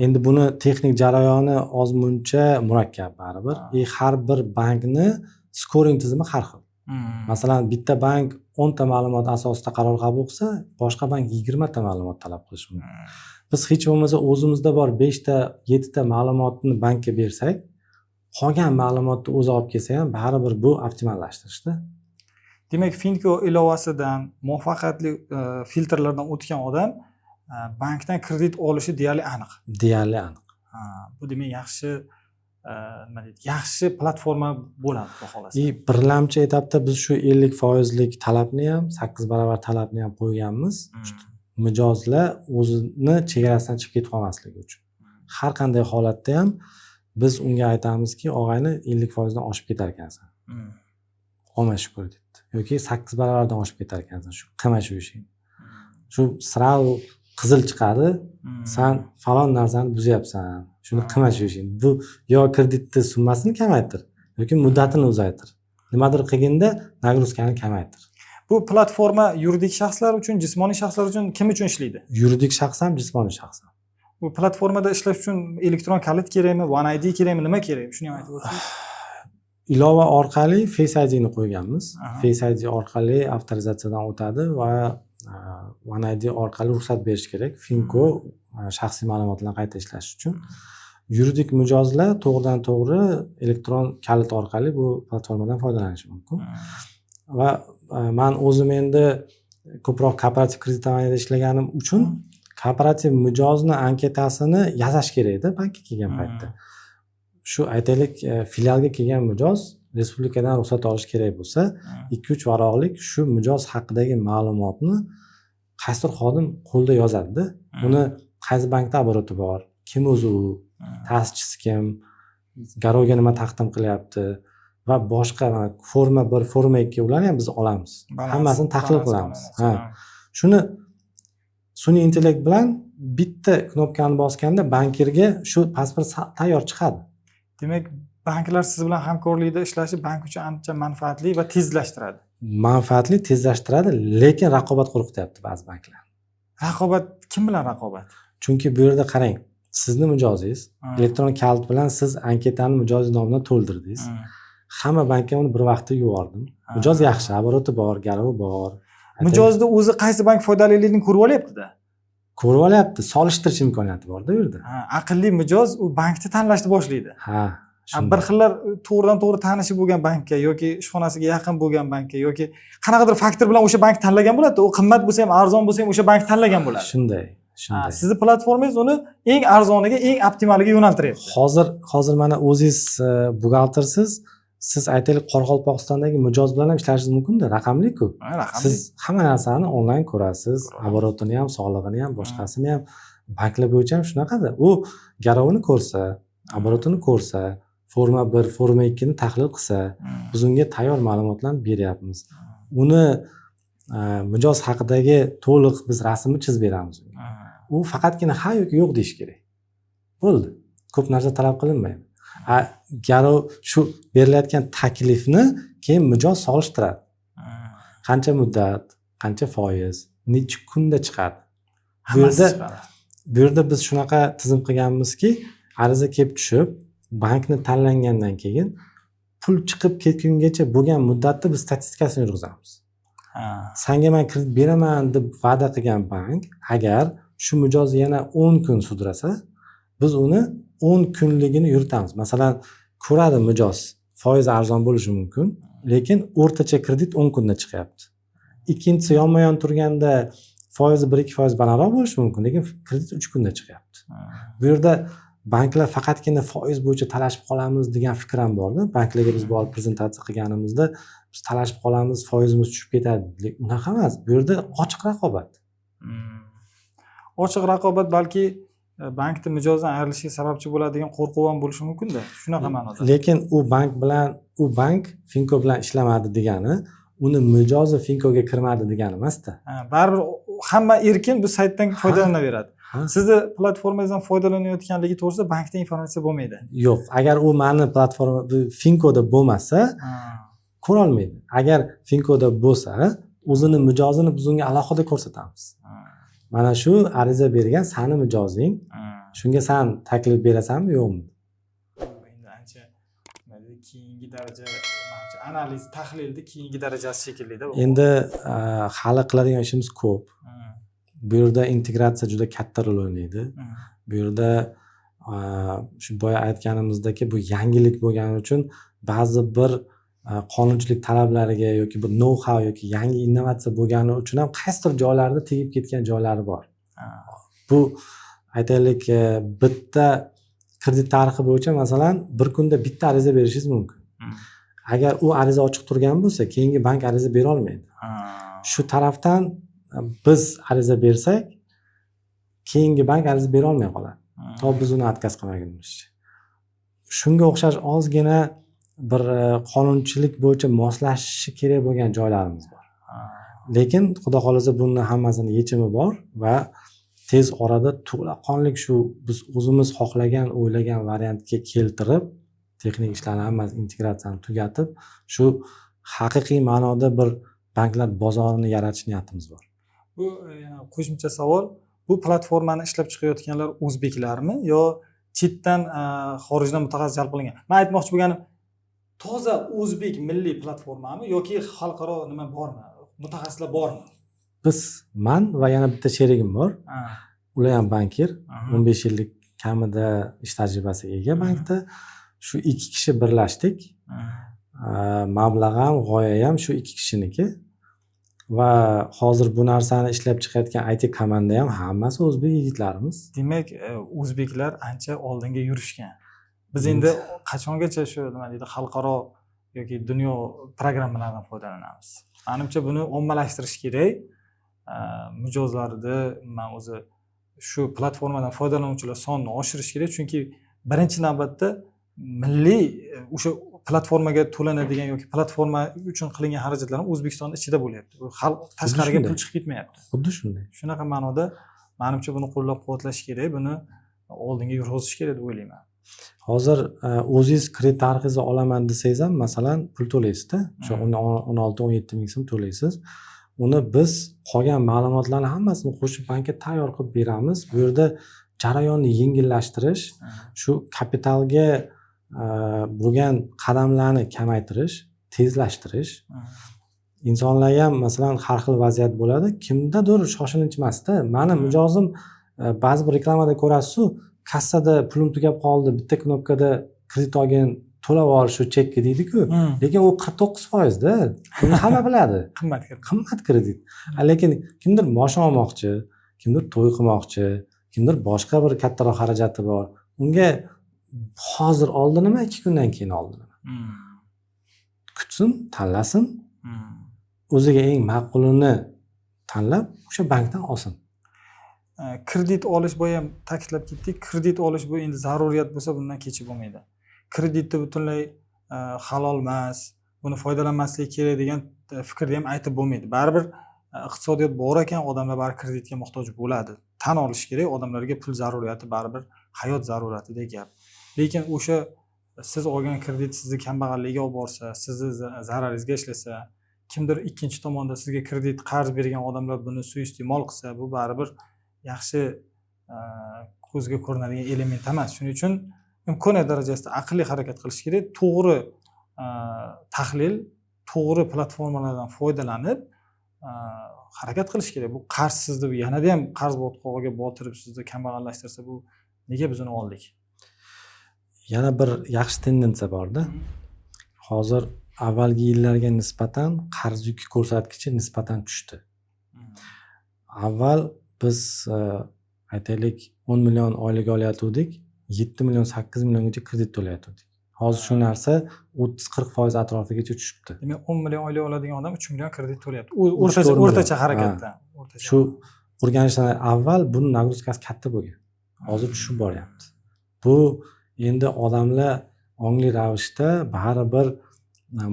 Endi buni texnik jarayoni ozmuncha murakkab baribir. Har bir bankni skoring tizimi har xil. Masalan, bitta bank 10 ta ma'lumot asosida qaror qabul qilsa, boshqa bank 20 ta ma'lumot talab qilishi mumkin. Biz hech bo'lmasa o'zimizda bor 5 ta, 7 ta ma'lumotni bankka bersak, qolgan ma'lumotni o'zi olib kelsa ham baribir bu optimallashtirishda. Demak, Finko ilovasidan muvaffaqiyatli filtrlardan o'tgan odam bankdan kredit olishi deyarli aniq. Deyarli aniq. Bu demak yaxshi nima deydi? Yaxshi platforma bo'ladi xohlasa. Birlamchi etapda biz shu 50% talabni ham, 8 barobar talabni ham qo'yganmiz. Mijozlar o'zini chegarasidan chiqib ketib qolmasligi uchun. Har qanday holatda ham biz unga aytamizki, og'ayni 50% dan oshib ketar ekansan. Olma shu kreditni. Yoki 8 barobardan oshib ketar ekansan. Shu qilma shu ishing. Shu sirao qizil chiqadi, sen falon narsani buzyapsan. Shuni qilma shu ishing. Bu yo kreditni summasini kamaytir yoki muddatini uzaytir. Nimadir qilganda nagruzkani kamaytir. Bu platforma yuridik shaxslar uchun, jismoniy shaxslar uchun kim uchun ishlaydi? Yuridik shaxs ham, jismoniy shaxs ham. Bu platformada ishlash uchun elektron kalit kerakmi, One ID kerakmi, nima kerak? Shuni ham aytib o'tsangiz. Ilova orqali Face ID ni qo'yganmiz. Face ID orqali avtorizatsiyadan o'tadi va One ID orqali ruxsat berish kerak. Finko shaxsiy ma'lumotlarni qayta ishlash uchun. Yuridik mijozlar to'g'ridan to'g'ri elektron kalit orqali bu platformadan foydalanishi mumkin. Va men o'zim endi ko'proq kooperativ kreditowaniyada ishlaganim uchun kooperativ mijozni anketasini yazash kerak-da bankka kelgan paytda. Shu aytaylik, filialga kelgan mijoz respublikadan ruxsat olish kerak bo'lsa, 2-3 varaqlik shu mijoz haqidagi ma'lumotni qaysidir xodim qo'lda yozadi-da. Uni qaysi bankda oborati bor, kim o'zi u, ta'sischisi kim, garovga nima taqdim qilyapti va boshqa forma 1, forma 2 ularni ham biz olamiz. Hammasini tahlil qilamiz. Shuni sun'iy intellekt bilan bitta knopkani bosganda bankirga shu pasport tayyor chiqadi. Demak, banklar siz bilan hamkorlikda ishlashi bank uchun ancha manfaatli va tezlashtiradi. Manfaatli, tezlashtiradi, lekin raqobat qo'rqityapti ba'zi banklar. Raqobat kim bilan raqobat? Chunki bu yerda qarang, sizni mijozingiz elektron kalit bilan siz anketani mijozingiz nomidan to'ldirdingiz. Hamma bankka uni bir vaqtda yubordim. Mijoz yaxshi, oboroti bor, garovi bor. Mijozda o'zi qaysi bank foydaliligini ko'rib olyapti-da. Ko'rib olyapti, solishtirish imkoniyati bor-da u yerda. Aqlli mijoz u bankni tanlashni boshlaydi. Bir xillar to'g'ridan to'g'ri tanishi bo'lgan bankka yoki ishxonasiga yaqin bo'lgan bankka yoki qanaqadir faktor bilan o'sha bank tanlagan bo'ladi. U qimmat bo'lsa ham, arzon bo'lsa ham o'sha bank tanlagan bo'ladi. Shunday. Sizning platformangiz uni eng arzoniga, eng optimaliga yo'naltiryapti. Hozir mana o'zingiz buxgaltersiz, siz aytaylik Qoraqalpog'istondagi mijoz bilan ham ishlashingiz mumkin-da, raqamli-ku. Raqamli. Siz hamma narsani onlayn ko'rasiz, Ko'ramiz. oborotini ham, soliqini ham, boshqasini ham. Banklar bo'yicha ham shunaqada. U garovini ko'rsa, oborotini ko'rsa, forma 1, forma 2 ni tahlil qilsa, biz unga tayyor ma'lumotlarni beryapmiz. Uni mijoz haqidagi to'liq biz rasmni chizib beramiz unga. U faqatgina ha yoki yo'q deyish kerak. Bo'ldi. Ko'p narsa talab qilinmaydi. Garov shu berilayotgan taklifni keyin mijoz solishtiradi. Qancha muddat, qancha foiz, necha kunda chiqadi. Bu yerda biz shunaqa tizim qilganmizki, ariza kelib tushib, bankni tanlangandan keyin pul chiqib ketgungacha bo'lgan muddatda biz statistikasini yurg'izamiz. Senga men kredit beraman deb va'da qilgan bank agar shu mijozni yana 10 kun sudrasa, biz uni 10 kunligini yuritamiz. Masalan, ko'radi mijoz foiz arzon bo'lishi mumkin, lekin o'rtacha kredit 10 kunda chiqyapti. Ikkinchisi yonma-yon turganda foizi 1-2% balandroq bo'lishi mumkin, lekin kredit 3 kunda chiqyapti. Bu yerda banklar faqatgina foiz bo'yicha talashib qolamiz degan fikr ham borda. Banklarga biz bu hol prezentatsiya qilganimizda biz talashib qolamiz, foizimiz tushib ketadi. Lekin unaqa emas. Bu yerda ochiq raqobat. Ochiq raqobat balki bankni mijozdan ayrilishiga sababchi bo'ladigan qo'rquv ham bo'lishi mumkin-da. Shunaqa ma'noda. Lekin u bank Finko bilan ishlamadi degani, uni mijozi Finkoga kirmadi degani emas-da. Baribir hamma erkin bu saytdan foydalanaveradi. Sizni platformangizdan foydalanayotganligi to'g'risida bankda informatsiya bo'lmaydi. Yo'q, agar u meni platforma Finkoda bo'lmasa, ko'ra olmaydi. Agar Finkoda bo'lsa, o'zini mijozini biz unga alohida ko'rsatamiz. Mana shu ariza bergan sani mijozing. Shunga sen taklif berasanmi, yo'qmi? Endi ancha keyingi daraja, analiz, tahlilni keyingi darajasi shekilli-da. Endi hali qiladigan ishimiz ko'p. Bu yerda integratsiya juda katta rol o'ynaydi. Bu yerda shu boya aytganimizdagi bu yangilik bo'lgani uchun ba'zi bir qonunchilik talablariga yoki bir know-how yoki yangi innovatsiya bo'lgani uchun ham qaysidir joylarda tegib ketgan joylari bor. Bu aytaylik bitta kredit tarixi bo'yicha masalan bir kunda bitta ariza berishingiz mumkin. Agar u ariza ochiq turgan bo'lsa, keyingi bank ariza bera olmaydi. Shu tarafdan biz ariza bersak, keyingi bank ariza bera olmay qoladi. To biz uni отказ qilmagunimizcha. Shunga o'xshash ozgina bir qonunchilik bo'yicha moslashishi kerak bo'lgan joylarimiz bor. Lekin xudo xolasa bunning hammasini yechimi bor va tez orada to'laqonlik shu biz o'zimiz xohlagan, o'ylagan variantga keltirib, texnik ishlarni hammasi integratsiyani tugatib, shu haqiqiy ma'noda bir banklar bozorini yaratish niyatimiz bor. Bu yana qo'shimcha savol, bu platformani ishlab chiqayotganlar o'zbeklarmi yo chetdan xorijdan mutaxassis jalb qilingan? Men aytmoqchi bo'lganim, toza o'zbek milliy platformami yoki xalqaro nima bormi? Mutaxassislar bormi? Man va yana bitta sherigim bor. Ular ham bankir, 15 yillik kamida ish tajribasiga ega bankda. Shu ikki kishi birlashdik. Mablag' ham, g'oya ham shu ikki kishiniki. Va hozir bu narsani ishlab chiqayotgan IT komanda ham hammasi o'zbek yigitlarimiz. Demak, o'zbeklar ancha oldinga yurishgan. Biz endi qachongacha shu nima deydi, xalqaro yoki dunyo programmalaridan foydalanamiz. Menimcha buni ommalashtirish kerak. Mijozlarni men o'zi shu platformadan foydalanuvchilar sonini oshirish kerak, chunki birinchi navbatda milliy o'sha platformaga to'lanadigan yoki platforma uchun qilingan xarajatlar O'zbekiston ichida bo'lyapti. Bu xalq tashqariga pul chiqib ketmayapti. Xuddi shunday. Shunaqa ma'noda menimcha buni qo'llab-quvvatlash kerak, buni oldinga yurg'izish kerak deb o'ylayman. Hozir o'zingiz kredit tarixingizni olaman desangiz ham, masalan, pul to'laysiz-da. O'sha 16-17 ming so'm to'laysiz. Uni biz qolgan ma'lumotlarni hammasini qo'shib bankka tayyor qilib beramiz. Bu yerda jarayonni yengillashtirish, shu kapitalga bo'lgan qadamlarni kamaytirish, tezlashtirish. Insonlar ham masalan har xil vaziyat bo'ladi. Kimdadir shoshilinch emasda, meni mijozim ba'zi bir reklamada ko'rasiz-ku, kassada pulim tugab qoldi, bitta knopkada kredit olgin, to'lab ol shu chekka deydi-ku. Lekin u 49% da. Buni hamma biladi. Qimmat kredit. Lekin kimdir mashina olmoqchi, kimdir to'y qilmoqchi, kimdir boshqa bir kattaroq xarajati bor. Unga hozir oldinmi, 2 kundan keyin oldinmi? kutsin, tanlasin, o'ziga eng ma'qulini tanlab o'sha bankdan olsin. Kredit olish boya ham ta'kidlab ketdik. Kredit olish bu endi zaruriyat bo'lsa, bundan kechib bo'lmaydi. Kreditni butunlay halol emas, buni foydalanmaslik kerak degan fikrni ham aytib bo'lmaydi. Baribir iqtisodiyot bor ekan, odamlar baribir kreditga muhtoj bo'ladi. Tan olish kerak, odamlarga pul zaruriyati baribir hayot zaruratidek gap. Lekin o'sha siz olgan kredit sizni kambag'allikka olib borsa, sizni zararingizga ishlasa, kimdir ikkinchi tomonda sizga kredit qarz bergan odamlar buni suiiste'mol qilsa, bu baribir yaxshi ko'zga ko'rinadigan element emas. Shuning uchun imkoniyat darajasida aqlli harakat qilish kerak. To'g'ri tahlil, to'g'ri platformalardan foydalanib harakat qilish kerak. Bu qarz sizni yanada ham qarz botqog'iga botirib sizni kambag'allashtirsa, bu nega biz uni oldik? Yana bir yaxshi tendensiya borda. Hozir avvalgi yillarga nisbatan qarz yuki ko'rsatkichi nisbatan tushdi. Avval biz aytaylik 10 million oylik olayotgandik, 7 million 8 milliongacha kredit to'layotgandik. Hozir shu narsa 30-40% atrofigacha tushibdi. Demak 10 million oylik oladigan odam 3 million kredit to'layapti. O'rtacha harakatda. Shu o'rganishdan avval buni nagruzkasi katta bo'lgan. Hozir tushib boryapti. Bu endi odamlar ongli ravishda baribir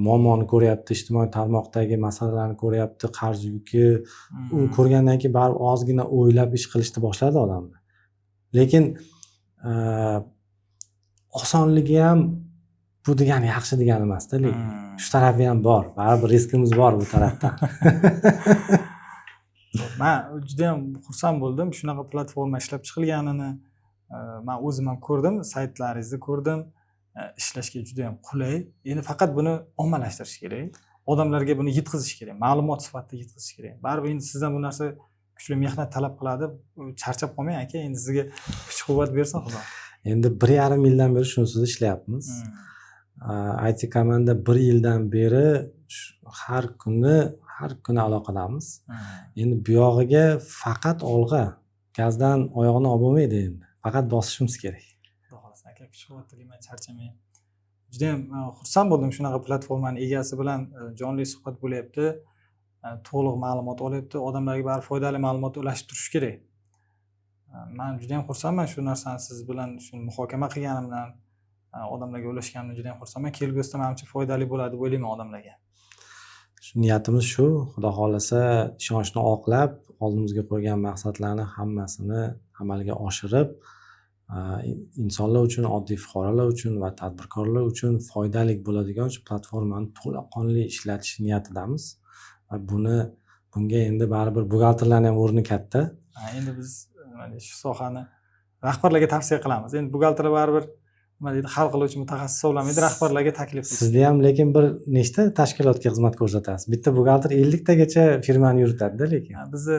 muammoni ko'ryapti, ijtimoiy tarmoqdagi masalalarni ko'ryapti, qarz yuki, u ko'rgandan keyin baribir ozgina o'ylab ish qilishni boshladi odamlar. Lekin osonligi ham bu degani yaxshi degani emasda, lekin shu tarafi ham bor. Baribir riskimiz bor bu tarafdan. Men juda ham xursand bo'ldim shunaqa platforma ishlab chiqilganini. Men o'zim ham ko'rdim, saytlaringizni ko'rdim. Ishlashga juda ham qulay. Endi faqat buni ommalashtirish kerak. Odamlarga buni yetkazish kerak. Ma'lumot sifatida yetkazish kerak. Baribir endi sizdan bu narsa kuchli mehnat talab qiladi. Charchab qolmang aka, endi sizga kuch-quvvat bersin Xudo. Endi 1,5 yildan beri shunisiz ishlayapmiz. IT komanda 1 yildan beri har kuni aloqadamiz. Endi bu yog'iga faqat olg'a, gazdan oyog'ini olib bo'lmaydi endi. Faqat bosishimiz kerak. Aka kuch-quvvat tilayman, charchamang. Juda ham xursand bo'ldim shunaqa platformaning egasi bilan jonli suhbat bo'lyapti. To'liq ma'lumot olyapti. Odamlarga baribir foydali ma'lumot ulashib turish kerak. Men juda ham xursandman shu narsani siz bilan shuni muhokama qilganimdan, odamlarga ulashganimdan juda ham xursandman. Kelgusida menimcha foydali bo'ladi deb o'ylayman odamlarga. Niyatimiz shu, Xudo xolasa ishonchni oqlab, oldimizga qo'ygan maqsadlarni hammasini amalga oshirib, insonlar uchun, oddiy fuqarolar uchun va tadbirkorlar uchun foydali bo'ladigan shu platformani to'laqonli ishlatish niyatidamiz. Va bunga endi baribir buxgalterlarning ham o'rni katta. Endi biz shu sohani rahbarlarga tavsiya qilamiz. Endi buxgalterlar baribir nima deydi, hal qiluvchi mutaxassis hisoblamaydi, rahbarlarga taklif qilamiz. Sizda ham lekin bir nechta tashkilotga xizmat ko'rsatasiz? Bitta buxgalter 50 tagacha firmani yuritadi-da lekin. Bizni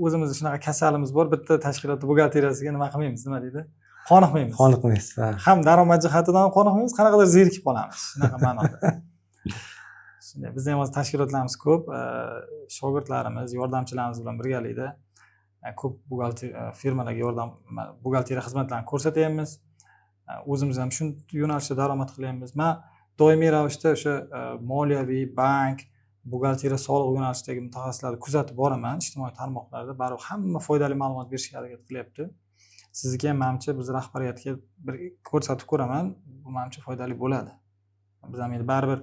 o'zimizning shunaqa kasalimiz bor. Bitta tashkilotning buxgalteriyasiga nima qilmaymiz, nima deydi? Qoniqmaymiz. Qoniqmaysiz. Ham daromad jihatidan ham qoniqmaymiz, qanaqadir zerikib qolamiz. Shunaqa ma'noda. Shunday, bizning ham tashkilotlarimiz ko'p, shogirdlarimiz, yordamchilarimiz bilan birgalikda ko'p firmalarga buxgalteriya xizmatlarini ko'rsatyapmiz. O'zimiz ham shu yo'nalishda daromad qilyapmiz. Men doimiy ravishda o'sha moliyaviy, bank, buxgalteriya, soliq yo'nalishidagi mutaxassislarni kuzatib boraman ijtimoiy tarmoqlarda. Baribir hamma foydali ma'lumot berishga harakat qilyapti. Sizga ham menimcha biz rahbariyatga bir ko'rsatib ko'raman, bu menimcha foydali bo'ladi. Biz ham endi baribir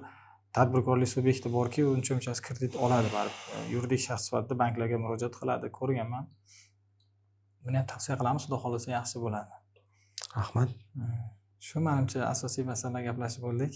tadbirkorlik subyekti borki, uncha-munchasi kredit oladi baribir. Yuridik shaxs sifatida banklarga murojaat qiladi, ko'rganman. Buni ham tavsiya qilamiz, xudo xolasa yaxshi bo'ladi. Rahmat. Shu menimcha asosiy masala gaplashib bo'ldik.